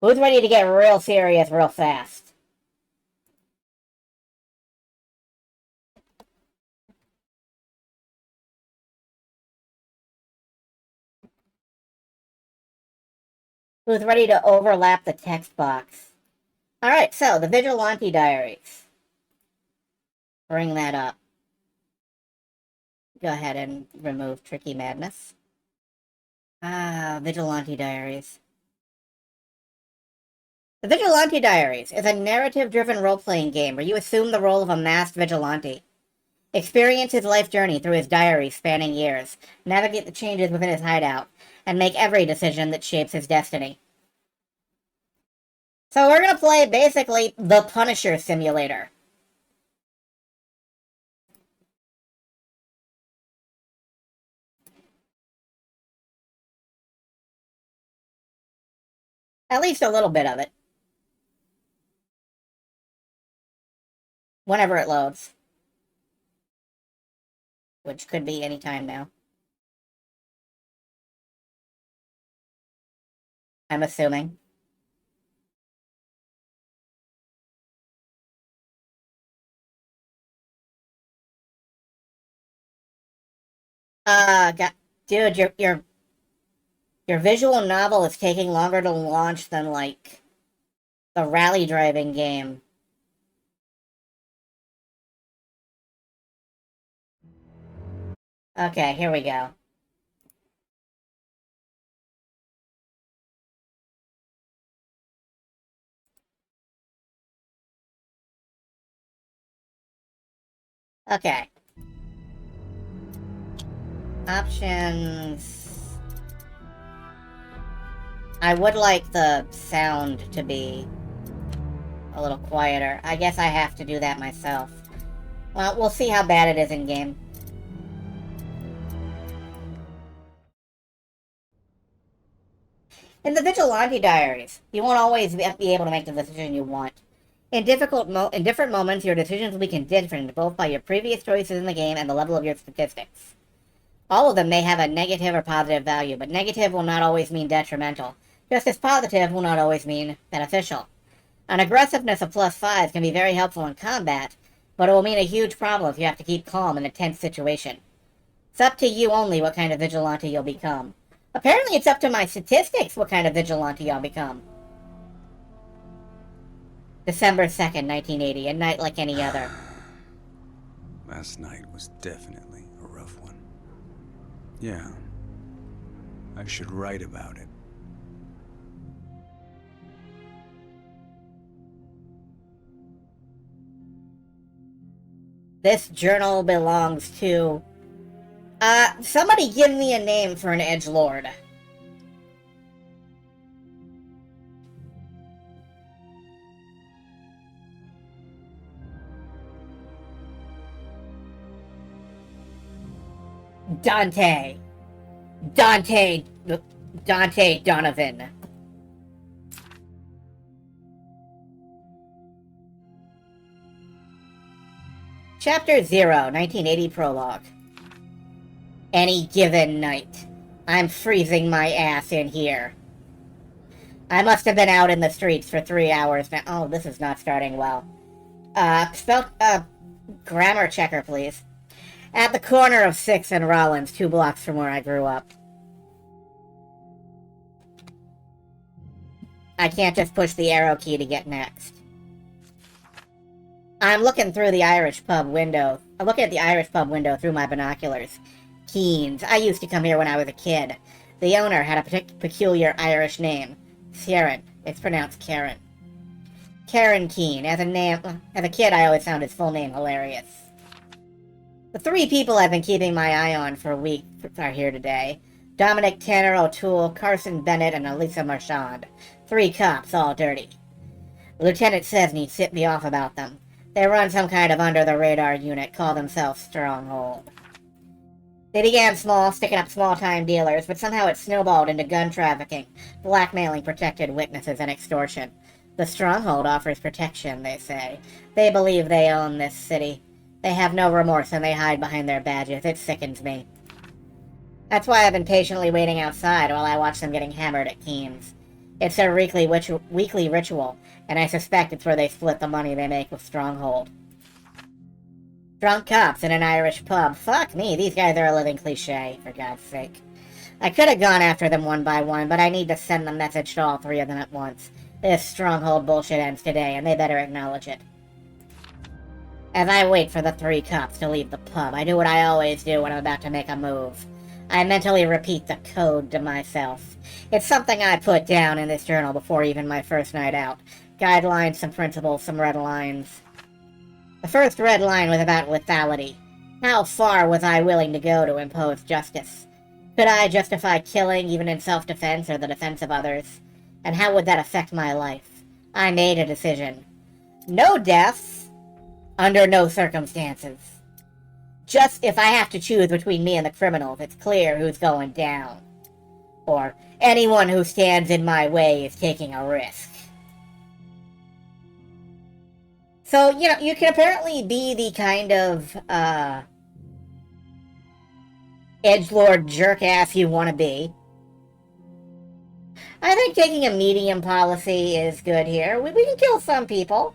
Who's ready to get real serious real fast? Who's ready to overlap the text box? Alright, so, the Vigilante Diaries. Bring that up. Go ahead and remove Tricky Madness. Vigilante Diaries. The Vigilante Diaries is a narrative-driven role-playing game where you assume the role of a masked vigilante. Experience his life journey through his diary spanning years, navigate the changes within his hideout, and make every decision that shapes his destiny. So we're gonna play, basically, the Punisher simulator. At least a little bit of it. Whenever it loads. Which could be any time now. I'm assuming. Dude, your visual novel is taking longer to launch than, like, the rally driving game. Okay, here we go. Okay. Options. I would like the sound to be a little quieter. I guess I have to do that myself. Well, we'll see how bad it is in game. In the Vigilante Diaries, you won't always be able to make the decision you want. In different moments, your decisions will be conditioned both by your previous choices in the game and the level of your statistics. All of them may have a negative or positive value, but negative will not always mean detrimental, just as positive will not always mean beneficial. An aggressiveness of +5 can be very helpful in combat, but it will mean a huge problem if you have to keep calm in a tense situation. It's up to you only what kind of vigilante you'll become. Apparently it's up to my statistics what kind of vigilante I'll become. December 2nd, 1980, a night like any other. Last night was definitely a rough one. Yeah, I should write about it. This journal belongs to... somebody give me a name for an edgelord. Dante Donovan. Chapter 0, 1980 Prologue. Any given night. I'm freezing my ass in here. I must have been out in the streets for 3 hours now. Oh, this is not starting well. Grammar checker, please. At the corner of 6th and Rollins, 2 blocks from where I grew up. I can't just push the arrow key to get next. I'm looking through the Irish pub window. I'm looking at the Irish pub window through my binoculars. Keen's. I used to come here when I was a kid. The owner had a peculiar Irish name. Karen. It's pronounced Karen. Karen Keen. As a kid, I always found his full name hilarious. The 3 people I've been keeping my eye on for a week are here today. Dominic Tanner O'Toole, Carson Bennett, and Elisa Marchand. 3 cops, all dirty. Lieutenant Cesny tipped me off about them. They run some kind of under-the-radar unit, call themselves Stronghold. They began small, sticking up small-time dealers, but somehow it snowballed into gun trafficking, blackmailing protected witnesses, and extortion. The Stronghold offers protection, they say. They believe they own this city. They have no remorse and they hide behind their badges. It sickens me. That's why I've been patiently waiting outside while I watch them getting hammered at Keen's. It's their weekly ritual, and I suspect it's where they split the money they make with Stronghold. Drunk cops in an Irish pub. Fuck me, these guys are a living cliche, for God's sake. I could have gone after them one by one, but I need to send the message to all 3 of them at once. This Stronghold bullshit ends today, and they better acknowledge it. As I wait for the 3 cops to leave the pub, I do what I always do when I'm about to make a move. I mentally repeat the code to myself. It's something I put down in this journal before even my first night out. Guidelines, some principles, some red lines. The first red line was about lethality. How far was I willing to go to impose justice? Could I justify killing even in self-defense or the defense of others? And how would that affect my life? I made a decision. No deaths. Under no circumstances. Just if I have to choose between me and the criminals, it's clear who's going down. Or anyone who stands in my way is taking a risk. So, you know, you can apparently be the kind of, edgelord jerk-ass you want to be. I think taking a medium policy is good here. We can kill some people.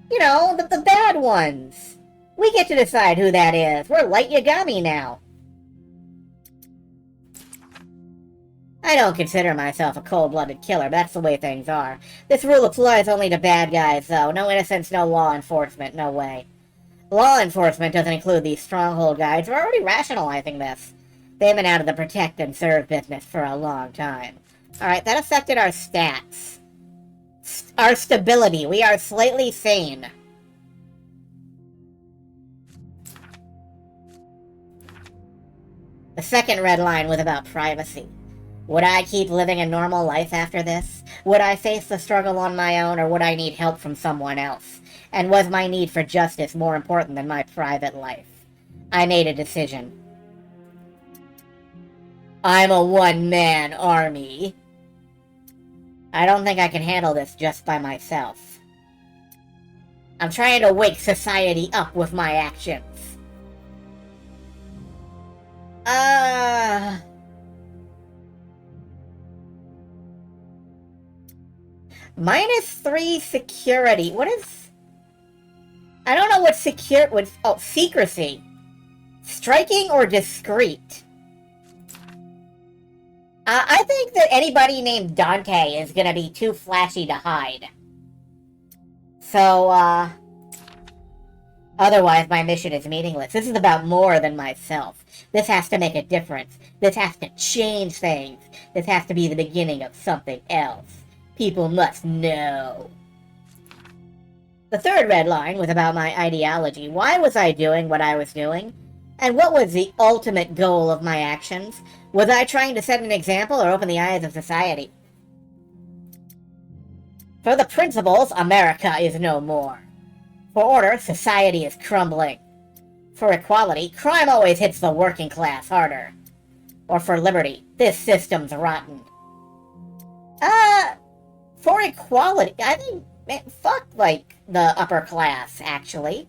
You know, the bad ones. We get to decide who that is. We're Light Yagami now. I don't consider myself a cold-blooded killer, but that's the way things are. This rule applies only to bad guys, though. No innocents, no law enforcement, no way. Law enforcement doesn't include these Stronghold guys. We're already rationalizing this. They've been out of the protect and serve business for a long time. Alright, that affected our stats. Our stability. We are slightly sane. The second red line was about privacy. Would I keep living a normal life after this? Would I face the struggle on my own, or would I need help from someone else? And was my need for justice more important than my private life? I made a decision. I'm a one-man army. I don't think I can handle this just by myself. I'm trying to wake society up with my actions. -3 security. What is... I don't know what oh, secrecy. Striking or discreet? I think that anybody named Dante is gonna be too flashy to hide. So, otherwise my mission is meaningless. This is about more than myself. This has to make a difference. This has to change things. This has to be the beginning of something else. People must know. The third red line was about my ideology. Why was I doing what I was doing? And what was the ultimate goal of my actions? Was I trying to set an example or open the eyes of society? For the principles, America is no more. For order, society is crumbling. For equality, crime always hits the working class harder. Or for liberty, this system's rotten. For equality, I think, man, fuck, like, the upper class, actually.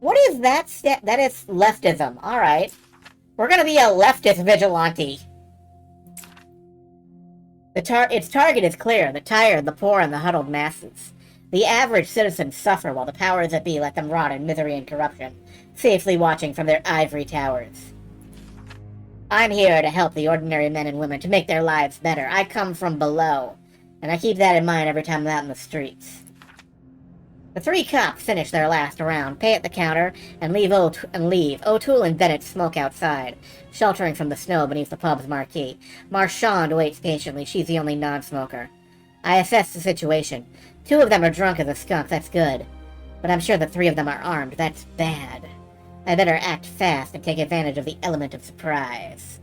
What is that that is leftism. Alright. We're gonna be a leftist vigilante. Its target is clear. The tired, the poor, and the huddled masses. The average citizens suffer while the powers that be let them rot in misery and corruption, safely watching from their ivory towers. I'm here to help the ordinary men and women to make their lives better. I come from below, and I keep that in mind every time I'm out in the streets. The three cops finish their last round, pay at the counter, and leave. O'Toole and Bennett smoke outside, sheltering from the snow beneath the pub's marquee. Marchand waits patiently. She's the only non-smoker. I assess the situation. 2 of them are drunk as a skunk. That's good. But I'm sure the 3 of them are armed. That's bad. I better act fast and take advantage of the element of surprise.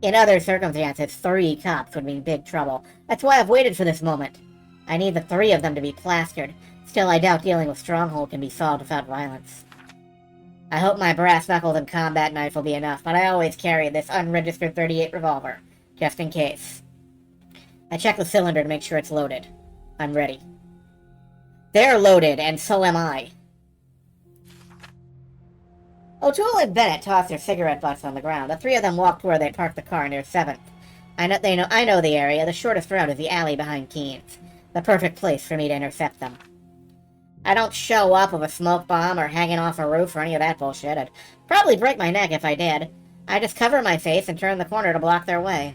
In other circumstances, 3 cops would mean big trouble. That's why I've waited for this moment. I need the 3 of them to be plastered. Still, I doubt dealing with Stronghold can be solved without violence. I hope my brass knuckles and combat knife will be enough, but I always carry this unregistered .38 revolver, just in case. I check the cylinder to make sure it's loaded. I'm ready. They're loaded, and so am I. O'Toole and Bennett toss their cigarette butts on the ground. The 3 of them walk to where they parked the car near 7th. I know the area. The shortest route is the alley behind Keen's. The perfect place for me to intercept them. I don't show up with a smoke bomb or hanging off a roof or any of that bullshit. I'd probably break my neck if I did. I just cover my face and turn the corner to block their way.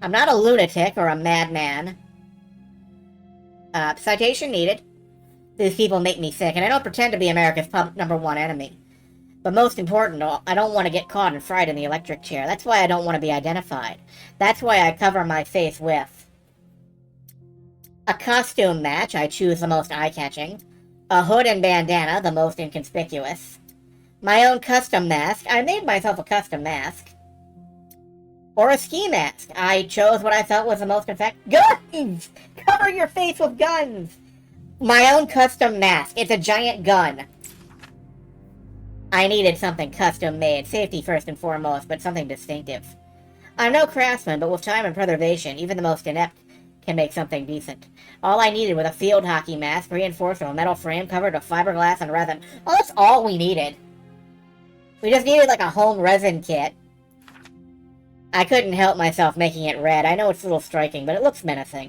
I'm not a lunatic or a madman. Citation needed. These people make me sick, and I don't pretend to be America's #1 enemy. But most important, I don't want to get caught and fried in the electric chair. That's why I don't want to be identified. That's why I cover my face with a costume match, I choose the most eye-catching. A hood and bandana, the most inconspicuous. My own custom mask. I made myself a custom mask. Or a ski mask. I chose what I felt was the most effective. Guns! Cover your face with guns! My own custom mask. It's a giant gun. I needed something custom made. Safety first and foremost, but something distinctive. I'm no craftsman, but with time and preservation, even the most inept can make something decent. All I needed was a field hockey mask, reinforced with a metal frame covered with fiberglass and resin. Oh, that's all we needed. We just needed like a home resin kit. I couldn't help myself making it red. I know it's a little striking, but it looks menacing.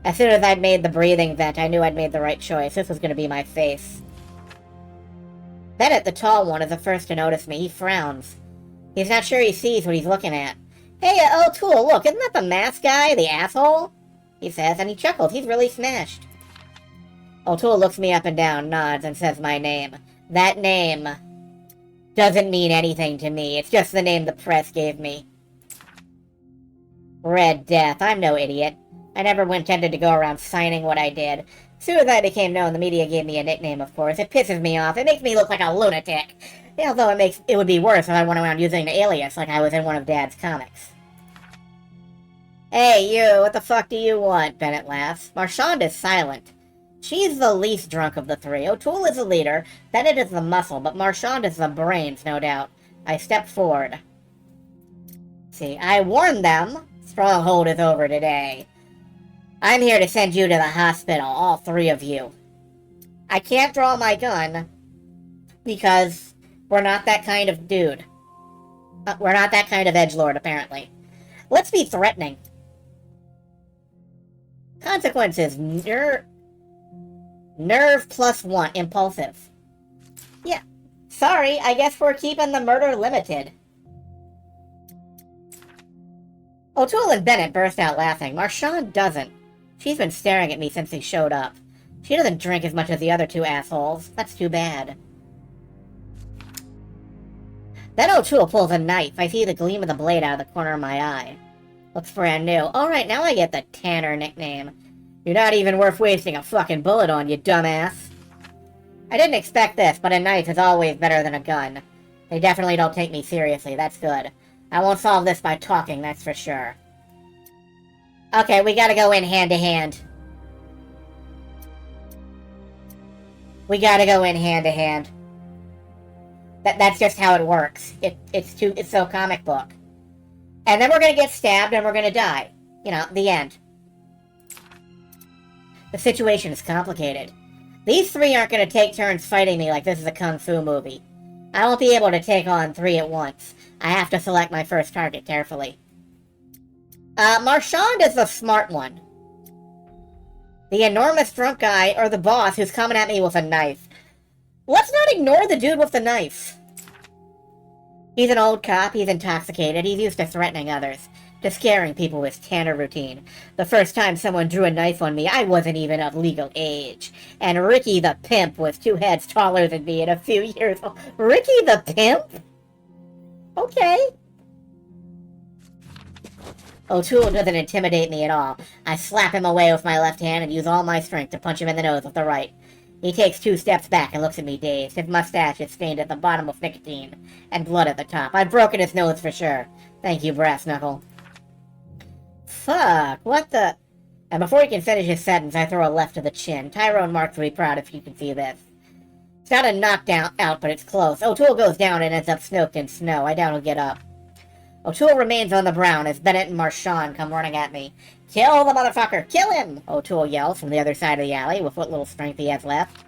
As soon as I'd made the breathing vent, I knew I'd made the right choice. This was going to be my face. Bennett, the tall one, is the first to notice me. He frowns. He's not sure he sees what he's looking at. Hey, O'Toole, look, isn't that the mask guy, the asshole? He says, and he chuckles. He's really smashed. O'Toole looks me up and down, nods, and says my name. That name doesn't mean anything to me. It's just the name the press gave me. Red Death. I'm no idiot. I never intended to go around signing what I did. As soon as I became known, the media gave me a nickname, of course. It pisses me off. It makes me look like a lunatic. Although it would be worse if I went around using an alias like I was in one of Dad's comics. Hey, you, what the fuck do you want? Bennett laughs. Marchand is silent. She's the least drunk of the 3. O'Toole is the leader, Bennett is the muscle, but Marchand is the brains, no doubt. I step forward. See, I warned them. Stronghold is over today. I'm here to send you to the hospital, all 3 of you. I can't draw my gun, because we're not that kind of dude. We're not that kind of edgelord, apparently. Let's be threatening. Consequences. Nerve +1. Impulsive. Yeah. Sorry, I guess we're keeping the murder limited. O'Toole and Bennett burst out laughing. Marchand doesn't. She's been staring at me since he showed up. She doesn't drink as much as the other 2 assholes. That's too bad. Then O'Toole pulls a knife. I see the gleam of the blade out of the corner of my eye. Looks brand new. Alright, now I get the Tanner nickname. You're not even worth wasting a fucking bullet on, you dumbass. I didn't expect this, but a knife is always better than a gun. They definitely don't take me seriously, that's good. I won't solve this by talking, that's for sure. Okay, we gotta go in hand to hand. We gotta go in hand to hand. That's just how it works. It's so comic book. And then we're gonna get stabbed and we're gonna die. You know, the end. The situation is complicated. These 3 aren't gonna take turns fighting me like this is a kung fu movie. I won't be able to take on 3 at once. I have to select my first target carefully. Marchand is the smart one. The enormous drunk guy or the boss who's coming at me with a knife? Let's not ignore the dude with the knife. He's an old cop, he's intoxicated, he's used to threatening others, to scaring people with standard routine. The first time someone drew a knife on me, I wasn't even of legal age. And Ricky the Pimp was 2 heads taller than me and a few years old. Ricky the Pimp? Okay. O'Toole doesn't intimidate me at all. I slap him away with my left hand and use all my strength to punch him in the nose with the right. He takes 2 steps back and looks at me dazed. His mustache is stained at the bottom with nicotine, and blood at the top. I've broken his nose for sure. Thank you, Brass Knuckle. Fuck, what the... And before he can finish his sentence, I throw a left to the chin. Tyrone Marks will be proud if you can see this. It's not a knockdown out, but it's close. O'Toole goes down and ends up soaked in snow. I doubt he'll get up. O'Toole remains on the ground as Bennett and Marchand come running at me. Kill the motherfucker! Kill him! O'Toole yells from the other side of the alley with what little strength he has left.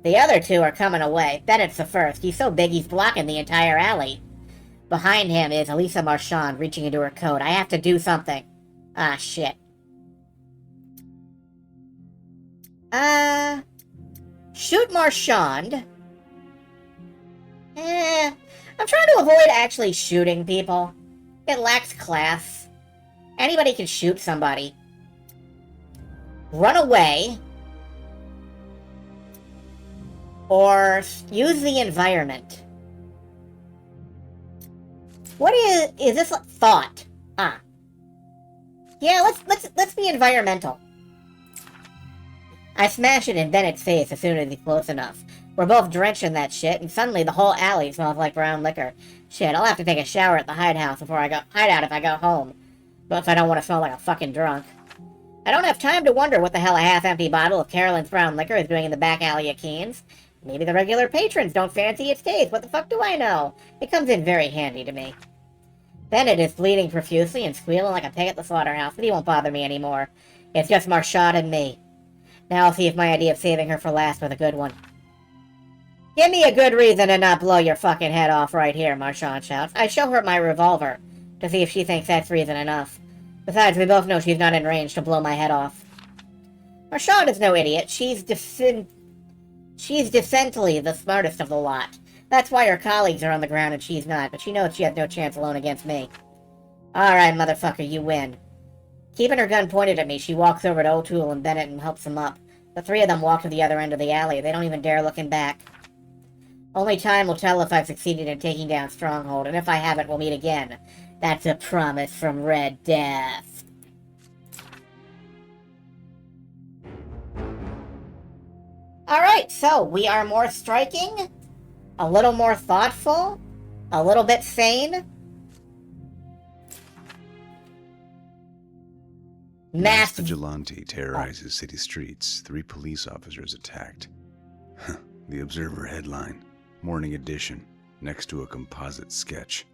The other 2 are coming away. Bennett's the first. He's so big he's blocking the entire alley. Behind him is Elisa Marchand reaching into her coat. I have to do something. Ah, shit. Shoot Marchand. I'm trying to avoid actually shooting people. It lacks class. Anybody can shoot somebody. Run away. Or use the environment. What is this thought? Ah. Yeah, let's be environmental. I smash it in Bennett's face as soon as he's close enough. We're both drenched in that shit, and suddenly the whole alley smells like brown liquor. Shit, I'll have to take a shower at the hideout if I go home. But if I don't want to smell like a fucking drunk. I don't have time to wonder what the hell a half-empty bottle of Carolyn's brown liquor is doing in the back alley of Keen's. Maybe the regular patrons don't fancy its taste. What the fuck do I know? It comes in very handy to me. Bennett is bleeding profusely and squealing like a pig at the slaughterhouse, but he won't bother me anymore. It's just Marchand and me. Now I'll see if my idea of saving her for last was a good one. Give me a good reason to not blow your fucking head off right here, Marchand shouts. I show her my revolver, to see if she thinks that's reason enough. Besides, we both know she's not in range to blow my head off. Marchand is no idiot. She's decently the smartest of the lot. That's why her colleagues are on the ground and she's not, but she knows she has no chance alone against me. Alright, motherfucker, you win. Keeping her gun pointed at me, she walks over to O'Toole and Bennett and helps them up. The 3 of them walk to the other end of the alley. They don't even dare looking back. Only time will tell if I've succeeded in taking down Stronghold, and if I haven't, we'll meet again. That's a promise from Red Death. Alright, so we are more striking, a little more thoughtful, a little bit sane. Masked vigilante terrorizes city streets. 3 police officers attacked. The Observer headline. Morning edition. Next to a composite sketch.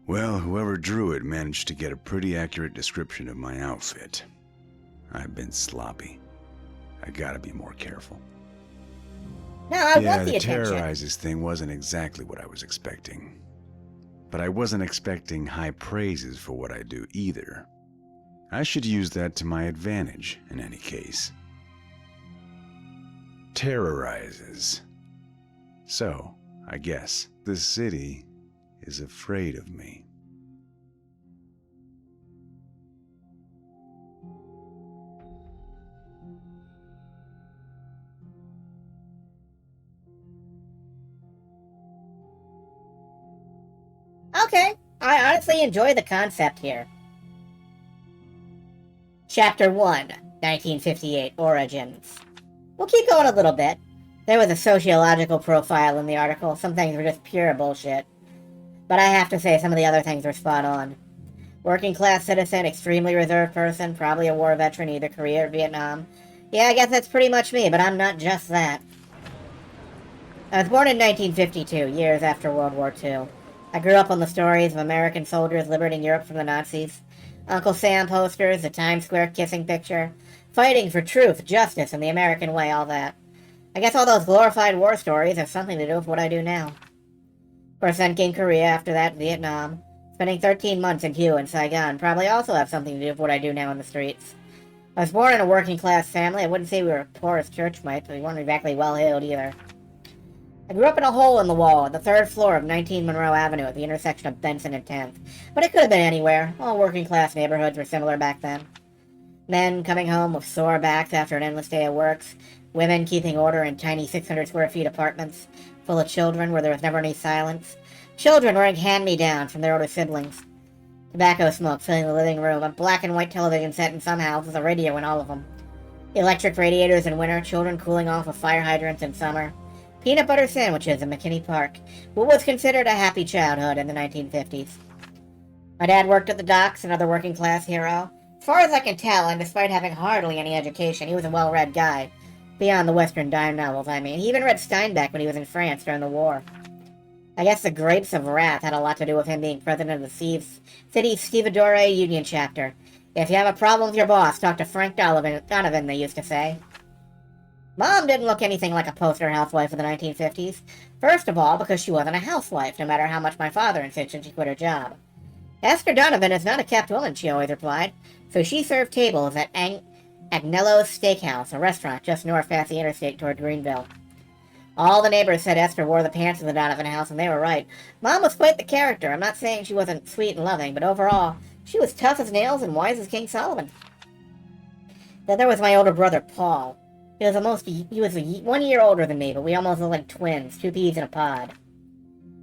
Well, whoever drew it managed to get a pretty accurate description of my outfit. I've been sloppy. I gotta be more careful. No, I yeah, want the the attention. terrorizes thing wasn't exactly what I was expecting. But I wasn't expecting high praises for what I do either. I should use that to my advantage, in any case. Terrorizes. So, I guess, the city is afraid of me. Okay, I honestly enjoy the concept here. Chapter 1, 1958, Origins. We'll keep going a little bit. There was a sociological profile in the article. Some things were just pure bullshit. But I have to say, some of the other things were spot on. Working class citizen, extremely reserved person, probably a war veteran, either Korea or Vietnam. Yeah, I guess that's pretty much me, but I'm not just that. I was born in 1952, years after World War II. I grew up on the stories of American soldiers liberating Europe from the Nazis. Uncle Sam posters, the Times Square kissing picture. Fighting for truth, justice, and the American way, all that. I guess all those glorified war stories have something to do with what I do now. Of course, then came Korea, after that Vietnam. Spending 13 months in Hue and Saigon probably also have something to do with what I do now in the streets. I was born in a working-class family. I wouldn't say we were poor as church mites, but we weren't exactly well-heeled either. I grew up in a hole in the wall on the 3rd floor of 19 Monroe Avenue at the intersection of Benson and 10th. But it could have been anywhere. All working-class neighborhoods were similar back then. Men coming home with sore backs after an endless day of work. Women keeping order in tiny 600-square-feet apartments full of children where there was never any silence. Children wearing hand-me-downs from their older siblings. Tobacco smoke filling the living room, a black and white television set in some houses, a radio in all of them. Electric radiators in winter, children cooling off with fire hydrants in summer. Peanut butter sandwiches in McKinney Park, what was considered a happy childhood in the 1950s. My dad worked at the docks, another working-class hero. As far as I can tell, and despite having hardly any education, he was a well-read guy. Beyond the Western dime novels, I mean. He even read Steinbeck when he was in France during the war. I guess the Grapes of Wrath had a lot to do with him being president of the city's Stevedore Union chapter. If you have a problem with your boss, talk to Frank Donovan, they used to say. Mom didn't look anything like a poster housewife of the 1950s. First of all, because she wasn't a housewife, no matter how much my father insisted she quit her job. Esther Donovan is not a kept woman, she always replied, so she served tables at Agnello's Steakhouse, a restaurant just north past the interstate toward Greenville. All the neighbors said Esther wore the pants in the Donovan house, and they were right. Mom was quite the character. I'm not saying she wasn't sweet and loving, but overall, she was tough as nails and wise as King Solomon. Then there was my older brother, Paul. He was 1 year older than me, but we almost looked like twins, 2 peas in a pod.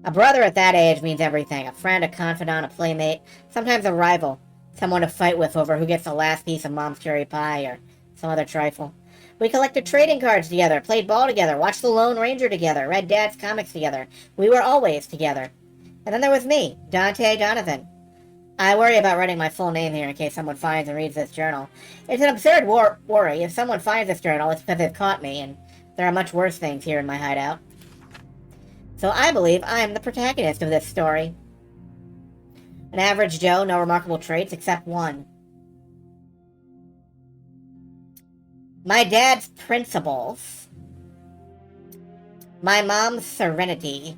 A brother at that age means everything. A friend, a confidant, a playmate, sometimes a rival. Someone to fight with over who gets the last piece of Mom's cherry pie or some other trifle. We collected trading cards together, played ball together, watched The Lone Ranger together, read Dad's comics together. We were always together. And then there was me, Dante Donovan. I worry about writing my full name here in case someone finds and reads this journal. It's an absurd worry. If someone finds this journal, it's because they've caught me, and there are much worse things here in my hideout. So I believe I am the protagonist of this story. An average Joe, no remarkable traits except one. My dad's principles, my mom's serenity,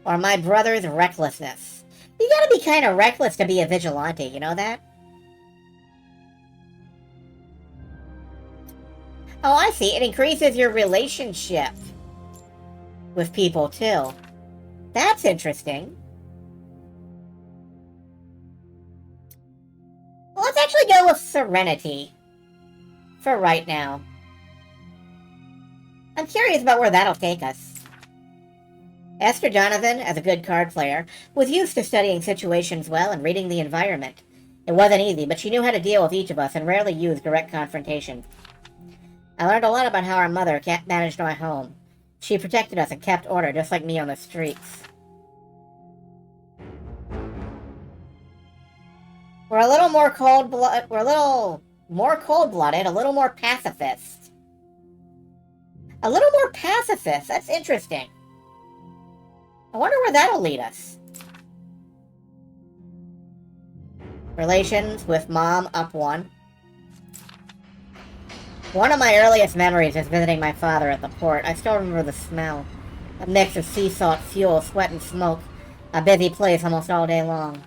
or my brother's recklessness. You gotta be kind of reckless to be a vigilante, you know that? Oh, I see. It increases your relationship with people, too. That's interesting. Well, let's actually go with serenity. For right now. I'm curious about where that'll take us. Esther Donovan, as a good card player, was used to studying situations well and reading the environment. It wasn't easy, but she knew how to deal with each of us and rarely used direct confrontation. I learned a lot about how our mother managed my home. She protected us and kept order, just like me on the streets. We're a little more cold-blooded, a little more pacifist. A little more pacifist, that's interesting. I wonder where that'll lead us. Relations with Mom, up 1. One of my earliest memories is visiting my father at the port. I still remember the smell. A mix of sea salt, fuel, sweat, and smoke. A busy place almost all day long.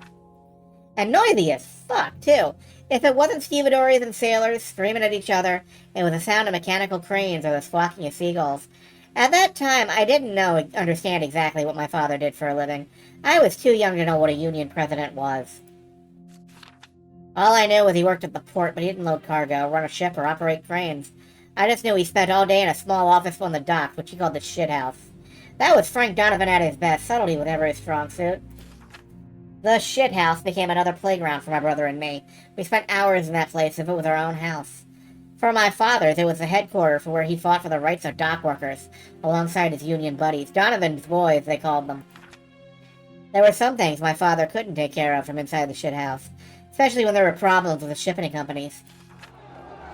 And noisy as fuck, too. If it wasn't stevedores and sailors screaming at each other, it was the sound of mechanical cranes or the squawking of seagulls. At that time, I didn't understand exactly what my father did for a living. I was too young to know what a union president was. All I knew was he worked at the port, but he didn't load cargo, run a ship, or operate cranes. I just knew he spent all day in a small office on the docks, which he called the shit house. That was Frank Donovan at his best. Subtlety was never his strong suit. The shit house became another playground for my brother and me. We spent hours in that place as if it was our own house. For my father's, it was the headquarters for where he fought for the rights of dock workers, alongside his union buddies. Donovan's boys, they called them. There were some things my father couldn't take care of from inside the shit house, especially when there were problems with the shipping companies.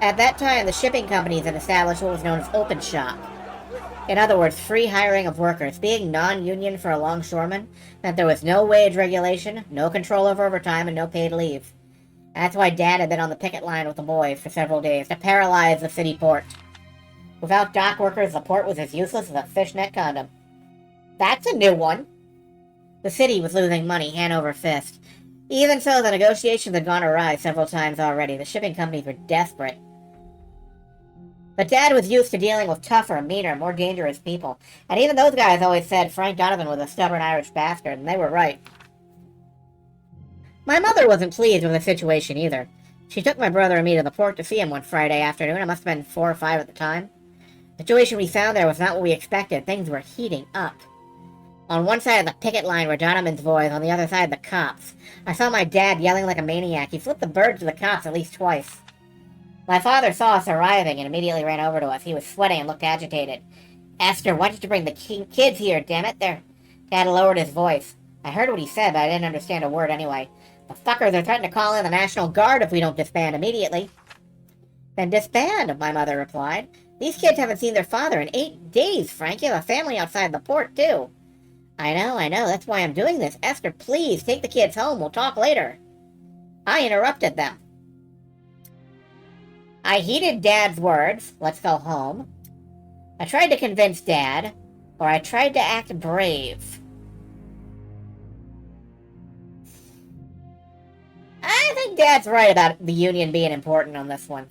At that time, the shipping companies had established what was known as open shop. In other words, free hiring of workers. Being non-union for a longshoreman meant there was no wage regulation, no control over overtime, and no paid leave. That's why Dad had been on the picket line with the boys for several days, to paralyze the city port. Without dock workers, the port was as useless as a fishnet condom. That's a new one. The city was losing money hand over fist. Even so, the negotiations had gone awry several times already. The shipping companies were desperate. But Dad was used to dealing with tougher, meaner, more dangerous people. And even those guys always said Frank Donovan was a stubborn Irish bastard, and they were right. My mother wasn't pleased with the situation either. She took my brother and me to the port to see him one Friday afternoon. I must have been 4 or 5 at the time. The situation we found there was not what we expected. Things were heating up. On one side of the picket line were Donovan's boys, on the other side the cops. I saw my dad yelling like a maniac. He flipped the bird to the cops at least twice. My father saw us arriving and immediately ran over to us. He was sweating and looked agitated. Esther, why did you bring the kids here, damn it? Dad lowered his voice. I heard what he said, but I didn't understand a word anyway. The fuckers are threatening to call in the National Guard if we don't disband immediately. Then disband, my mother replied. These kids haven't seen their father in 8 days, Frank. You have a family outside the port, too. I know. That's why I'm doing this. Esther, please, take the kids home. We'll talk later. I interrupted them. I heeded Dad's words. Let's go home. I tried to convince Dad, or I tried to act brave. I think Dad's right about the Union being important on this one.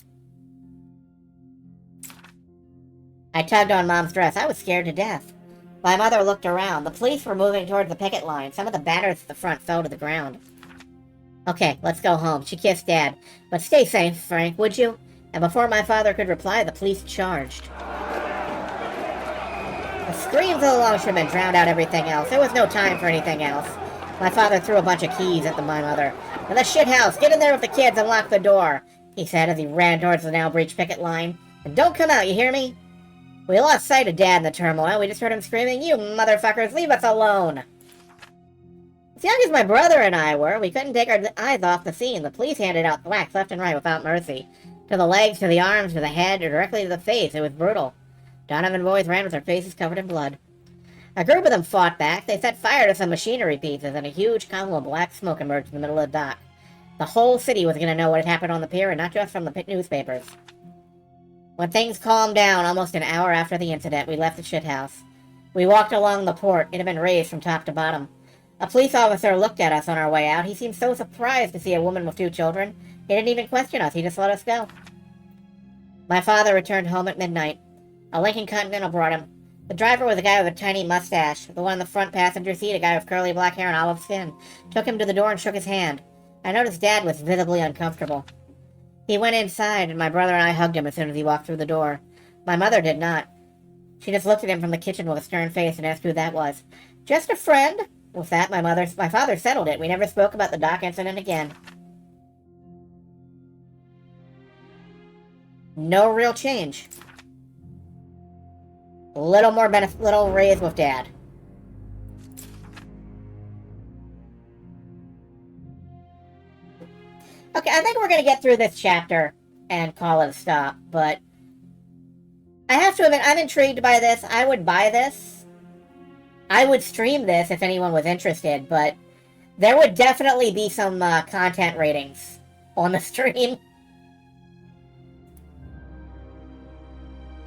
I tugged on Mom's dress. I was scared to death. My mother looked around. The police were moving towards the picket line. Some of the banners at the front fell to the ground. Okay, let's go home. She kissed Dad. But stay safe, Frank, would you? And before my father could reply, the police charged. The screams of the longshoremen drowned out everything else. There was no time for anything else. My father threw a bunch of keys at my mother. In the shit house, get in there with the kids and lock the door, he said as he ran towards the now breached picket line. And don't come out, you hear me? We lost sight of Dad in the turmoil. We just heard him screaming, "You motherfuckers, leave us alone!" As young as my brother and I were, we couldn't take our eyes off the scene. The police handed out thwacks left and right without mercy. To the legs, to the arms, to the head, or directly to the face. It was brutal. Donovan boys ran with their faces covered in blood. A group of them fought back. They set fire to some machinery pieces, and a huge column of black smoke emerged in the middle of the dock. The whole city was going to know what had happened on the pier, and not just from the newspapers. When things calmed down, almost an hour after the incident, we left the shithouse. We walked along the port. It had been raised from top to bottom. A police officer looked at us on our way out. He seemed so surprised to see a woman with 2 children. He didn't even question us. He just let us go. My father returned home at midnight. A Lincoln Continental brought him. The driver was a guy with a tiny mustache. The one in the front passenger seat, a guy with curly black hair and olive skin, took him to the door and shook his hand. I noticed Dad was visibly uncomfortable. He went inside, and my brother and I hugged him as soon as he walked through the door. My mother did not. She just looked at him from the kitchen with a stern face and asked who that was. Just a friend. With that, my father settled it. We never spoke about the dock incident again. No real change. Little raise with Dad. Okay, I think we're going to get through this chapter and call it a stop, but I have to admit, I'm intrigued by this. I would buy this. I would stream this if anyone was interested, but there would definitely be some content ratings on the stream.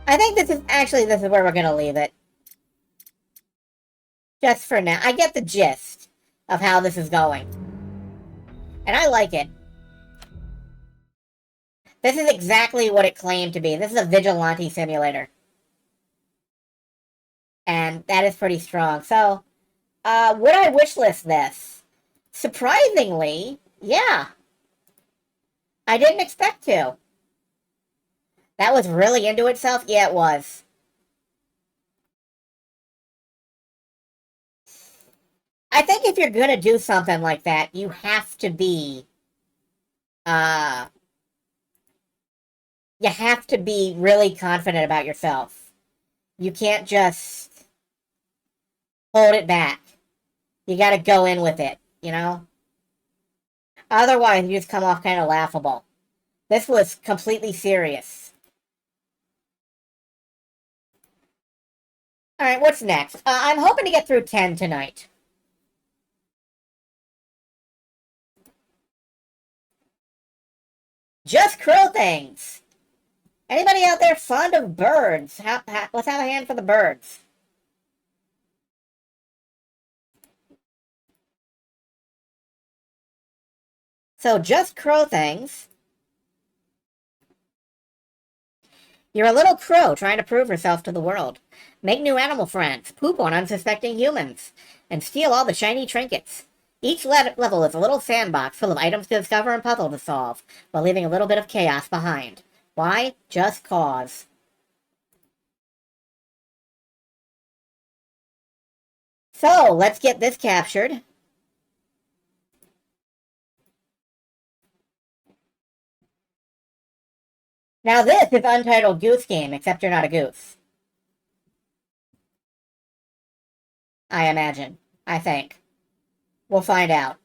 I think this is where we're going to leave it. Just for now. I get the gist of how this is going. And I like it. This is exactly what it claimed to be. This is a vigilante simulator. And that is pretty strong. So, would I wishlist this? Surprisingly, yeah. I didn't expect to. That was really into itself? Yeah, it was. I think if you're gonna do something like that, you have to be, you have to be really confident about yourself. You can't just hold it back. You gotta go in with it, you know? Otherwise, you just come off kind of laughable. This was completely serious. Alright, what's next? I'm hoping to get through 10 tonight. Just Krill Things! Anybody out there fond of birds? Let's have a hand for the birds. So, just crow things. You're a little crow trying to prove herself to the world. Make new animal friends, poop on unsuspecting humans, and steal all the shiny trinkets. Each level is a little sandbox full of items to discover and puzzle to solve, while leaving a little bit of chaos behind. Why? Just cause. So, let's get this captured. Now this is Untitled Goose Game, except you're not a goose. I imagine. I think. We'll find out.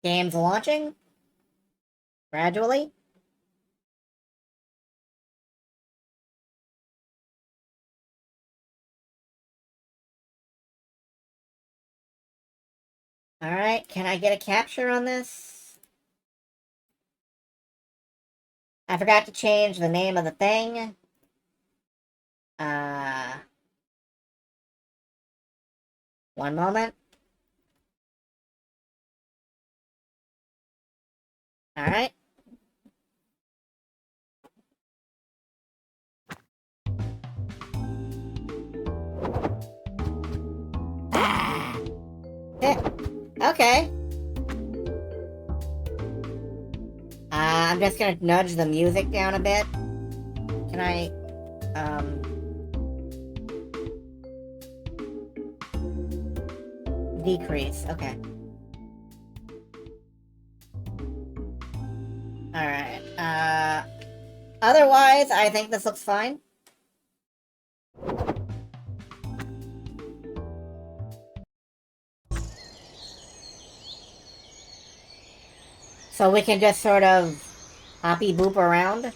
Game's launching. Gradually. Alright, can I get a capture on this? I forgot to change the name of the thing. One moment. Alright. Okay. I'm just gonna nudge the music down a bit. Can I, decrease, okay. Alright, otherwise, I think this looks fine. So we can just sort of hoppy boop around.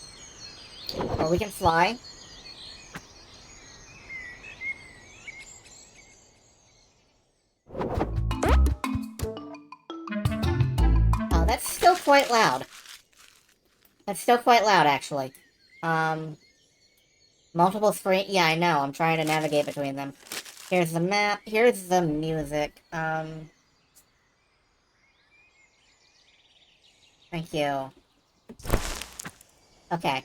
Or we can fly. Oh, that's still quite loud. That's still quite loud, actually. Multiple screen... Yeah, I know. I'm trying to navigate between them. Here's the map. Here's the music. Thank you. Okay.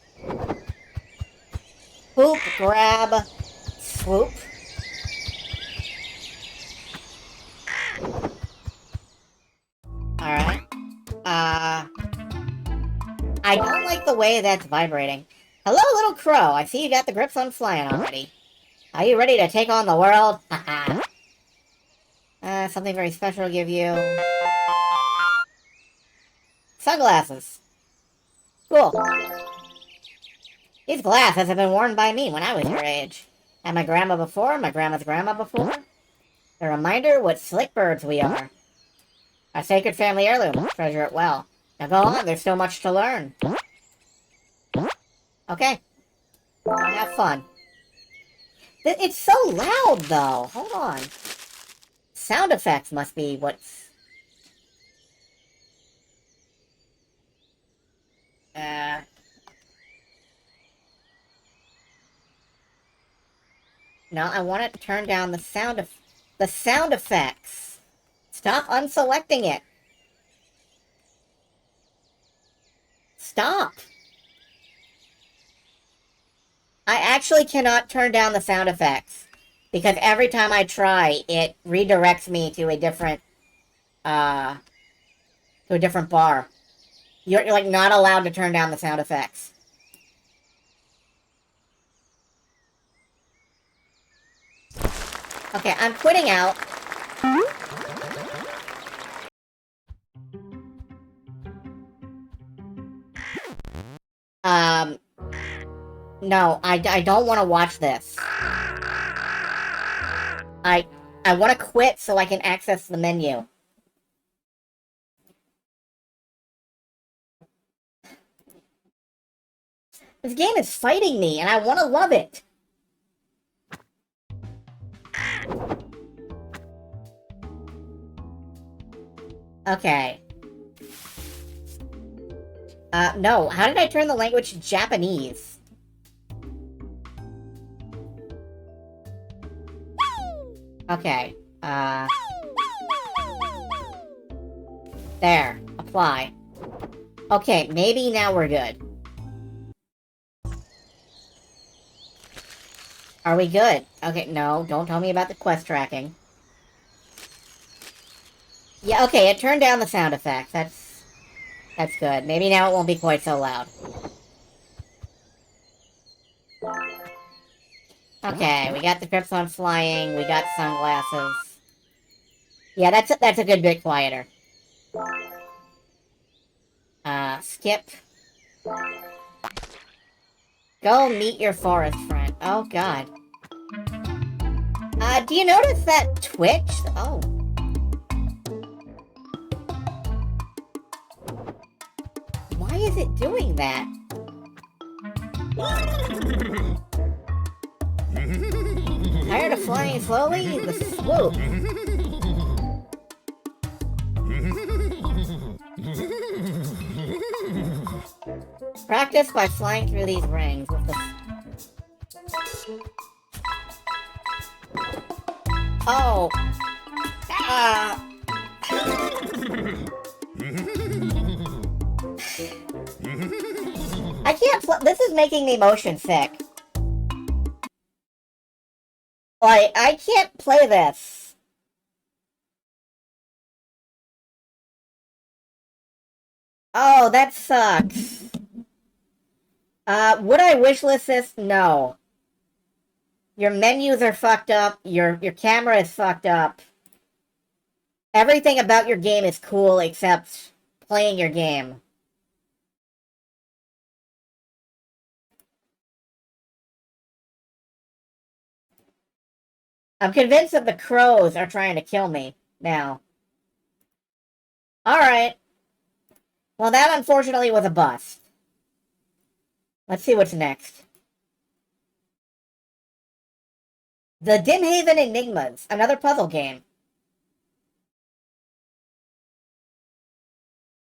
Poop, grab, swoop. Alright. I don't like the way that's vibrating. Hello, little crow. I see you got the grips on flying already. Are you ready to take on the world? Haha. Something very special to give you. Sunglasses. Cool. These glasses have been worn by me when I was your age. And my grandma before, my grandma's grandma before. A reminder what slick birds we are. A sacred family heirloom. Treasure it well. Now go on, there's so much to learn. Okay. Have fun. It's so loud, though. Hold on. Sound effects must be what's... No, I want it to turn down the sound effects. Stop unselecting it. Stop. I actually cannot turn down the sound effects. Because every time I try, it redirects me to a different, bar. You're like, not allowed to turn down the sound effects. Okay, I'm quitting out. No, I don't want to watch this. I want to quit so I can access the menu. This game is fighting me, and I want to love it. Okay. No. How did I turn the language to Japanese? Okay, there. Apply. Okay, maybe now we're good. Are we good? Okay, no, don't tell me about the quest tracking. Yeah, okay, it turned down the sound effects. That's good. Maybe now it won't be quite so loud. Okay, we got the grips on flying, we got sunglasses. Yeah, that's a good bit quieter. Skip. Go meet your forest friend. Oh, God. Do you notice that twitch? Oh. Why is it doing that? Tired of flying slowly? The swoop. Practice by flying through these rings with the... Oh. I can't this is making me motion sick. Like, I can't play this. Oh, that sucks. Would I wishlist this? No. Your menus are fucked up. Your camera is fucked up. Everything about your game is cool except playing your game. I'm convinced that the crows are trying to kill me now. Alright. Well, that unfortunately was a bust. Let's see what's next. The Dimhaven Enigmas, another puzzle game.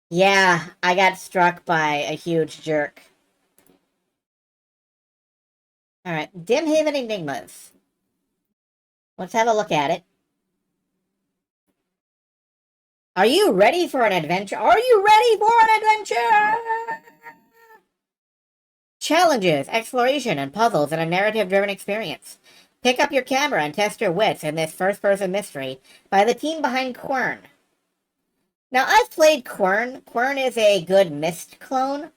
Yeah, I got struck by a huge jerk. Alright, Dimhaven Enigmas. Let's have a look at it. Are you ready for an adventure? Are you ready for an adventure? Challenges, exploration, and puzzles in a narrative-driven experience. Pick up your camera and test your wits in this first-person mystery by the team behind Quern. Now, I've played Quern. Quern is a good Myst clone.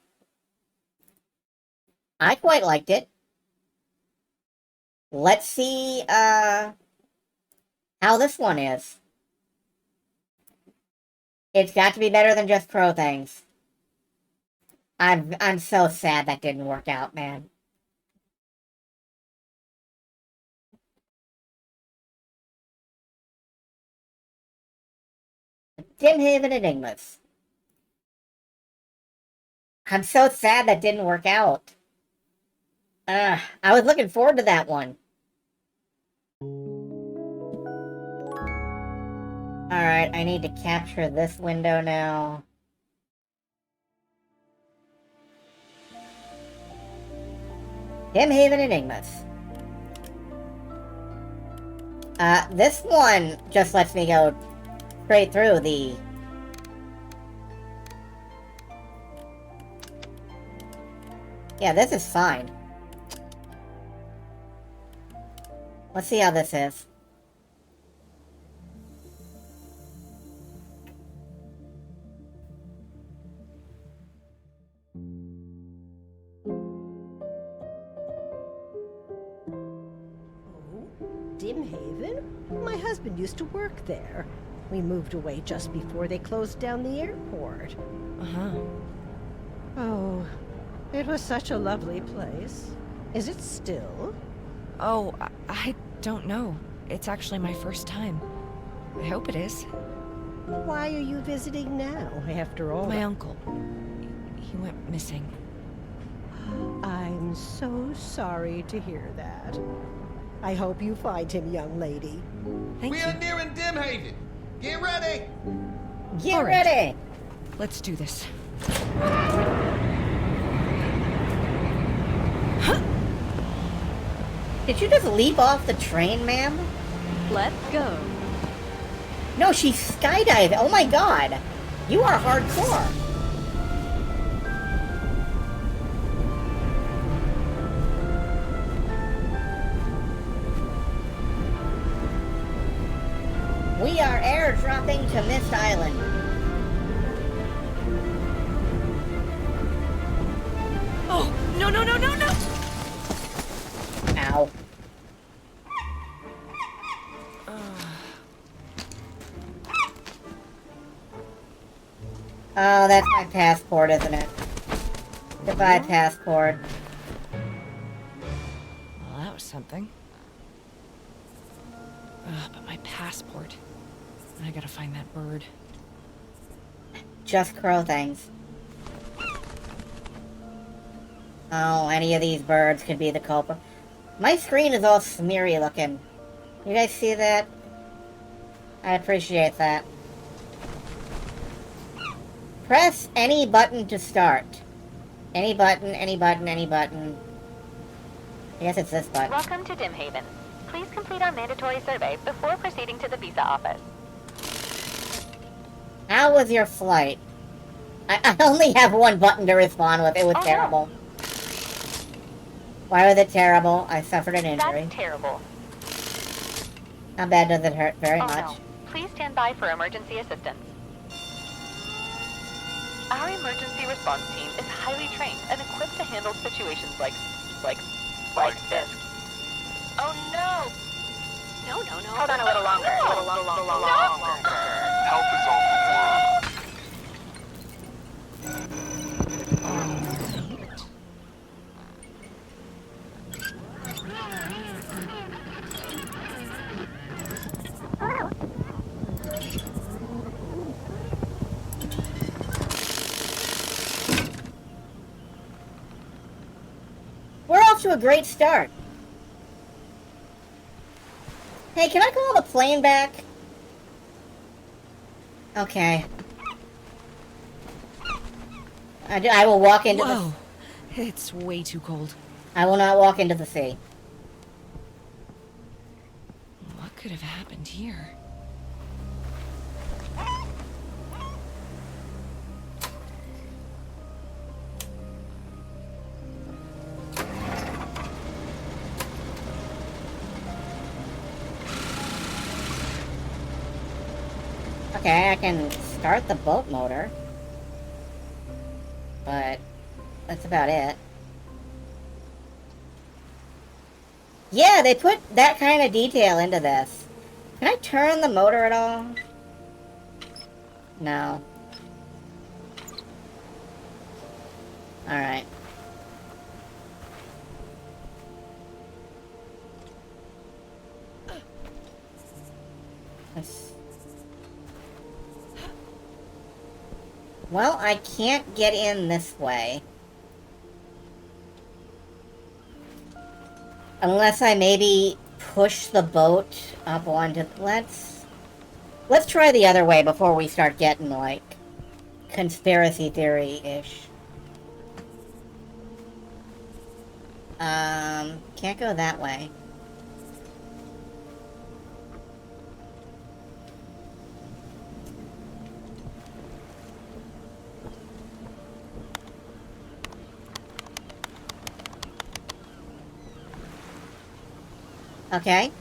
I quite liked it. Let's see, how this one is. It's got to be better than just pro things. I'm so sad that didn't work out, man. Dimhaven Enigmas. I'm so sad that didn't work out. I was looking forward to that one. Alright, I need to capture this window now. Dimhaven Enigmas. This one just lets me go straight through the... Yeah, this is fine. Let's see how this is. Dimhaven? My husband used to work there. We moved away just before they closed down the airport. Uh-huh. Oh, it was such a lovely place. Is it still? Oh, I don't know. It's actually my first time. I hope it is. Why are you visiting now, after all? My uncle. He went missing. I'm so sorry to hear that. I hope you find him, young lady. Thank We you. are nearing Dimhaven. Get ready! Get All right. ready! Let's do this. Did you just leap off the train, ma'am? Let's go. No, she's skydiving. Oh my god. You are hardcore. We are airdropping to Mist Island. Oh, no, no, no, no, no! Ow. Oh, that's my passport, isn't it? Goodbye, passport. Well, that was something. But my passport. I gotta find that bird. Just crow things. Oh, any of these birds could be the culprit. My screen is all smeary looking. You guys see that? I appreciate that. Press any button to start. Any button, any button, any button. I guess it's this button. Welcome to Dimhaven. Please complete our mandatory survey before proceeding to the visa office. How was your flight? I only have one button to respond with. It was terrible. No. Why was it terrible? I suffered an injury. That's terrible. How bad does it hurt? Very much. No. Please stand by for emergency assistance. Our emergency response team is highly trained and equipped to handle situations like this. Oh no! No. Hold on a little longer. Longer. Help is on the way. We're off to a great start. Hey, can I call the plane back? Okay. I will walk into Whoa. It's way too cold. I will not walk into the sea. What could have happened here? Okay, I can start the boat motor. But that's about it. Yeah, they put that kind of detail into this. Can I turn the motor at all? No. Alright. Well, I can't get in this way. Unless I maybe push the boat up onto... Let's try the other way before we start getting, like, conspiracy theory-ish. Can't go that way. Okay.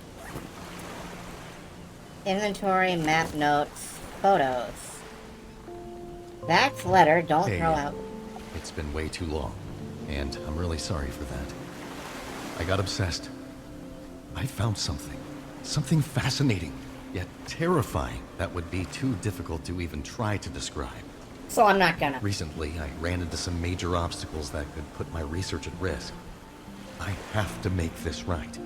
Inventory, map notes, photos. Back's letter, don't throw out. It's been way too long, and I'm really sorry for that. I got obsessed. I found something fascinating, yet terrifying, that would be too difficult to even try to describe. So I'm not gonna. Recently, I ran into some major obstacles that could put my research at risk. I have to make this right.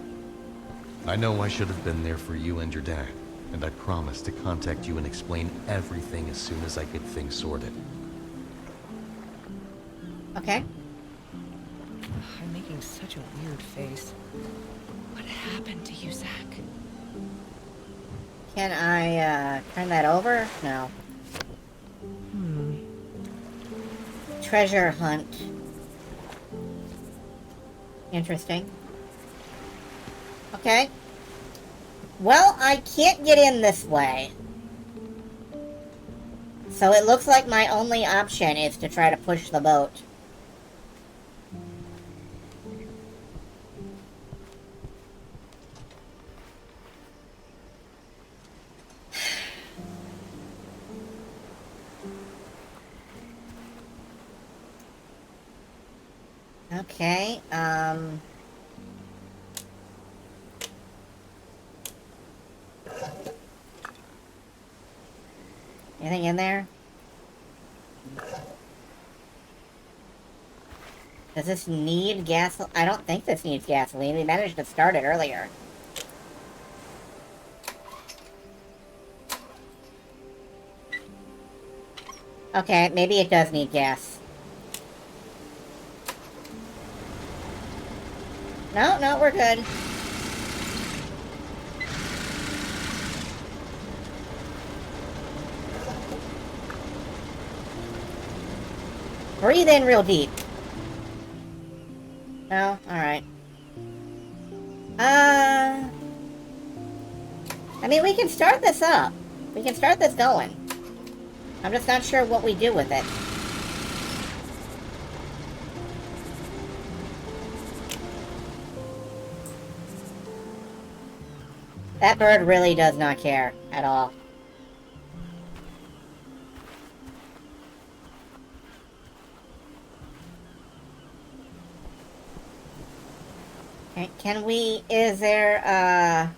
I know I should have been there for you and your dad, and I promised to contact you and explain everything as soon as I get things sorted. Okay. I'm making such a weird face. What happened to you, Zach? Can I, turn that over? No. Treasure hunt. Interesting. Okay. Well, I can't get in this way. So it looks like my only option is to try to push the boat. Okay, anything in there? Does this need gasoline? I don't think this needs gasoline. We managed to start it earlier. Okay, maybe it does need gas. No, no, we're good. Breathe in real deep. No? Alright. I mean, we can start this up. We can start this going. I'm just not sure what we do with it. That bird really does not care at all. Okay, can we, is there,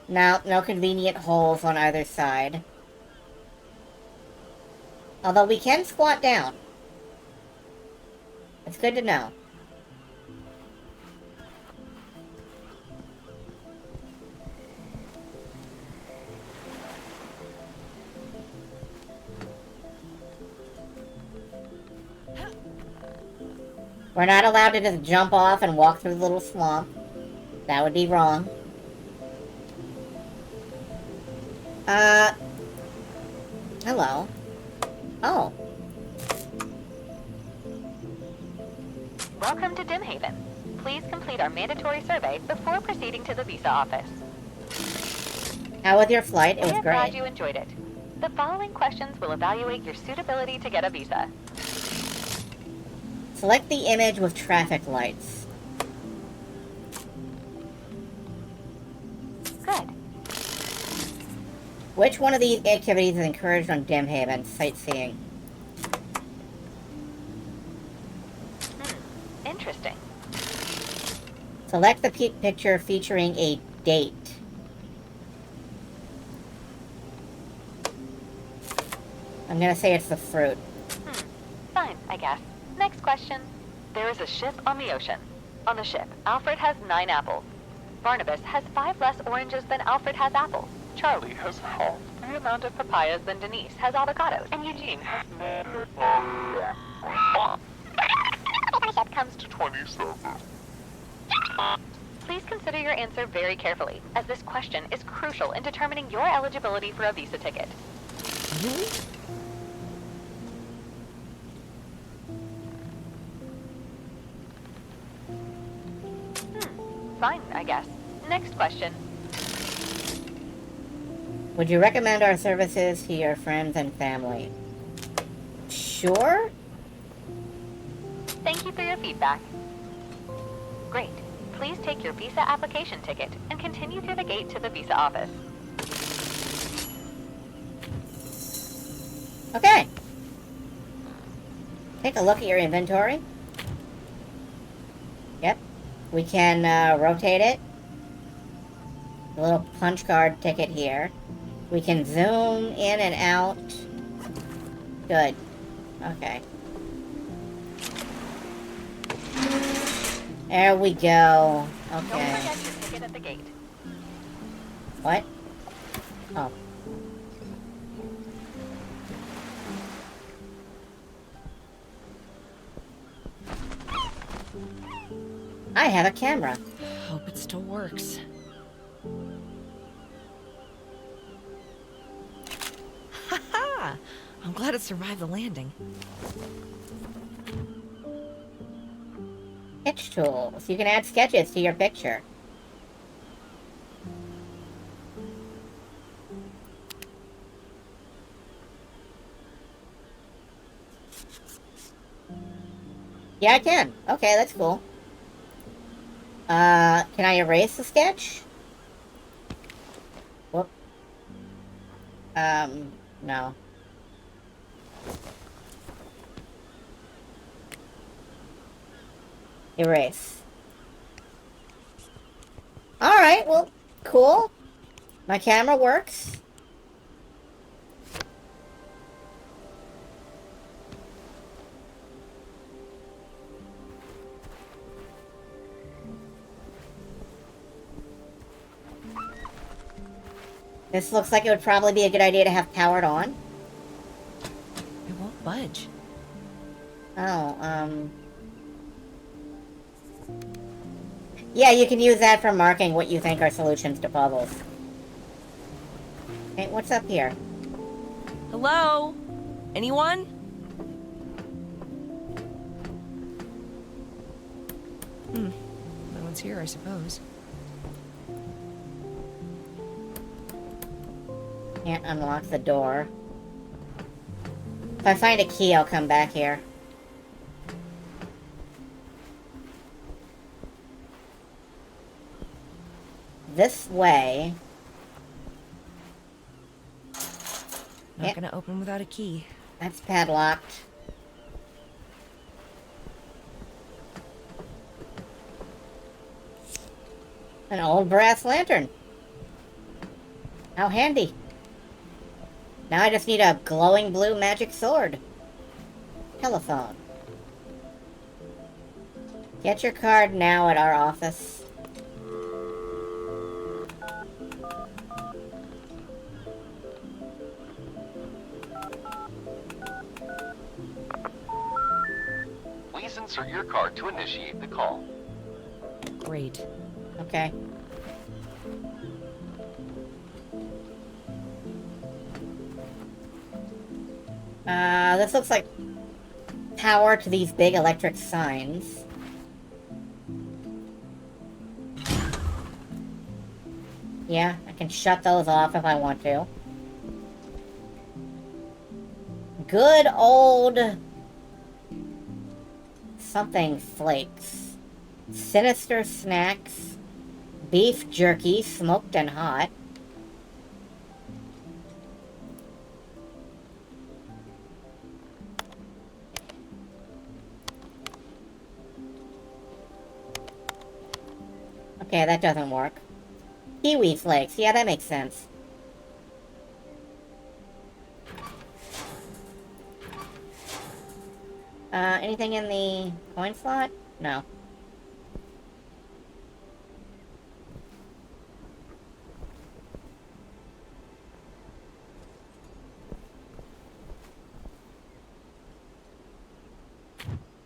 no convenient holes on either side. Although we can squat down. It's good to know. We're not allowed to just jump off and walk through the little swamp. That would be wrong. Hello. Oh. Welcome to Dimhaven. Please complete our mandatory survey before proceeding to the visa office. How was your flight? It was We are glad great. you enjoyed it. The following questions will evaluate your suitability to get a visa. Select the image with traffic lights. Good. Which one of these activities is encouraged on Dimhaven? Sightseeing. Interesting. Select the picture featuring a date. I'm gonna say it's the fruit. Fine, I guess. Next question. There is a ship on the ocean. On the ship, Alfred has 9 apples. Barnabas has 5 less oranges than Alfred has apples. Charlie has half the amount of papayas than Denise has avocados. And Eugene has That comes to 27. Please consider your answer very carefully, as this question is crucial in determining your eligibility for a visa ticket. Fine, I guess. Next question. Would you recommend our services to your friends and family? Sure? Thank you for your feedback. Great. Please take your visa application ticket and continue through the gate to the visa office. Okay. Take a look at your inventory. Yep. We can rotate it. A little punch card ticket here. We can zoom in and out. Good. Okay. There we go. Don't Okay. forget your ticket at the gate. What? Oh. I have a camera. Hope it still works. Ha-ha! I'm glad it survived the landing. Sketch tools. You can add sketches to your picture. Yeah, I can. Okay, that's cool. Can I erase the sketch? Whoop. No. Erase. Alright, well, cool. My camera works. This looks like it would probably be a good idea to have powered on. It won't budge. Oh, yeah, you can use that for marking what you think are solutions to puzzles. Hey, what's up here? Hello? Anyone? No one's here, I suppose. Can't unlock the door. If I find a key, I'll come back here. This way. Not gonna open without a key. That's padlocked. An old brass lantern. How handy. Now I just need a glowing blue magic sword. Telephone. Get your card now at our office. Please insert your card to initiate the call. Great. Okay. This looks like power to these big electric signs. Yeah, I can shut those off if I want to. Good old something flakes. Sinister snacks. Beef jerky, smoked and hot. Okay, that doesn't work. Kiwi flakes. Yeah, that makes sense. Anything in the coin slot? No.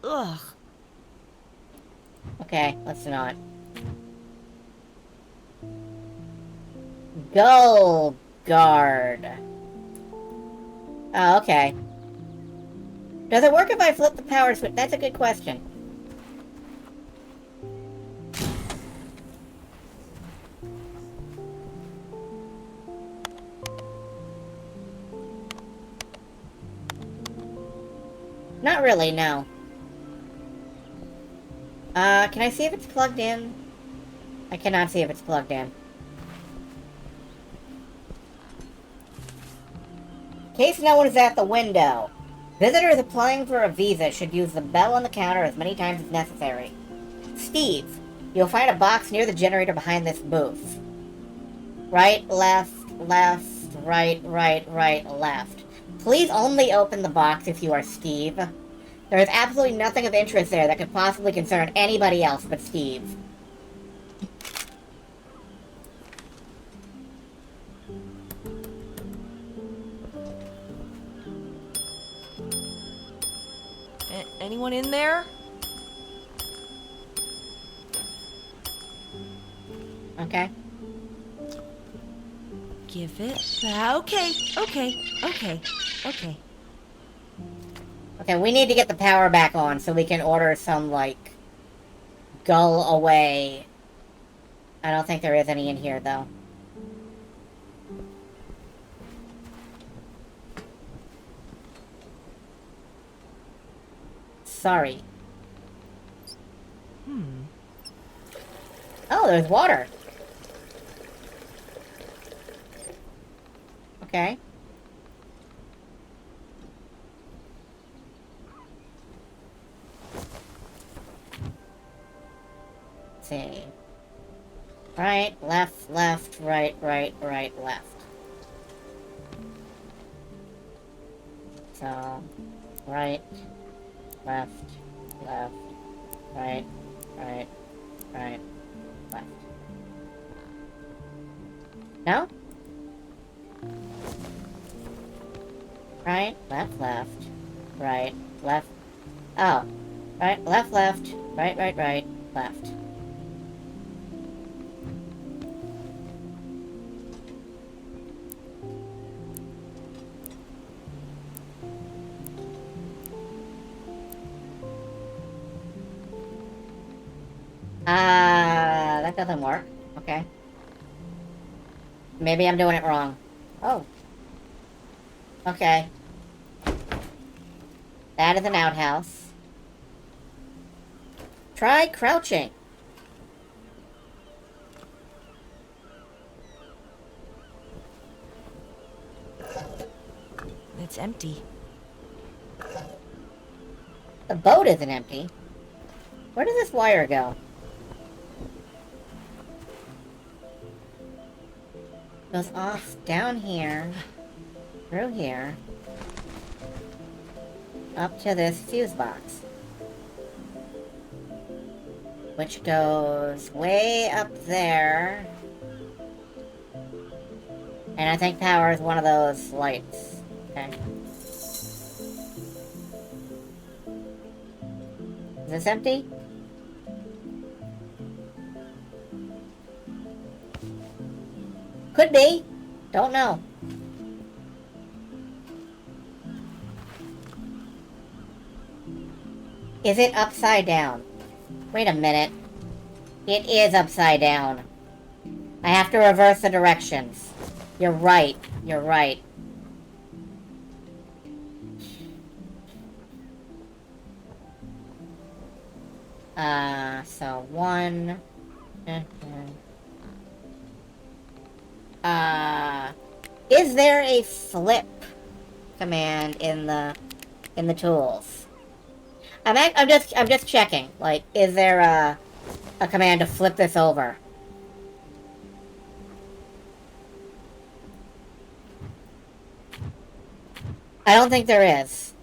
Ugh. Okay, let's not. Gold guard. Oh, okay. Does it work if I flip the power switch? That's a good question. Not really, no. Can I see if it's plugged in? I cannot see if it's plugged in. In case no one is at the window, visitors applying for a visa should use the bell on the counter as many times as necessary. Steve, you'll find a box near the generator behind this booth. Right, left, left, right, right, right, left. Please only open the box if you are Steve. There is absolutely nothing of interest there that could possibly concern anybody else but Steve. Anyone in there? Okay. Give it. Okay. Okay, we need to get the power back on so we can order some, like, gull away. I don't think there is any in here, though. Sorry. Oh, there's water. Okay. Let's see. Right, left, right, left. So, right, left, right, left. No? Right, left, right, left. Oh. Right, left, right, left. That doesn't work. Okay. Maybe I'm doing it wrong. Oh. Okay. That is an outhouse. Try crouching. It's empty. The boat isn't empty. Where does this wire go? Goes off down here, through here, up to this fuse box, which goes way up there, and I think powers one of those lights. Okay. Is this empty? Could be. Don't know. Is it upside down? Wait a minute. It is upside down. I have to reverse the directions. You're right. You're right. So one... is there a flip command in the tools? I'm just checking. Like, is there a command to flip this over? I don't think there is.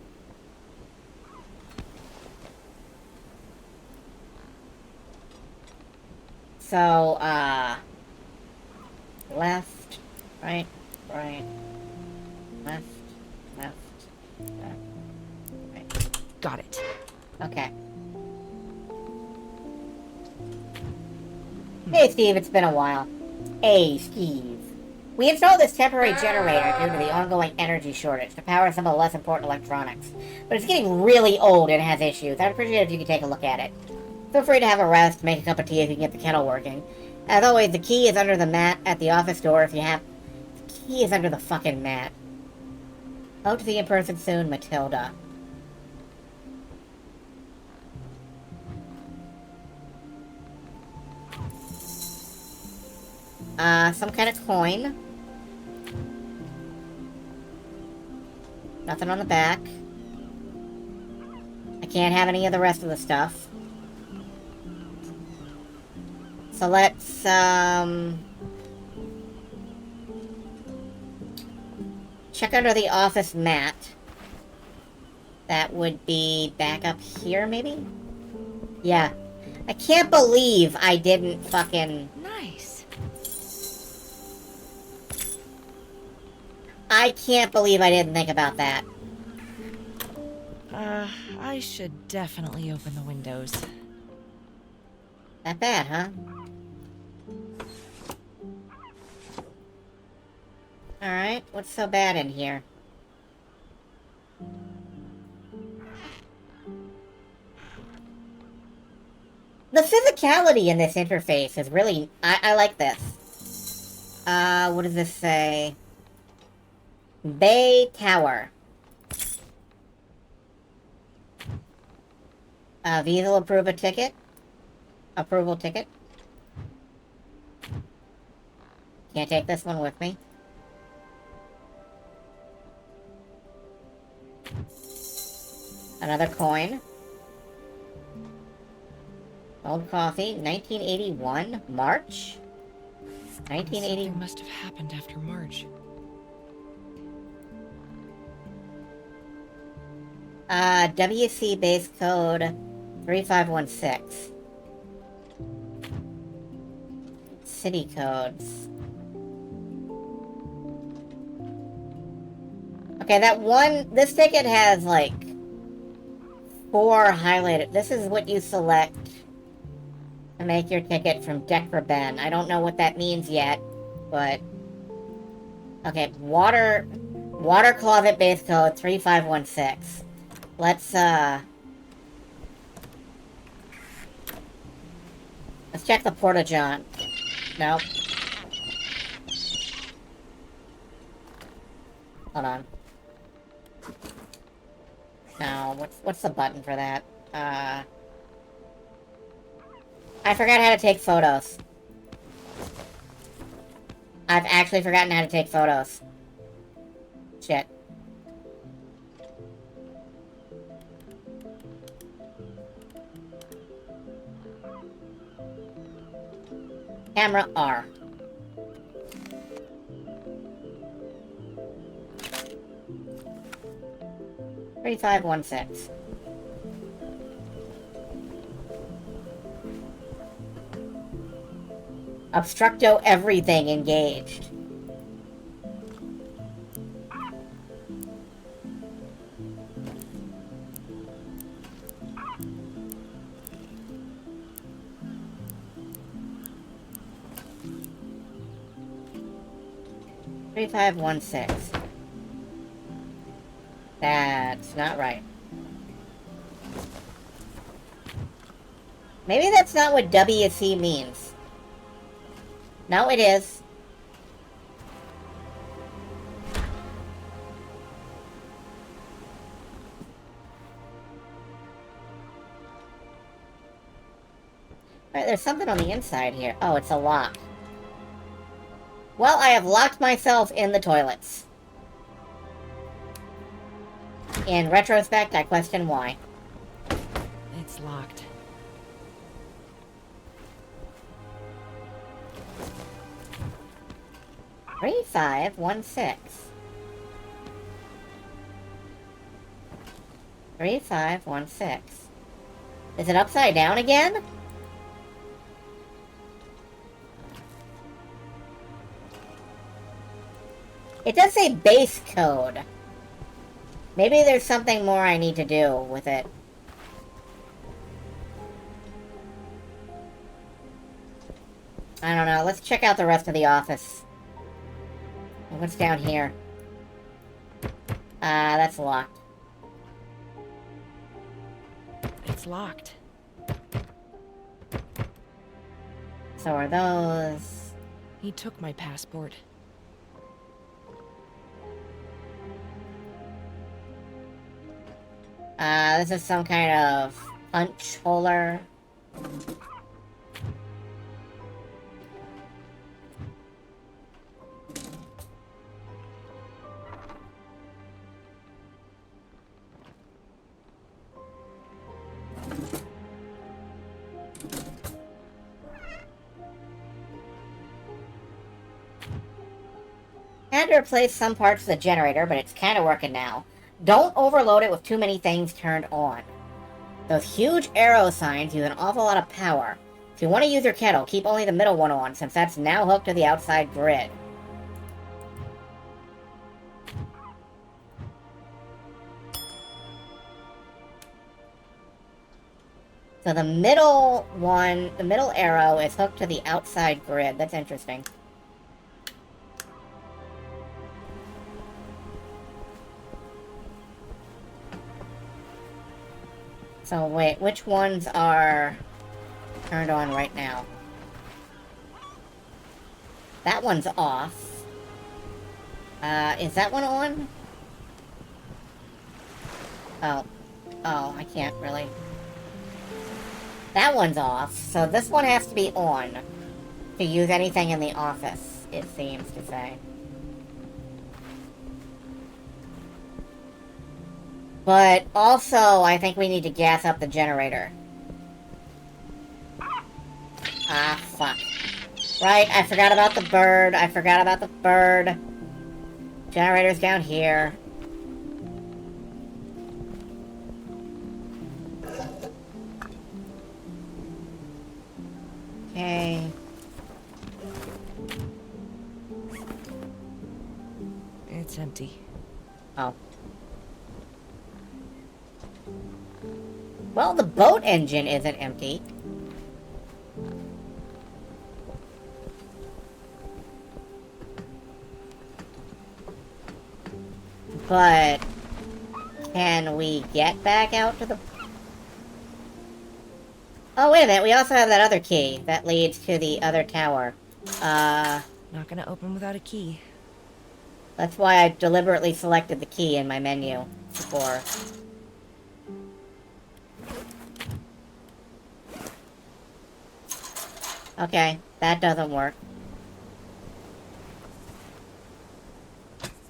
So, left, right, left, right. Got it. Okay. Hey, Steve, it's been a while. Hey, Steve. We installed this temporary generator due to the ongoing energy shortage to power some of the less important electronics. But it's getting really old and has issues. I'd appreciate it if you could take a look at it. Feel free to have a rest, make a cup of tea if you can get the kettle working. As always, the key is under the mat at the office door if you have... The key is under the fucking mat. Hope to see you in person soon, Matilda. Some kind of coin. Nothing on the back. I can't have any of the rest of the stuff. So let's, check under the office mat. That would be back up here, maybe? Yeah. I can't believe I didn't fucking... Nice. I can't believe I didn't think about that. I should definitely open the windows. That bad, huh? Alright, what's so bad in here? The physicality in this interface is really... I like this. What does this say? Bay Tower. Visa will approve a ticket. approval ticket. Can't take this one with me. Another coin. Old coffee, 1981, March? 1980. Something must have happened after March. WC base code 3516. City codes. Okay, that one, this ticket has like 4 highlighted. This is what you select to make your ticket from Decraben. I don't know what that means yet, but okay, water closet base code 3516. Let's check the Porta-John. Nope. Hold on. No, what's the button for that? I forgot how to take photos. I've actually forgotten how to take photos. Shit. Camera R. Three, 5, 1, 6. Obstructo everything engaged. Three, 5, 1, 6. That's not right. Maybe that's not what WC means. No, it is. Alright, there's something on the inside here. Oh, it's a lock. Well, I have locked myself in the toilets. In retrospect, I question why. It's locked. Three, 5, 1, 6. 3, 5, 1, 6. Is it upside down again? It does say base code. Maybe there's something more I need to do with it. I don't know. Let's check out the rest of the office. What's down here? That's locked. It's locked. So are those... He took my passport. This is some kind of punch holder. Had to replace some parts of the generator, but it's kind of working now. Don't overload it with too many things turned on. Those huge arrow signs use an awful lot of power. If you want to use your kettle, keep only the middle one on, since that's now hooked to the outside grid. So the middle one, the middle arrow is hooked to the outside grid. That's interesting. So wait, which ones are turned on right now? That one's off. Is that one on? Oh. Oh, I can't really. That one's off, so this one has to be on to use anything in the office, it seems to say. But also, I think we need to gas up the generator. Ah, fuck. Right, I forgot about the bird. I forgot about the bird. Generator's down here. Okay. It's empty. Oh. Well, the boat engine isn't empty. But can we get back out to the... Oh, wait a minute. We also have that other key that leads to the other tower. Not gonna open without a key. That's why I deliberately selected the key in my menu before. Okay, that doesn't work.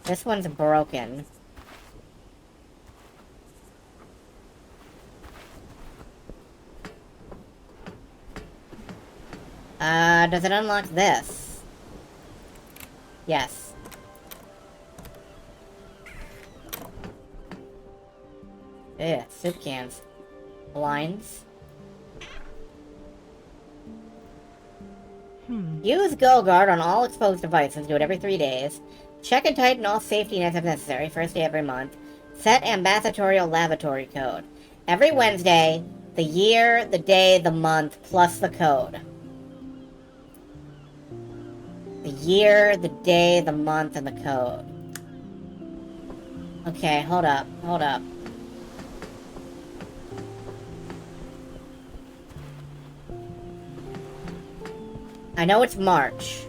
This one's broken. Does it unlock this? Yes. Ugh, soup cans. Blinds. Use GoGuard on all exposed devices. Do it every 3 days. Check and tighten all safety nets if necessary. First day every month. Set ambassadorial lavatory code. Every Wednesday, the year, the day, the month, plus the code. The year, the day, the month, and the code. Okay, hold up. Hold up. I know it's March.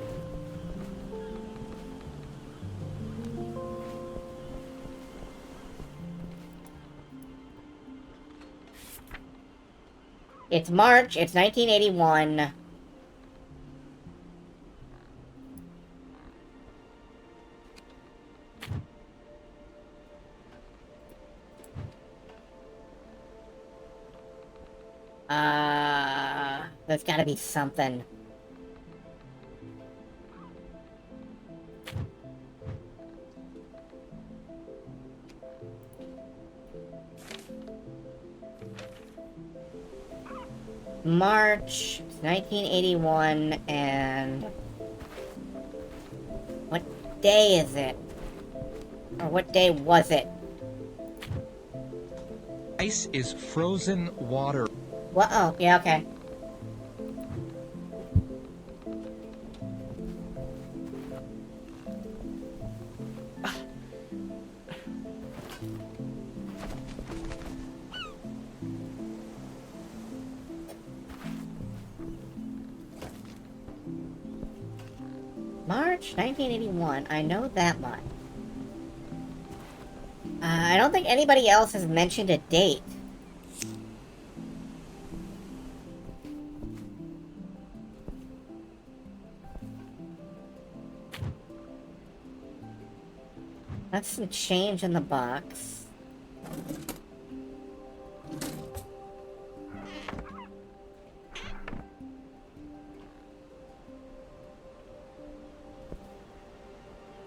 It's March, it's 1981. There's gotta be something. March 1981, and what day is it? Or what day was it? Ice is frozen water. What? Oh, yeah, okay. March 1981. I know that much. I don't think anybody else has mentioned a date. That's some change in the box.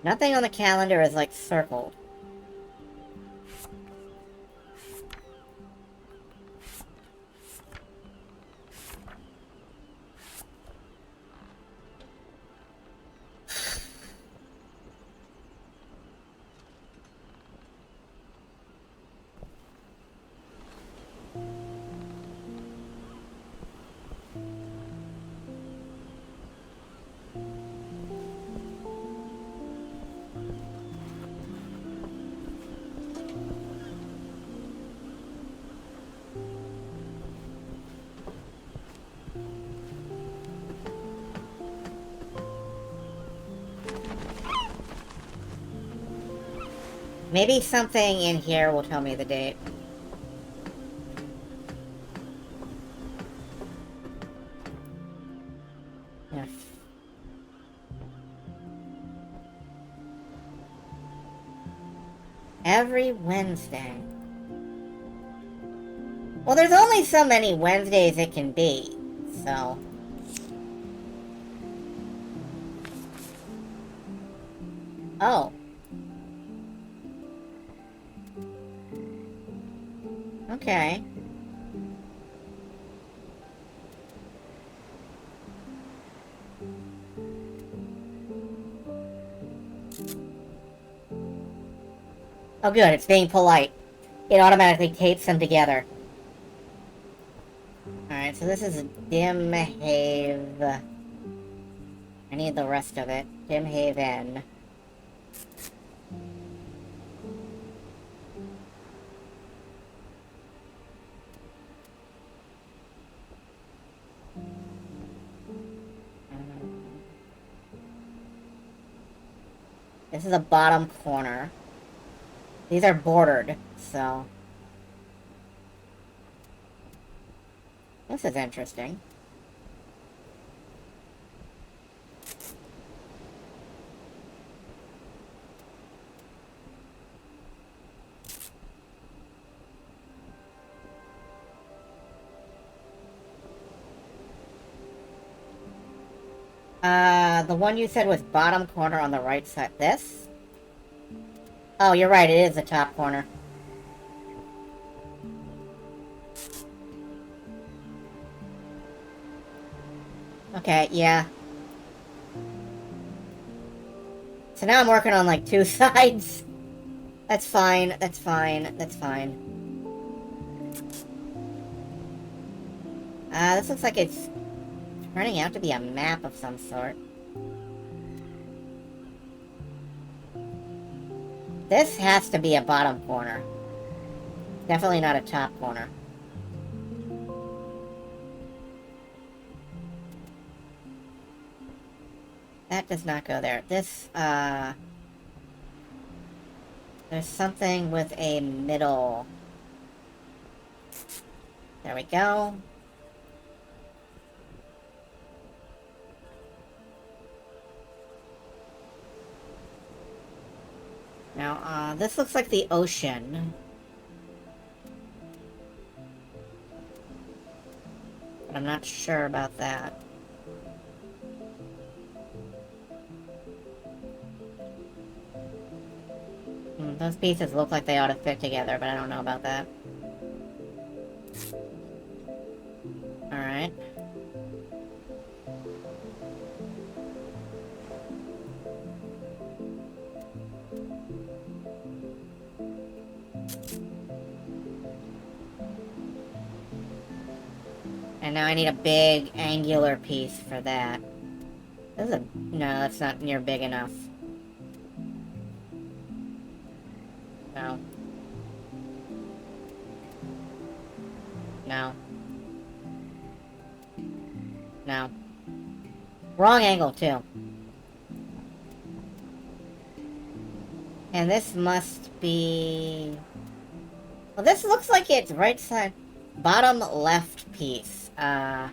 Nothing on the calendar is, like, circled. Maybe something in here will tell me the date. Every Wednesday. Well, there's only so many Wednesdays it can be, so... Oh. Okay. Oh good, it's being polite. It automatically tapes them together. Alright, so this is Dimhaven. I need the rest of it. Dimhaven. This is the bottom corner. These are bordered, so... This is interesting. The one you said was bottom corner on the right side. This? Oh, you're right, it is the top corner. Okay, yeah. So now I'm working on, like, 2 sides. That's fine, that's fine, that's fine. This looks like it's turning out to be a map of some sort. This has to be a bottom corner. Definitely not a top corner. That does not go there. This, there's something with a middle. There we go. Now, this looks like the ocean. But I'm not sure about that. Those pieces look like they ought to fit together, but I don't know about that. Alright. And now I need a big angular piece for that. This is a... No, that's not near big enough. No. No. No. Wrong angle, too. And this must be... Well, this looks like it's right side... Bottom left piece. Down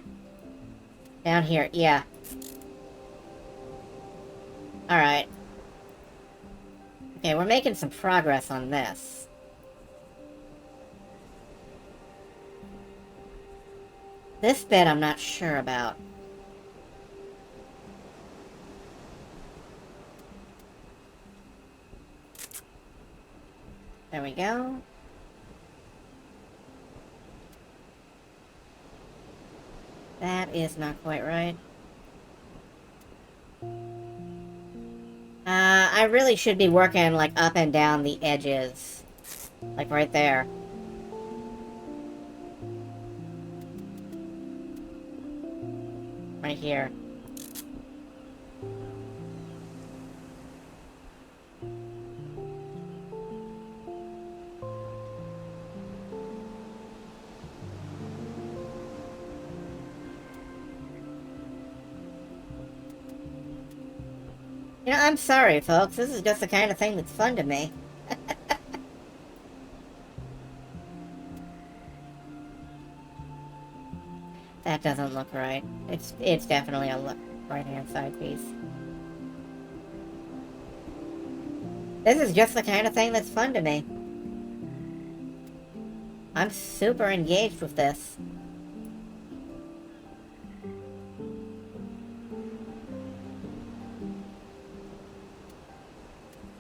here, yeah. Alright. Okay, we're making some progress on this. This bit I'm not sure about. There we go. That is not quite right. I really should be working, like, up and down the edges. Like, right there. Right here. You know, I'm sorry, folks. This is just the kind of thing that's fun to me. That doesn't look right. It's definitely a right-hand side piece. This is just the kind of thing that's fun to me. I'm super engaged with this.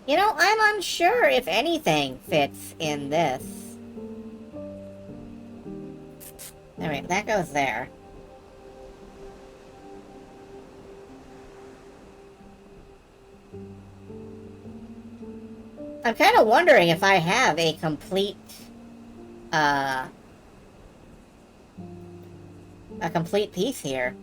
You know, I'm unsure if anything fits in this. Alright, that goes there. I'm kind of wondering if I have a complete piece here.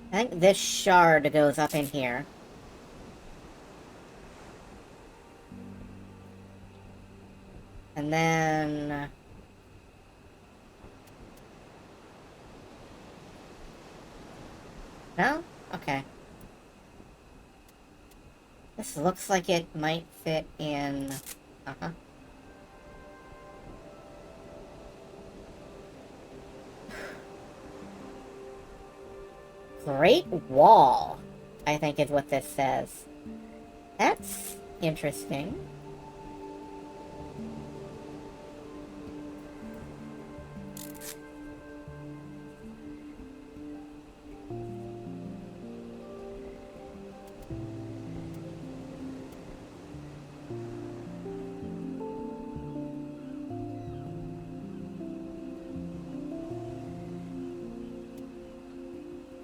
I think this shard goes up in here. And then... No? Okay. This looks like it might fit in... Uh-huh. Great Wall, I think is what this says. That's interesting.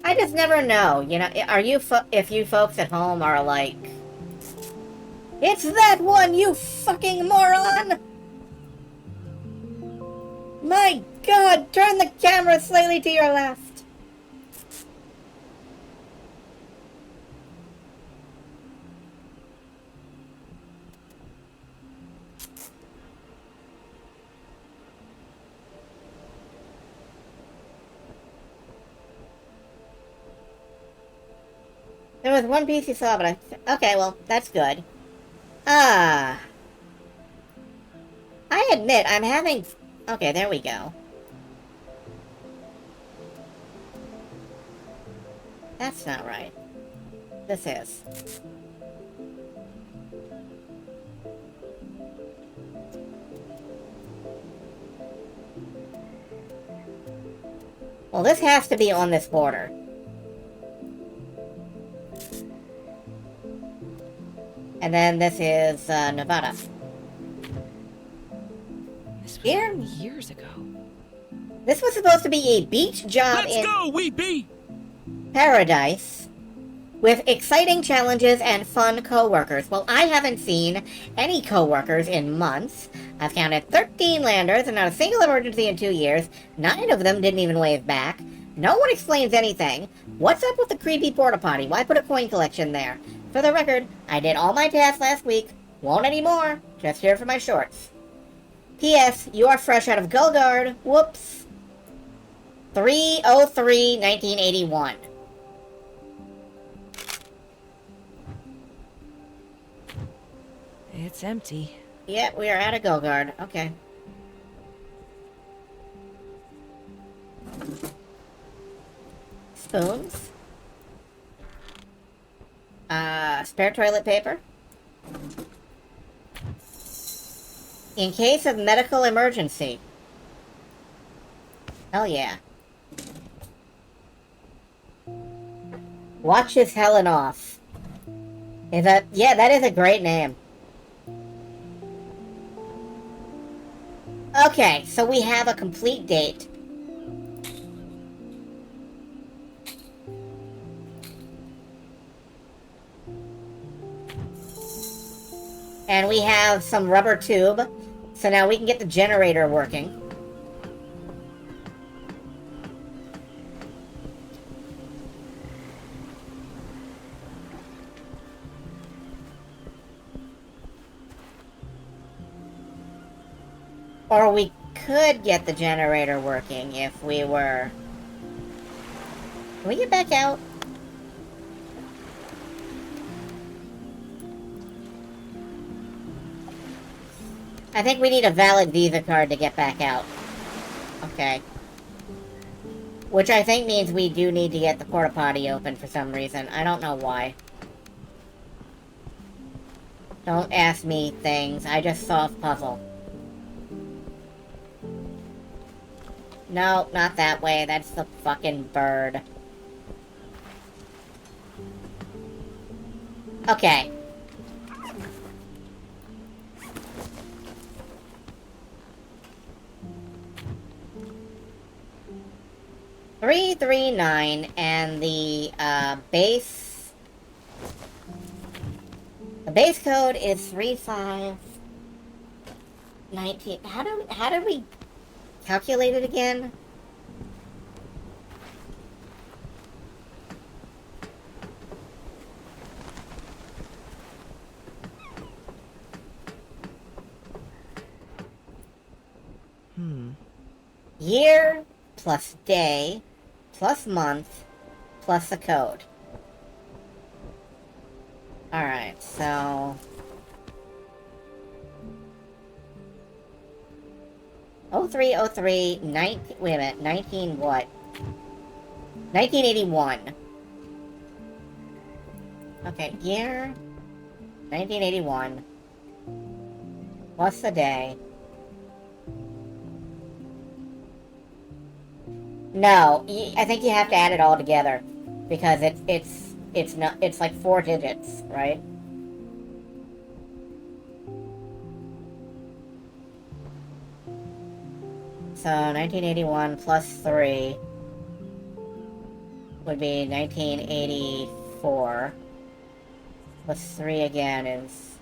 I just never know, you know, if you folks at home are like, it's that one, you fucking moron! My god, turn the camera slightly to your left. There was one piece you saw, but okay, well, that's good. I admit, I'm having... Okay, there we go. That's not right. This is. Well, this has to be on this border. And then this is Nevada. This was Here? years ago. This was supposed to be a beach job Let's go, we be! Paradise with exciting challenges and fun co-workers. Well, I haven't seen any co-workers in months. I've counted 13 landers and not a single emergency in 2 years. 9 of them didn't even wave back. No one explains anything. What's up with the creepy porta potty? Why put a coin collection there? For the record, I did all my tasks last week. Won't anymore. Just here for my shorts. P.S. You are fresh out of Gullguard. Whoops. 3/03/1981. It's empty. Yeah, we are out of Gullguard. Okay. Spoons. Spare toilet paper. In case of medical emergency. Hell yeah. Watches Helen off. Is that... Yeah, that is a great name. Okay, so we have a complete date. And we have some rubber tube. So now we can get the generator working. Or we could get the generator working if we were... Can we get back out? I think we need a valid Visa card to get back out. Okay. Which I think means we do need to get the porta potty open for some reason. I don't know why. Don't ask me things. I just solved puzzle. No, not that way. That's the fucking bird. Okay. $339 and the base. The base code is 3519. How do we calculate it again? Year plus day plus month plus the code. Alright, so 0303 19, wait a minute, 19 what? 1981. Okay, year 1981 plus the day. No, I think you have to add it all together because it's not, it's like 4 digits, right? So 1981 plus 3 would be 1984. Plus 3 again is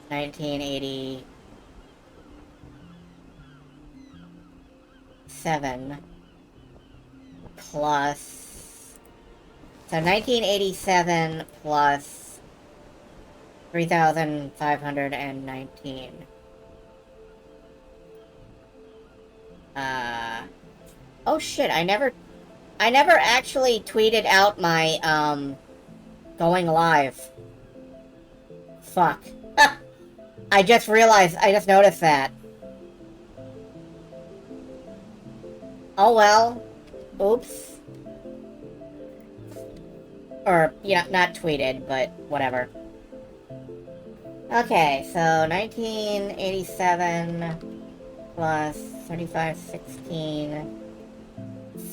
1987. Plus, so 1987 plus 3,519. Oh shit, I never actually tweeted out my, going live. Fuck. I just noticed that. Oh well. Oops. Or, yeah, not tweeted, but whatever. Okay, so 1987 plus 3516,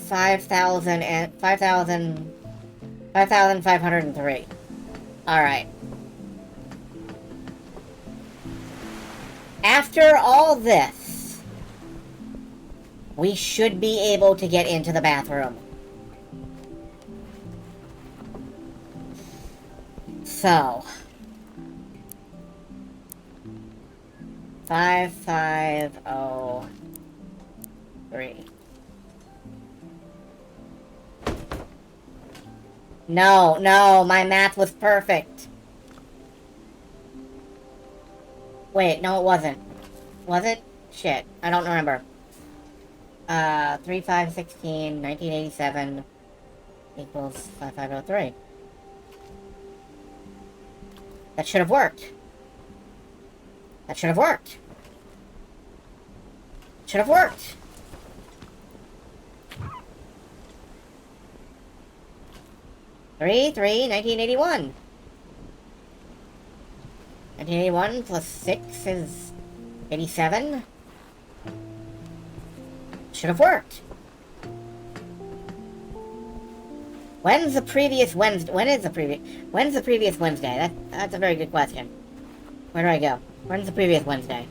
5,503. Alright. After all this, we should be able to get into the bathroom. So, 5503. No, my math was perfect. Wait, no it wasn't. Was it? Shit, I don't remember. 3516, 1987 equals 5503. That should have worked. That should have worked. Should have worked. Three, 1981. 1981 plus 6 is 87. Should have worked. When's the previous Wednesday? When's the previous Wednesday? That's a very good question. Where do I go? When's the previous Wednesday?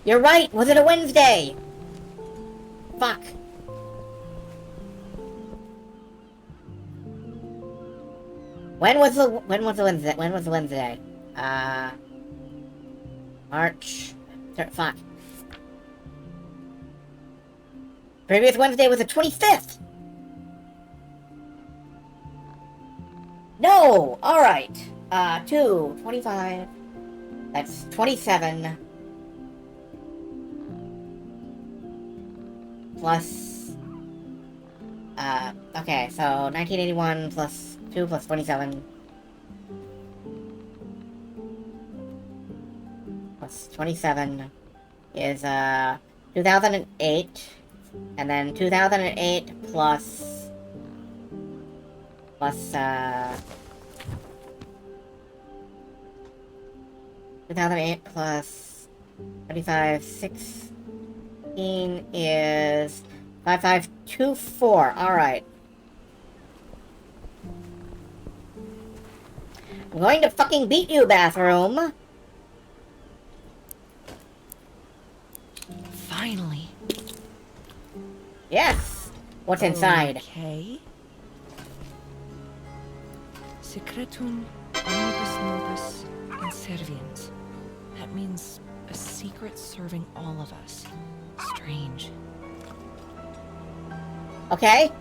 You're right! Was it a Wednesday? Fuck. When was the Wednesday? March. Fuck. Previous Wednesday was the 25th! No! Alright. 25. That's 27. Plus... okay, so 1981 plus 2 plus 27. Plus 27 is, 2008. And then 2008 plus 2008 plus 35, 16 is 5524. Alright. I'm going to fucking beat you, bathroom. Finally. Yes. What's inside? Okay. Secretum omnibus nobis inserviens. That means a secret serving all of us. Strange. Okay.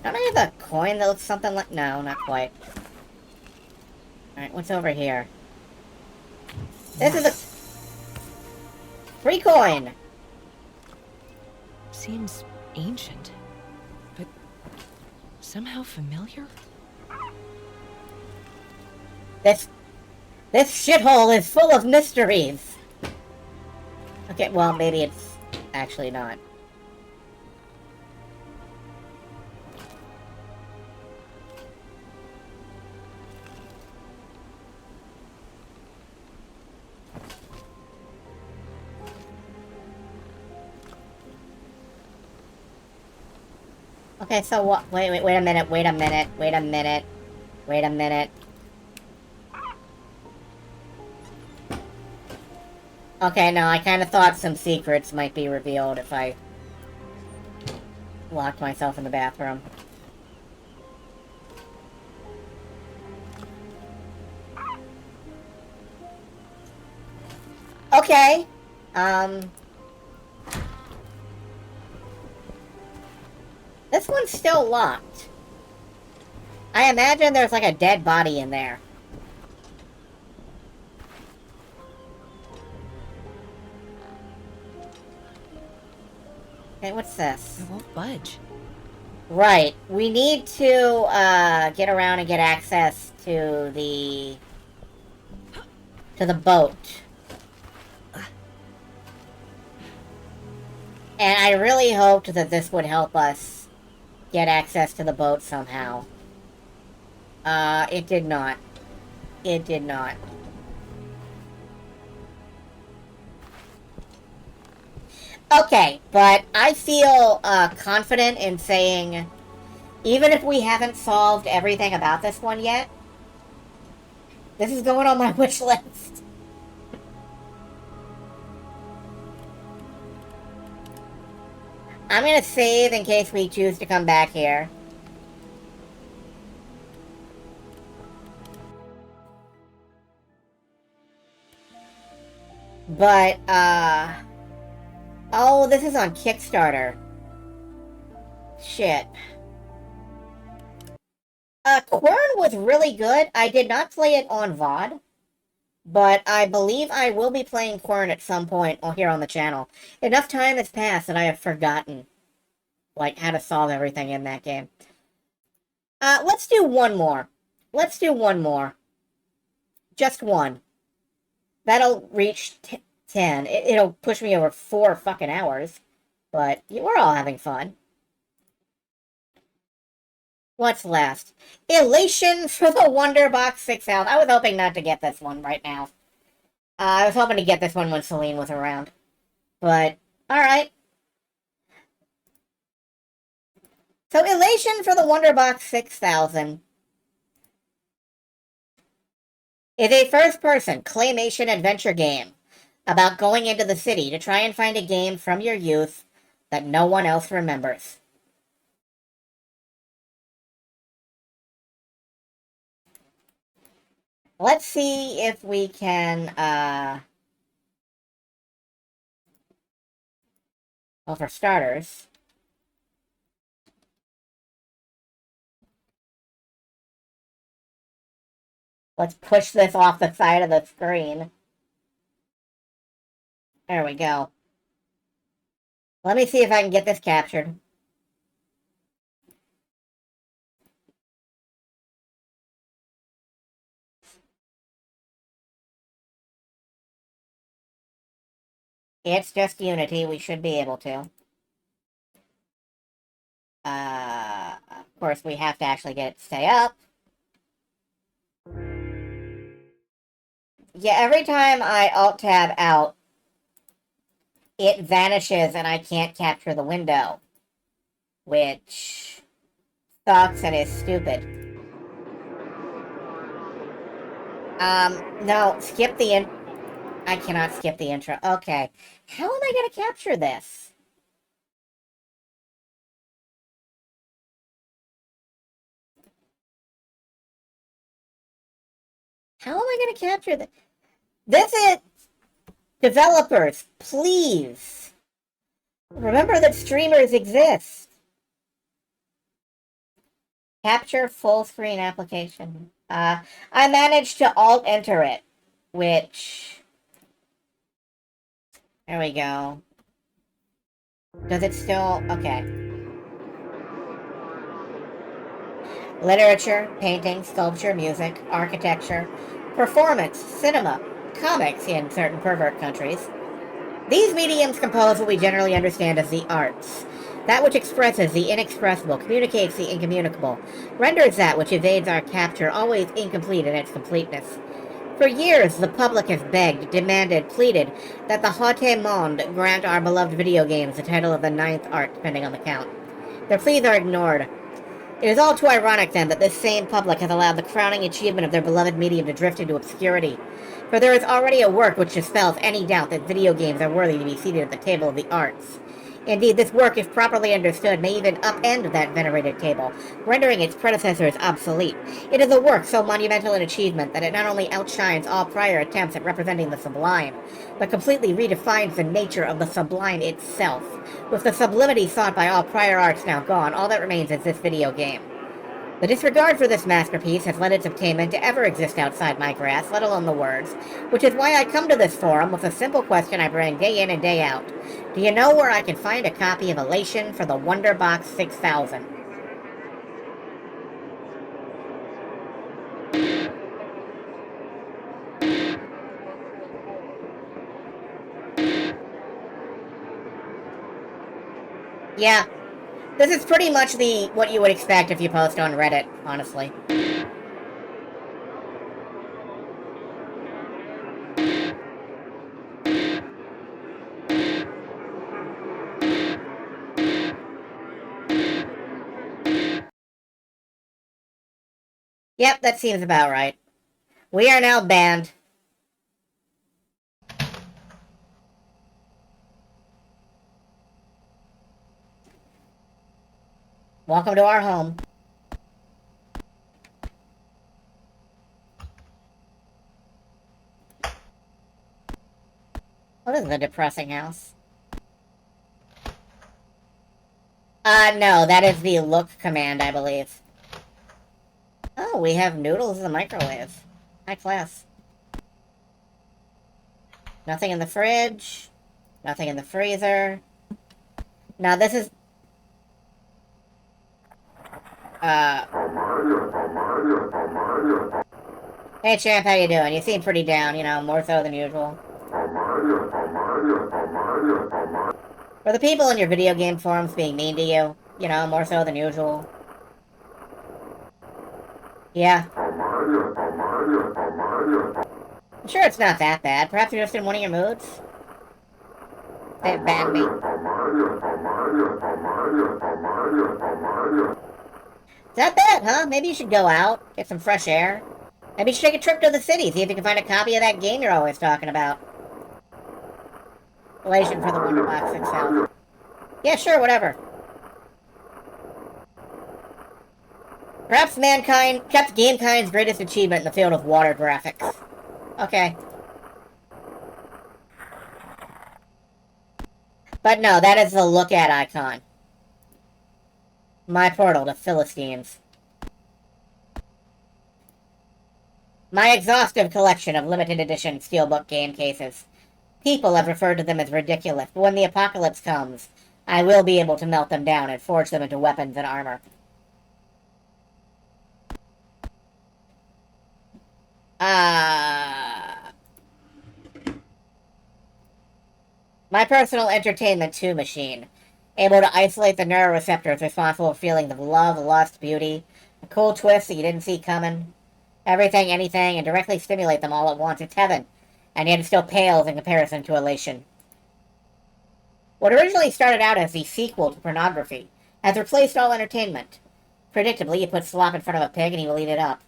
Don't I have a coin that looks something like... No, not quite. Alright, what's over here? This is a... free coin! Seems ancient, but somehow familiar? This shithole is full of mysteries! Okay, well, maybe it's actually not. Okay, so what? Wait a minute, wait a minute. Okay, no, I kind of thought some secrets might be revealed if I locked myself in the bathroom. Okay, this one's still locked. I imagine there's like a dead body in there. Okay, what's this? It won't budge. Right. We need to, get around and get access to the boat. And I really hoped that this would help us get access to the boat somehow. It did not. It did not. Okay, but I feel confident in saying, even if we haven't solved everything about this one yet, this is going on my wish list. I'm gonna save in case we choose to come back here. But, oh, this is on Kickstarter. Shit. Quern was really good. I did not play it on VOD. But I believe I will be playing Quern at some point here on the channel. Enough time has passed that I have forgotten, like, how to solve everything in that game. Let's do one more. Let's do one more. Just one. That'll reach 10. It'll push me over 4 fucking hours. But we're all having fun. What's left? Elation for the Wonder Box 6000. I was hoping not to get this one right now. I was hoping to get this one when Celine was around. But, alright. So, Elation for the Wonder Box 6000 is a first-person claymation adventure game about going into the city to try and find a game from your youth that no one else remembers. Let's see if we can, well, for starters, let's push this off the side of the screen. There we go. Let me see if I can get this captured. It's just Unity. We should be able to. Of course, we have to actually get it to stay up. Yeah, every time I Alt-Tab out, it vanishes and I can't capture the window. Which sucks and is stupid. No, skip the I cannot skip the intro. Okay. How am I gonna capture this? How am I gonna capture this? This is... Developers, please. Remember that streamers exist. Capture full screen application. I managed to Alt-Enter it, which... There we go. Does it still... Okay. Literature, painting, sculpture, music, architecture, performance, cinema, comics in certain pervert countries. These mediums compose what we generally understand as the arts. That which expresses the inexpressible, communicates the incommunicable, renders that which evades our capture always incomplete in its completeness. For years, the public has begged, demanded, pleaded that the Haute Monde grant our beloved video games the title of the ninth art, depending on the count. Their pleas are ignored. It is all too ironic, then, that this same public has allowed the crowning achievement of their beloved medium to drift into obscurity. For there is already a work which dispels any doubt that video games are worthy to be seated at the table of the arts. Indeed, this work, if properly understood, may even upend that venerated table, rendering its predecessors obsolete. It is a work so monumental in achievement that it not only outshines all prior attempts at representing the sublime, but completely redefines the nature of the sublime itself. With the sublimity sought by all prior arts now gone, all that remains is this video game. The disregard for this masterpiece has led its obtainment to ever exist outside my grasp, let alone the words, which is why I come to this forum with a simple question I bring day in and day out. Do you know where I can find a copy of Elation for the Wonderbox 6000? Yeah, this is pretty much what you would expect if you post on Reddit, honestly. Yep, that seems about right. We are now banned. Welcome to our home. What is the depressing house? No, that is the look command, I believe. Oh, we have noodles in the microwave. High class. Nothing in the fridge. Nothing in the freezer. Now this is... Hey champ, how you doing? You seem pretty down, you know, more so than usual. Were the people in your video game forums being mean to you? You know, more so than usual? Yeah. I'm sure it's not that bad. Perhaps you're just in one of your moods? They banned me. Is that bad, huh? Maybe you should go out, get some fresh air. Maybe you should take a trip to the city, see if you can find a copy of that game you're always talking about. Elation for the Wonderbox 6000. Yeah, sure, whatever. Perhaps mankind kept gamekind's greatest achievement in the field of water graphics. Okay. But no, that is the look at icon. My portal to Philistines. My exhaustive collection of limited edition steelbook game cases. People have referred to them as ridiculous, but when the apocalypse comes, I will be able to melt them down and forge them into weapons and armor. My personal entertainment 2 machine. Able to isolate the neuroreceptors responsible for feelings of love, lust, beauty. A cool twist that you didn't see coming. Everything, anything, and directly stimulate them all at once. It's heaven. And yet it still pales in comparison to Elation. What originally started out as the sequel to pornography has replaced all entertainment. Predictably, you put slop in front of a pig and he will eat it up.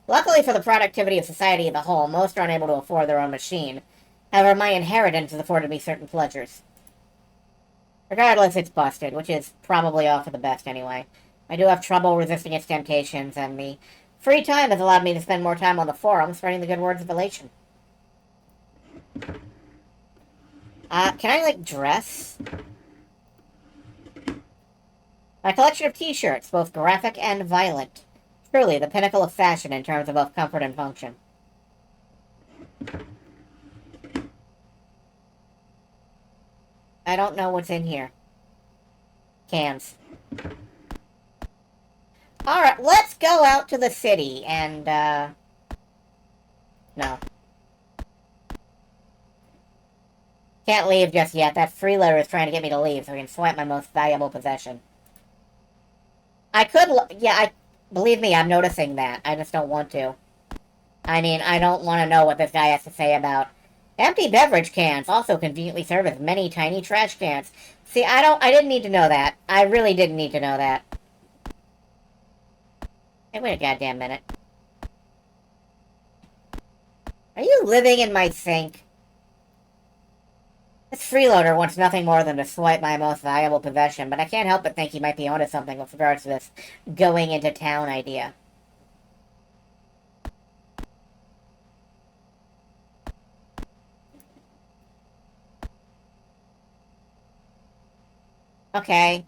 Luckily for the productivity of society as a whole, most are unable to afford their own machine. However, my inheritance has afforded me certain pleasures. Regardless, it's busted, which is probably all for the best anyway. I do have trouble resisting its temptations, and the free time has allowed me to spend more time on the forum spreading the good words of Elation. Can I, like, dress? My collection of t-shirts, both graphic and violent. Truly, the pinnacle of fashion in terms of both comfort and function. I don't know what's in here. Cans. Alright, let's go out to the city and, no. Can't leave just yet. That freeloader is trying to get me to leave so he can swipe my most valuable possession. I could, believe me, I'm noticing that. I just don't want to. I mean, I don't want to know what this guy has to say about empty beverage cans also conveniently serve as many tiny trash cans. See, I didn't need to know that. I really didn't need to know that. Hey, wait a goddamn minute. Are you living in my sink? This freeloader wants nothing more than to swipe my most valuable possession, but I can't help but think he might be onto something with regards to this going into town idea. Okay,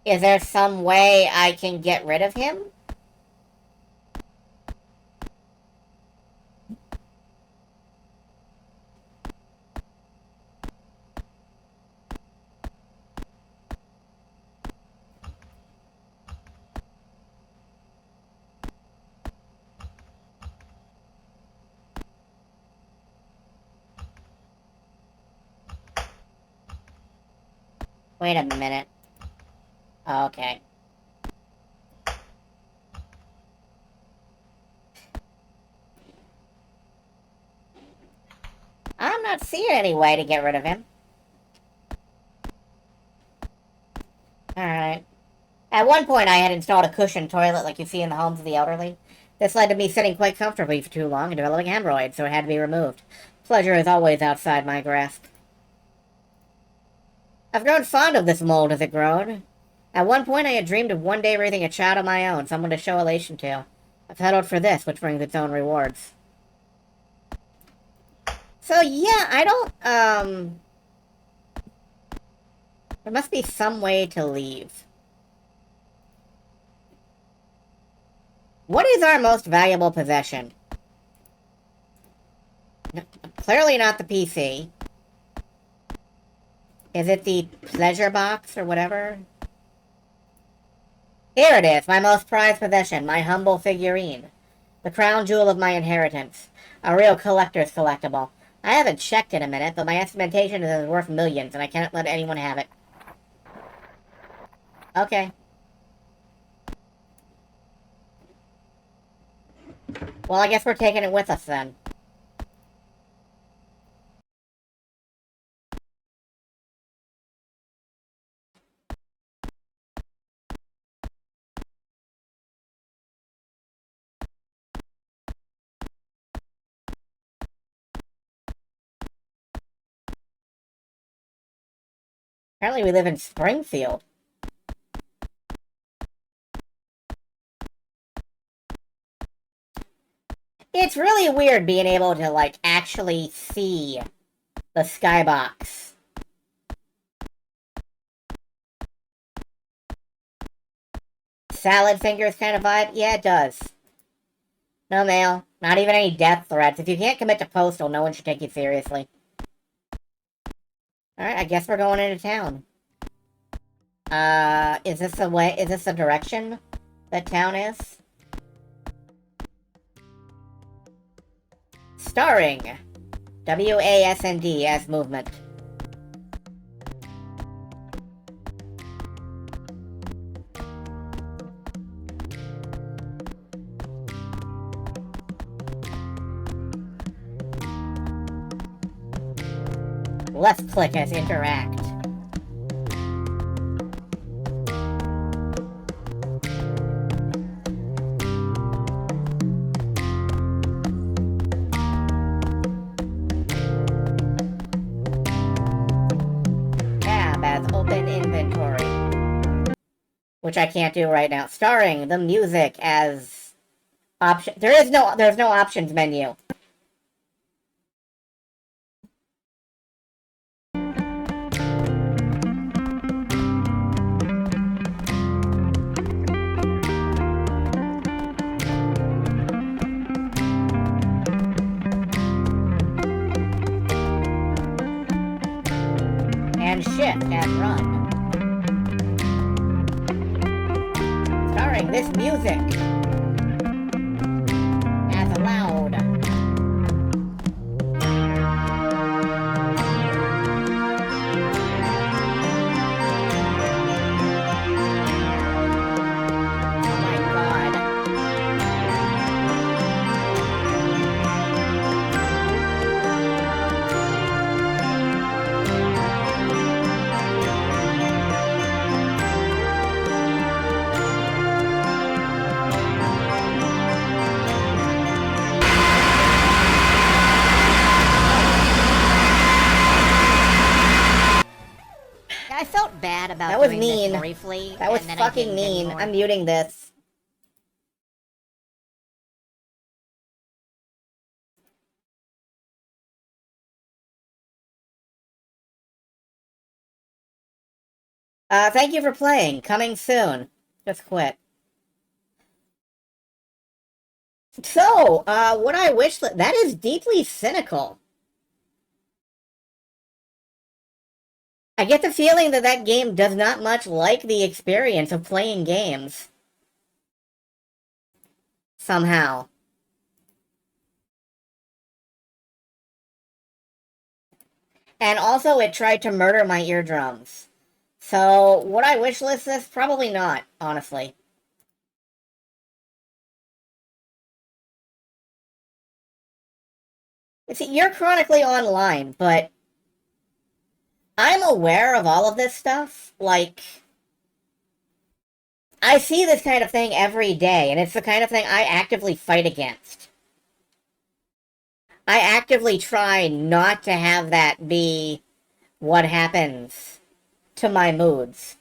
is there some way I can get rid of him? Wait a minute. Oh, okay. I'm not seeing any way to get rid of him. Alright. At one point, I had installed a cushioned toilet like you see in the homes of the elderly. This led to me sitting quite comfortably for too long and developing hemorrhoids, so it had to be removed. Pleasure is always outside my grasp. I've grown fond of this mold as it grown. At one point, I had dreamed of one day raising a child of my own, someone to show elation to. I've settled for this, which brings its own rewards. So, yeah, I don't, there must be some way to leave. What is our most valuable possession? No, clearly not the PC. Is it the pleasure box or whatever? Here it is, my most prized possession, my humble figurine. The crown jewel of my inheritance. A real collector's collectible. I haven't checked in a minute, but my estimation is it's worth millions, and I cannot let anyone have it. Okay. Well, I guess we're taking it with us then. Apparently we live in Springfield. It's really weird being able to, like, actually see the skybox. Salad fingers kind of vibe? Yeah, it does. No mail. Not even any death threats. If you can't commit to postal, no one should take you seriously. Alright, I guess we're going into town. Is this the way? Is this the direction that town is? Starring WASD as movement. Left click as interact. Tab as open inventory. Which I can't do right now. Starring the music as option. There's no options menu. And shift and run. Starring this music as loud. Oh my god. I felt bad about That was doing mean. this briefly. That was and then I fucking didn't mean. anymore. I'm muting this. Thank you for playing. Coming soon. Just quit. So, what I wish... That is deeply cynical. I get the feeling that that game does not much like the experience of playing games. Somehow. And also, it tried to murder my eardrums. So, would I wishlist this? Probably not, honestly. See, you're chronically online, but I'm aware of all of this stuff. Like, I see this kind of thing every day, and it's the kind of thing I actively fight against. I actively try not to have that be what happens to my moods.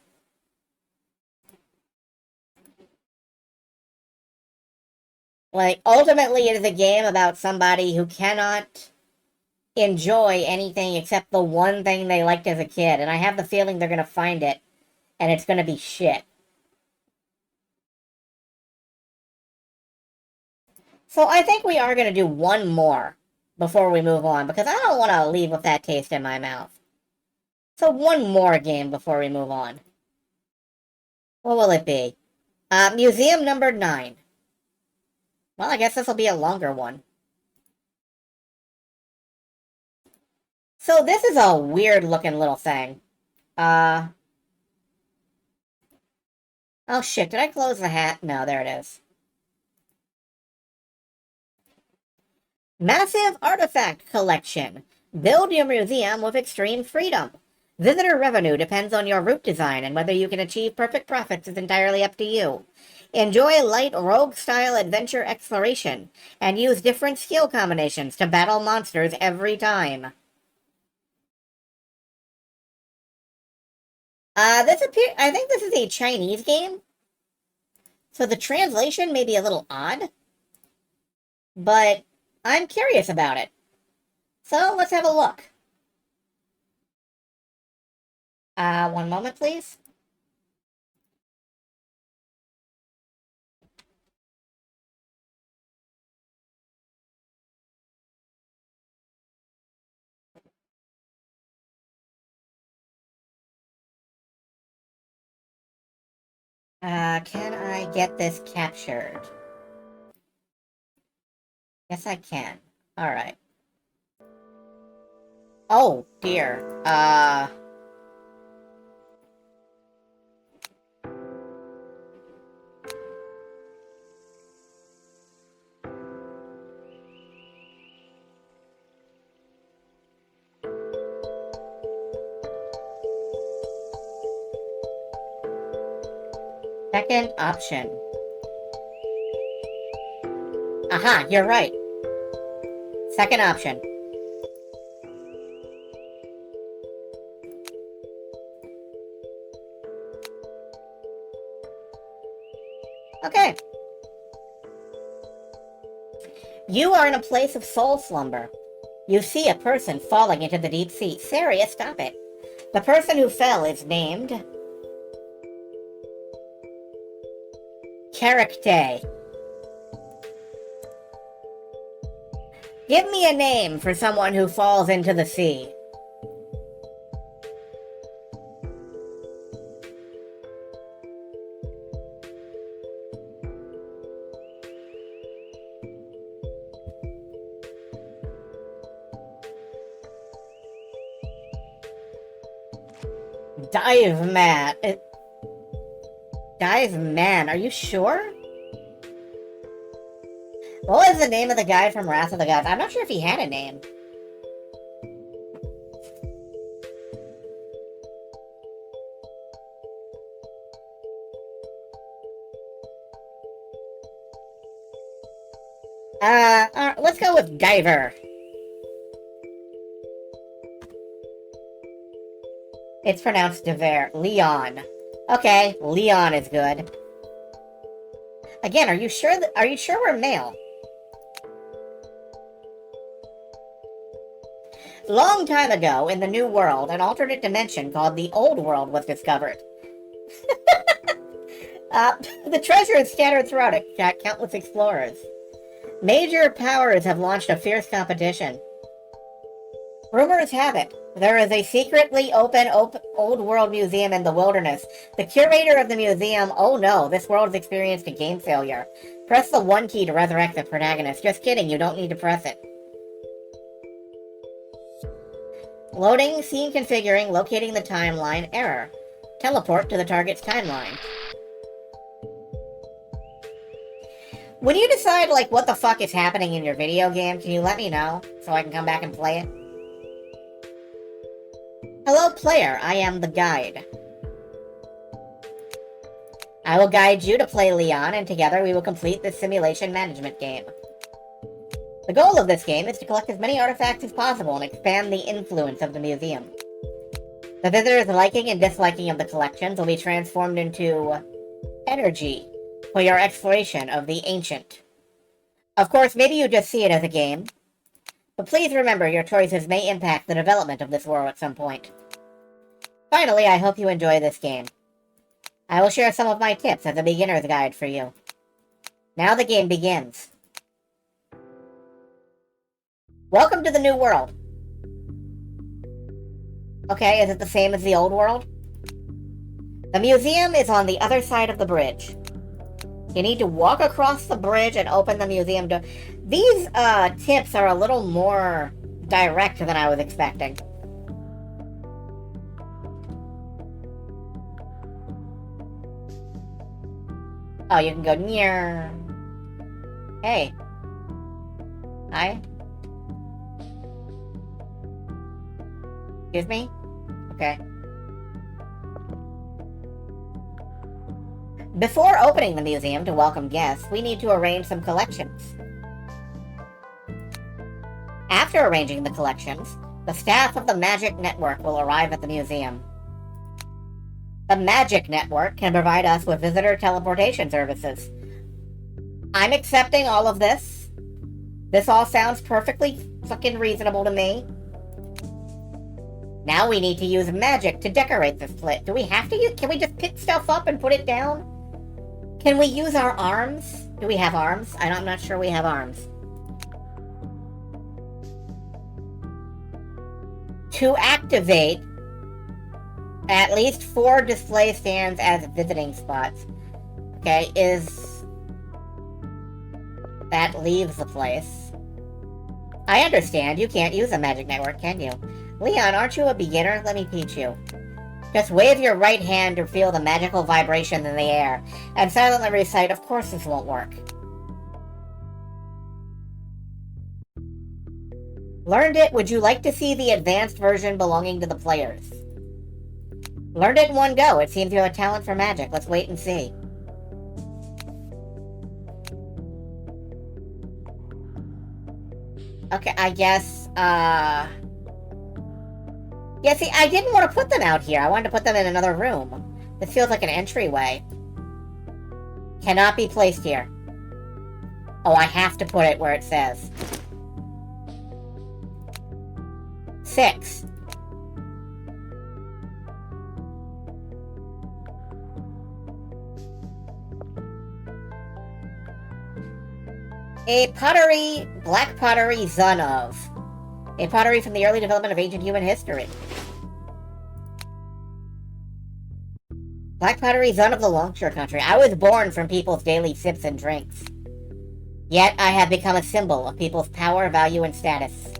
Like, ultimately, it is a game about somebody who cannot enjoy anything except the one thing they liked as a kid, and I have the feeling they're gonna find it, and it's gonna be shit. So I think we are gonna do one more before we move on, because I don't want to leave with that taste in my mouth. So one more game before we move on. What will it be? Museum number 9. Well, I guess this will be a longer one. So this is a weird looking little thing. Oh shit, did I close the hat? No, there it is. Massive Artifact Collection. Build your museum with extreme freedom. Visitor revenue depends on your route design, and whether you can achieve perfect profits is entirely up to you. Enjoy light rogue-style adventure exploration, and use different skill combinations to battle monsters every time. I think this is a Chinese game, so the translation may be a little odd, but I'm curious about it. So let's have a look. One moment, please. Can I get this captured? Yes, I can. Alright. Oh, dear. Second option. Aha, you're right. Second option. Okay. You are in a place of soul slumber. You see a person falling into the deep sea. Saria, stop it. The person who fell is named Character. Give me a name for someone who falls into the sea. Dive Man. Dive Man, are you sure? What was the name of the guy from Wrath of the Gods? I'm not sure if he had a name. Let's go with Diver. It's pronounced Dever. Leon. Okay, Leon is good. Again, are you sure we're male? Long time ago, in the New World, an alternate dimension called the Old World was discovered. The treasure is scattered throughout it, countless explorers. Major powers have launched a fierce competition. Rumors have it, there is a secretly open Old World museum in the wilderness. The curator of the museum, oh no, this world has experienced a game failure. Press the 1 key to resurrect the protagonist. Just kidding, you don't need to press it. Loading, scene configuring, locating the timeline, error. Teleport to the target's timeline. When you decide, like, what the fuck is happening in your video game, can you let me know so I can come back and play it? Hello, player. I am the guide. I will guide you to play Leon, and together we will complete this simulation management game. The goal of this game is to collect as many artifacts as possible and expand the influence of the museum. The visitor's liking and disliking of the collections will be transformed into energy for your exploration of the ancient. Of course, maybe you just see it as a game, but please remember your choices may impact the development of this world at some point. Finally, I hope you enjoy this game. I will share some of my tips as a beginner's guide for you. Now the game begins. Welcome to the new world. Okay, is it the same as the old world? The museum is on the other side of the bridge. You need to walk across the bridge and open the museum door. These tips are a little more direct than I was expecting. Oh, you can go near. Hey. Hi. Excuse me? Okay. Before opening the museum to welcome guests, we need to arrange some collections. After arranging the collections, the staff of the Magic Network will arrive at the museum. The Magic Network can provide us with visitor teleportation services. I'm accepting all of this. This all sounds perfectly fucking reasonable to me. Now we need to use magic to decorate this place. Do we have to use... Can we just pick stuff up and put it down? Can we use our arms? Do we have arms? I'm not sure we have arms. To activate at least 4 display stands as visiting spots. Okay, that leaves the place. I understand, you can't use a magic network, can you? Leon, aren't you a beginner? Let me teach you. Just wave your right hand to feel the magical vibration in the air, and silently recite, "Of course this won't work." Learned it? Would you like to see the advanced version belonging to the players? Learned it in one go. It seems you have a talent for magic. Let's wait and see. Okay, I guess, yeah, see, I didn't want to put them out here. I wanted to put them in another room. This feels like an entryway. Cannot be placed here. Oh, I have to put it where it says. 6. A pottery, black pottery, son of. A pottery from the early development of ancient human history. Black pottery, son of the Longshore country. I was born from people's daily sips and drinks. Yet I have become a symbol of people's power, value, and status.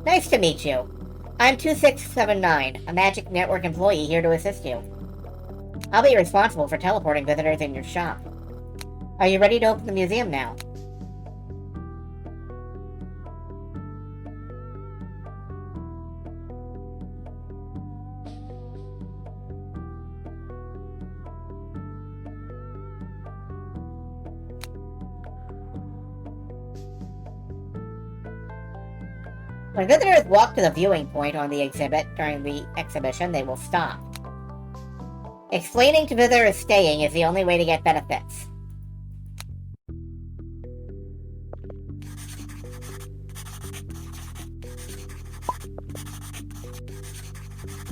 Nice to meet you. I'm 2679, a Magic Network employee here to assist you. I'll be responsible for teleporting visitors in your shop. Are you ready to open the museum now? When visitors walk to the viewing point on the exhibit during the exhibition, they will stop. Explaining to visitors staying is the only way to get benefits.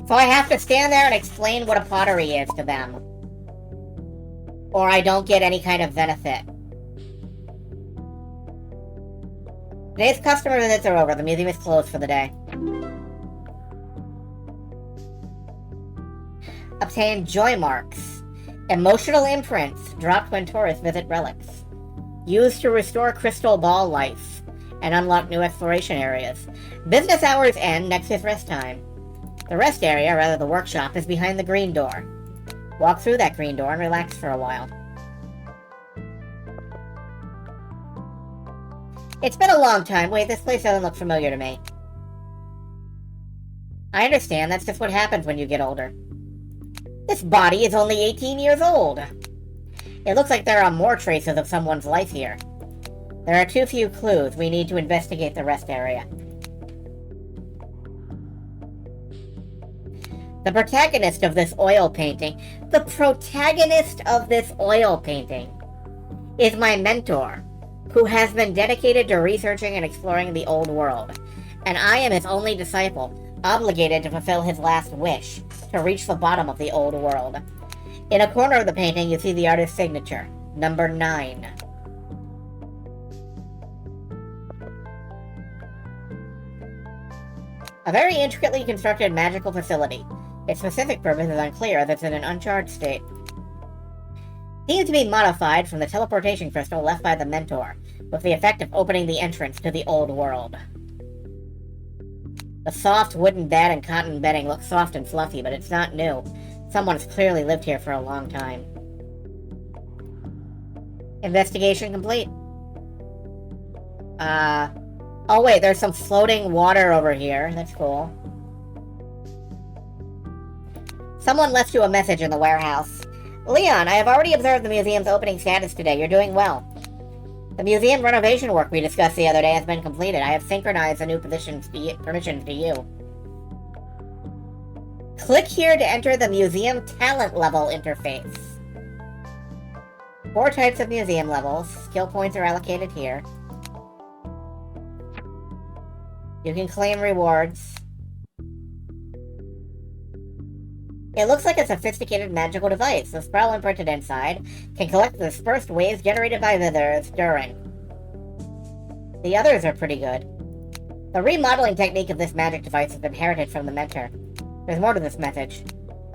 So I have to stand there and explain what a pottery is to them. Or I don't get any kind of benefit. Today's customer visits are over. The museum is closed for the day. Obtain joy marks. Emotional imprints dropped when tourists visit relics. Used to restore crystal ball life and unlock new exploration areas. Business hours end. Next is rest time. The rest area, rather the workshop, is behind the green door. Walk through that green door and relax for a while. It's been a long time. Wait, this place doesn't look familiar to me. I understand, that's just what happens when you get older. This body is only 18 years old. It looks like there are more traces of someone's life here. There are too few clues. We need to investigate the rest area. The protagonist of this oil painting is my mentor, who has been dedicated to researching and exploring the old world, and I am his only disciple, obligated to fulfill his last wish, to reach the bottom of the old world. In a corner of the painting, you see the artist's signature, number 9. A very intricately constructed magical facility. Its specific purpose is unclear as it's in an uncharged state. Seems to be modified from the teleportation crystal left by the mentor, with the effect of opening the entrance to the old world. The soft wooden bed and cotton bedding look soft and fluffy, but it's not new. Someone's clearly lived here for a long time. Investigation complete. Oh wait, there's some floating water over here. That's cool. Someone left you a message in the warehouse. Leon, I have already observed the museum's opening status today. You're doing well. The museum renovation work we discussed the other day has been completed. I have synchronized the new permissions to you. Click here to enter the museum talent level interface. 4 types of museum levels. Skill points are allocated here. You can claim rewards. It looks like a sophisticated magical device. The spiral imprinted inside can collect the dispersed waves generated by visitors during. The others are pretty good. The remodeling technique of this magic device is inherited from the mentor. There's more to this message.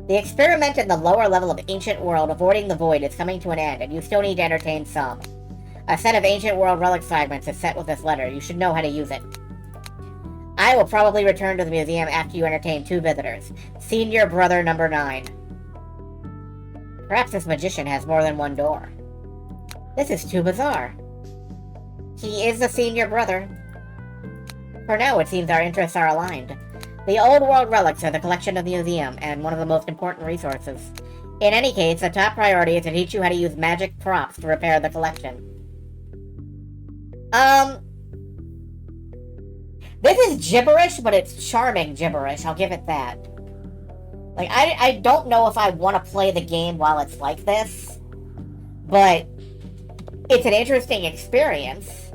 The experiment in the lower level of Ancient World avoiding the void is coming to an end, and you still need to entertain some. A set of Ancient World relic fragments is set with this letter. You should know how to use it. I will probably return to the museum after you entertain 2 visitors. Senior brother number 9. Perhaps this magician has more than one door. This is too bizarre. He is the senior brother. For now, it seems our interests are aligned. The old world relics are the collection of the museum, and one of the most important resources. In any case, the top priority is to teach you how to use magic props to repair the collection. This is gibberish, but it's charming gibberish, I'll give it that. Like, I don't know if I want to play the game while it's like this, but it's an interesting experience.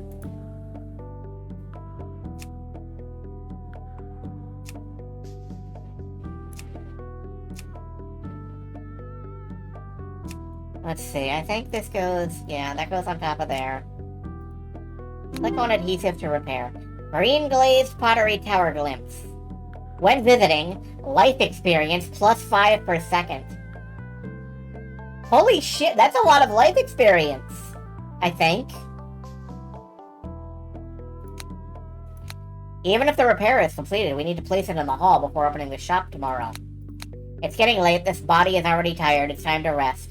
Let's see, I think this goes, yeah, that goes on top of there. Click on adhesive to repair. Marine glazed pottery tower glimpse. When visiting, life experience plus 5 per second. Holy shit, that's a lot of life experience, I think. Even if the repair is completed, we need to place it in the hall before opening the shop tomorrow. It's getting late, this body is already tired, it's time to rest.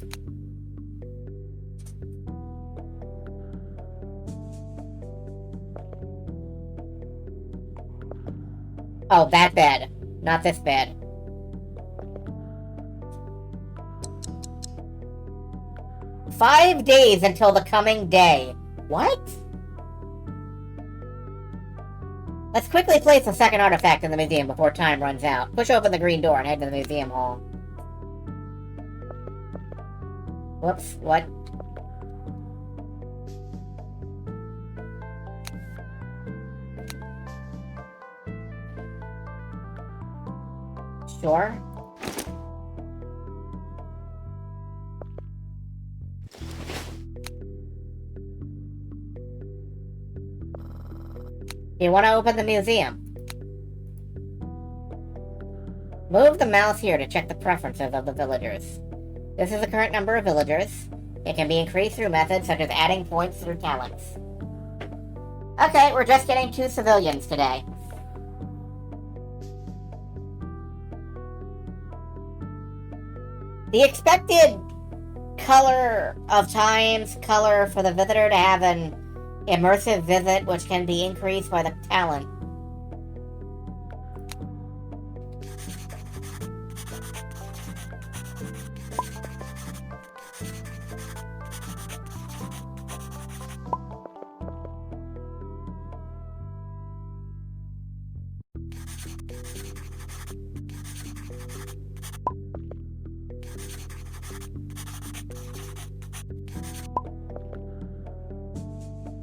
Oh, that bed. Not this bed. "5 days until the coming day." What? Let's quickly place the second artifact in the museum before time runs out. Push open the green door and head to the museum hall. Whoops, what? Sure. You want to open the museum? Move the mouse here to check the preferences of the villagers. This is the current number of villagers. It can be increased through methods such as adding points through talents. Okay, we're just getting 2 civilians today. The expected color of times color for the visitor to have an immersive visit, which can be increased by the talent.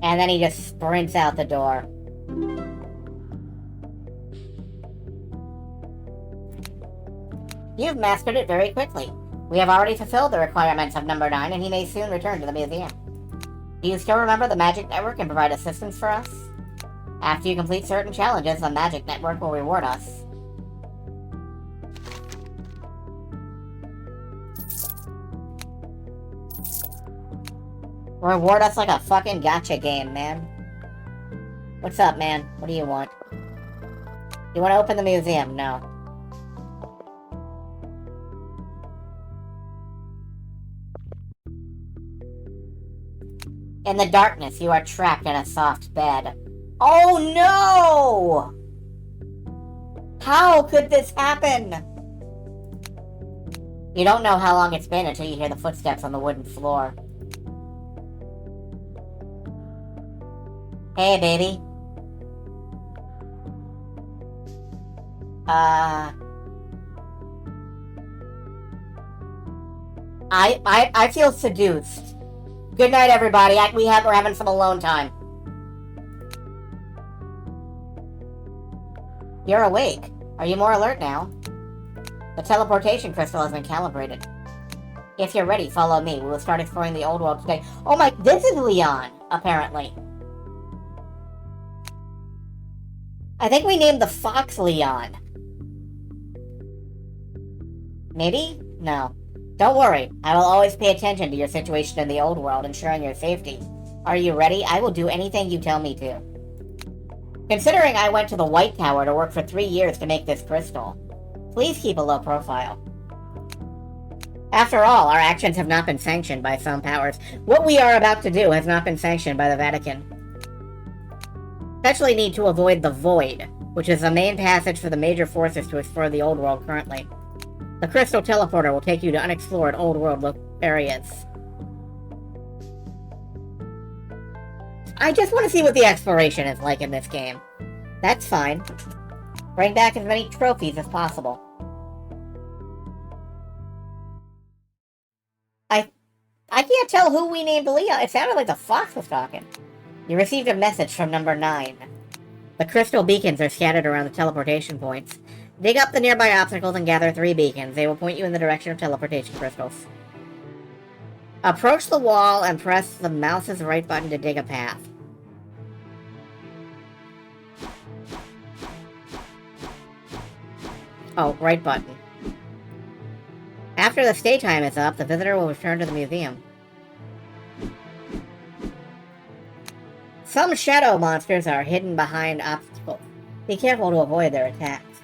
And then he just sprints out the door. You've mastered it very quickly. We have already fulfilled the requirements of number 9, and he may soon return to the museum. Do you still remember the Magic Network and provide assistance for us? After you complete certain challenges, the Magic Network will reward us. Reward us like a fucking gacha game, man. What's up, man? What do you want? You want to open the museum? No. In the darkness, you are trapped in a soft bed. Oh no! How could this happen? You don't know how long it's been until you hear the footsteps on the wooden floor. Hey, baby. I feel seduced. Good night, everybody. We're having some alone time. You're awake. Are you more alert now? The teleportation crystal has been calibrated. If you're ready, follow me. We will start exploring the old world today. Oh my, this is Leon, apparently. I think we named the fox Leon. Maybe? No. Don't worry, I will always pay attention to your situation in the old world, ensuring your safety. Are you ready? I will do anything you tell me to. Considering I went to the White Tower to work for 3 years to make this crystal, please keep a low profile. After all, our actions have not been sanctioned by some powers. What we are about to do has not been sanctioned by the Vatican. Especially need to avoid the Void, which is the main passage for the major forces to explore the Old World currently. The Crystal Teleporter will take you to unexplored Old World areas. I just want to see what the exploration is like in this game. That's fine. Bring back as many trophies as possible. I can't tell who we named Leah. It sounded like the fox was talking. You received a message from number 9. The crystal beacons are scattered around the teleportation points. Dig up the nearby obstacles and gather 3 beacons. They will point you in the direction of teleportation crystals. Approach the wall and press the mouse's right button to dig a path. Oh, right button. After the stay time is up, the visitor will return to the museum. Some shadow monsters are hidden behind obstacles. Be careful to avoid their attacks.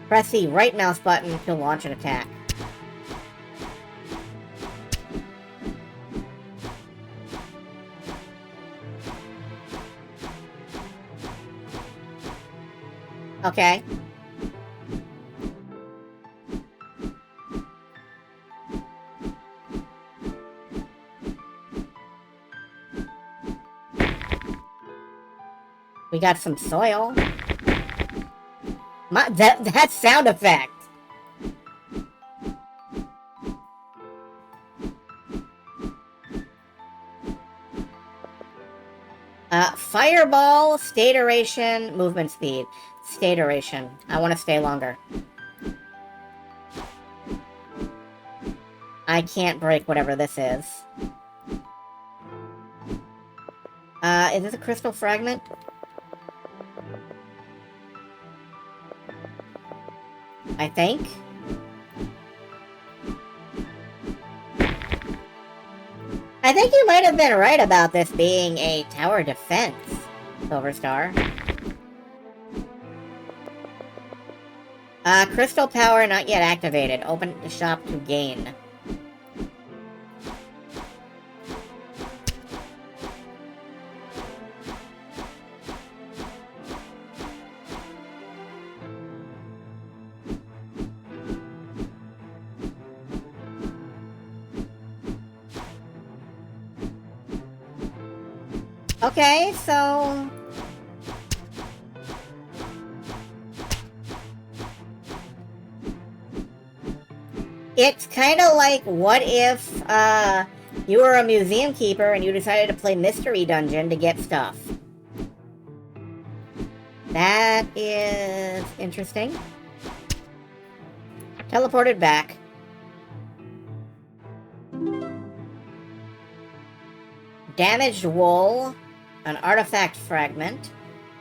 Press the right mouse button to launch an attack. Okay. We got some soil. That sound effect. Fireball, state duration, movement speed. Stay duration. I want to stay longer. I can't break whatever this is. Is this a crystal fragment? I think. I think you might have been right about this being a tower defense, Silver Star. Crystal power not yet activated. Open the shop to gain. Okay, so... It's kind of like, what if, you were a museum keeper and you decided to play Mystery Dungeon to get stuff? That is interesting. Teleported back. Damaged wool. An artifact fragment.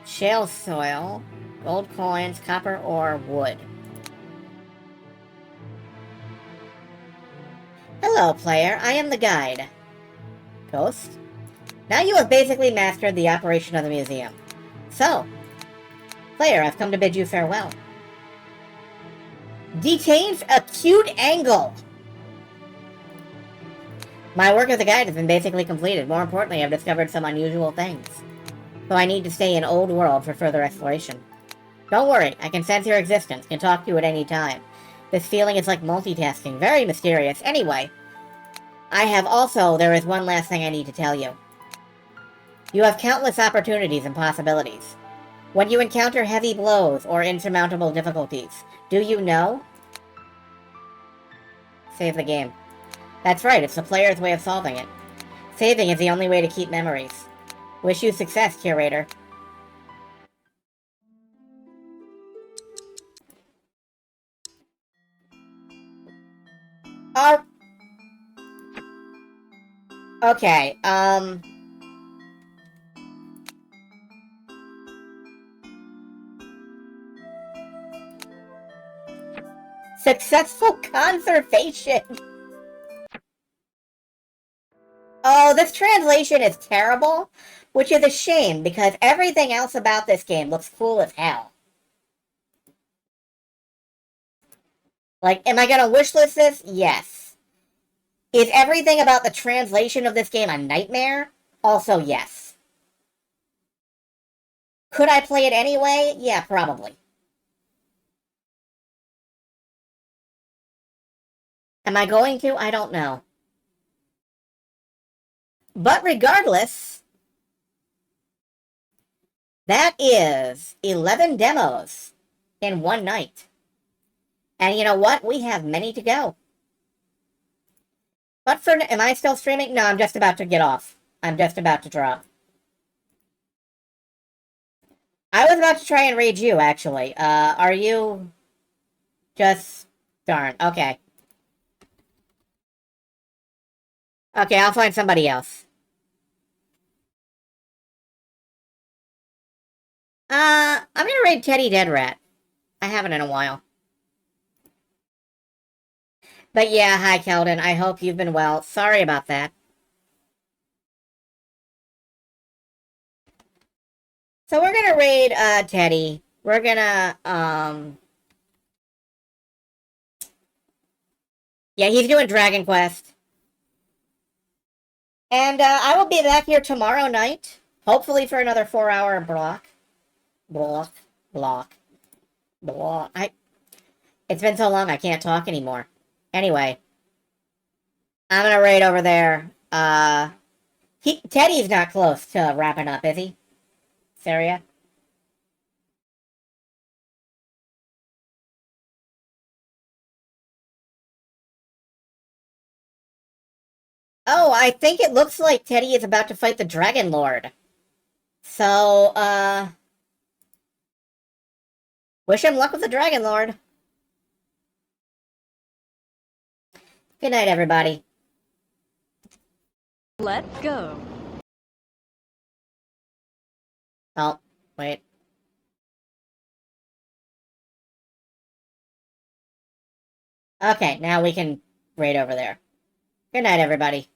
Shale soil. Gold coins, copper ore, wood. Hello, player. I am the guide. Ghost? Now you have basically mastered the operation of the museum. So, player, I've come to bid you farewell. Detained acute angle! My work as a guide has been basically completed. More importantly, I've discovered some unusual things. So I need to stay in Old World for further exploration. Don't worry, I can sense your existence, can talk to you at any time. This feeling is like multitasking, very mysterious. Anyway, there is one last thing I need to tell you. You have countless opportunities and possibilities. When you encounter heavy blows or insurmountable difficulties, do you know? Save the game. That's right, it's the player's way of solving it. Saving is the only way to keep memories. Wish you success, Curator. Okay, Successful conservation! Oh, this translation is terrible, which is a shame because everything else about this game looks cool as hell. Like, am I gonna wishlist this? Yes. Is everything about the translation of this game a nightmare? Also, yes. Could I play it anyway? Yeah, probably. Am I going to? I don't know. But regardless, that is 11 demos in one night. And you know what? We have many to go. But for... Am I still streaming? No, I'm just about to get off. I'm just about to drop. I was about to try and raid you, actually. Are you... Just... Darn. Okay. Okay, I'll find somebody else. I'm gonna raid Teddy Deadrat. I haven't in a while. But yeah, hi Keldon. I hope you've been well. Sorry about that. So we're gonna raid, Teddy. We're gonna, yeah, he's doing Dragon Quest. And, I will be back here tomorrow night. Hopefully for another 4-hour block. Block. It's been so long I can't talk anymore. Anyway. I'm gonna raid over there. Teddy's not close to wrapping up, is he? Syria? Oh, I think it looks like Teddy is about to fight the Dragon Lord. So, wish him luck with the Dragon Lord. Good night, everybody. Let's go. Oh, wait. Okay, now we can raid over there. Good night, everybody.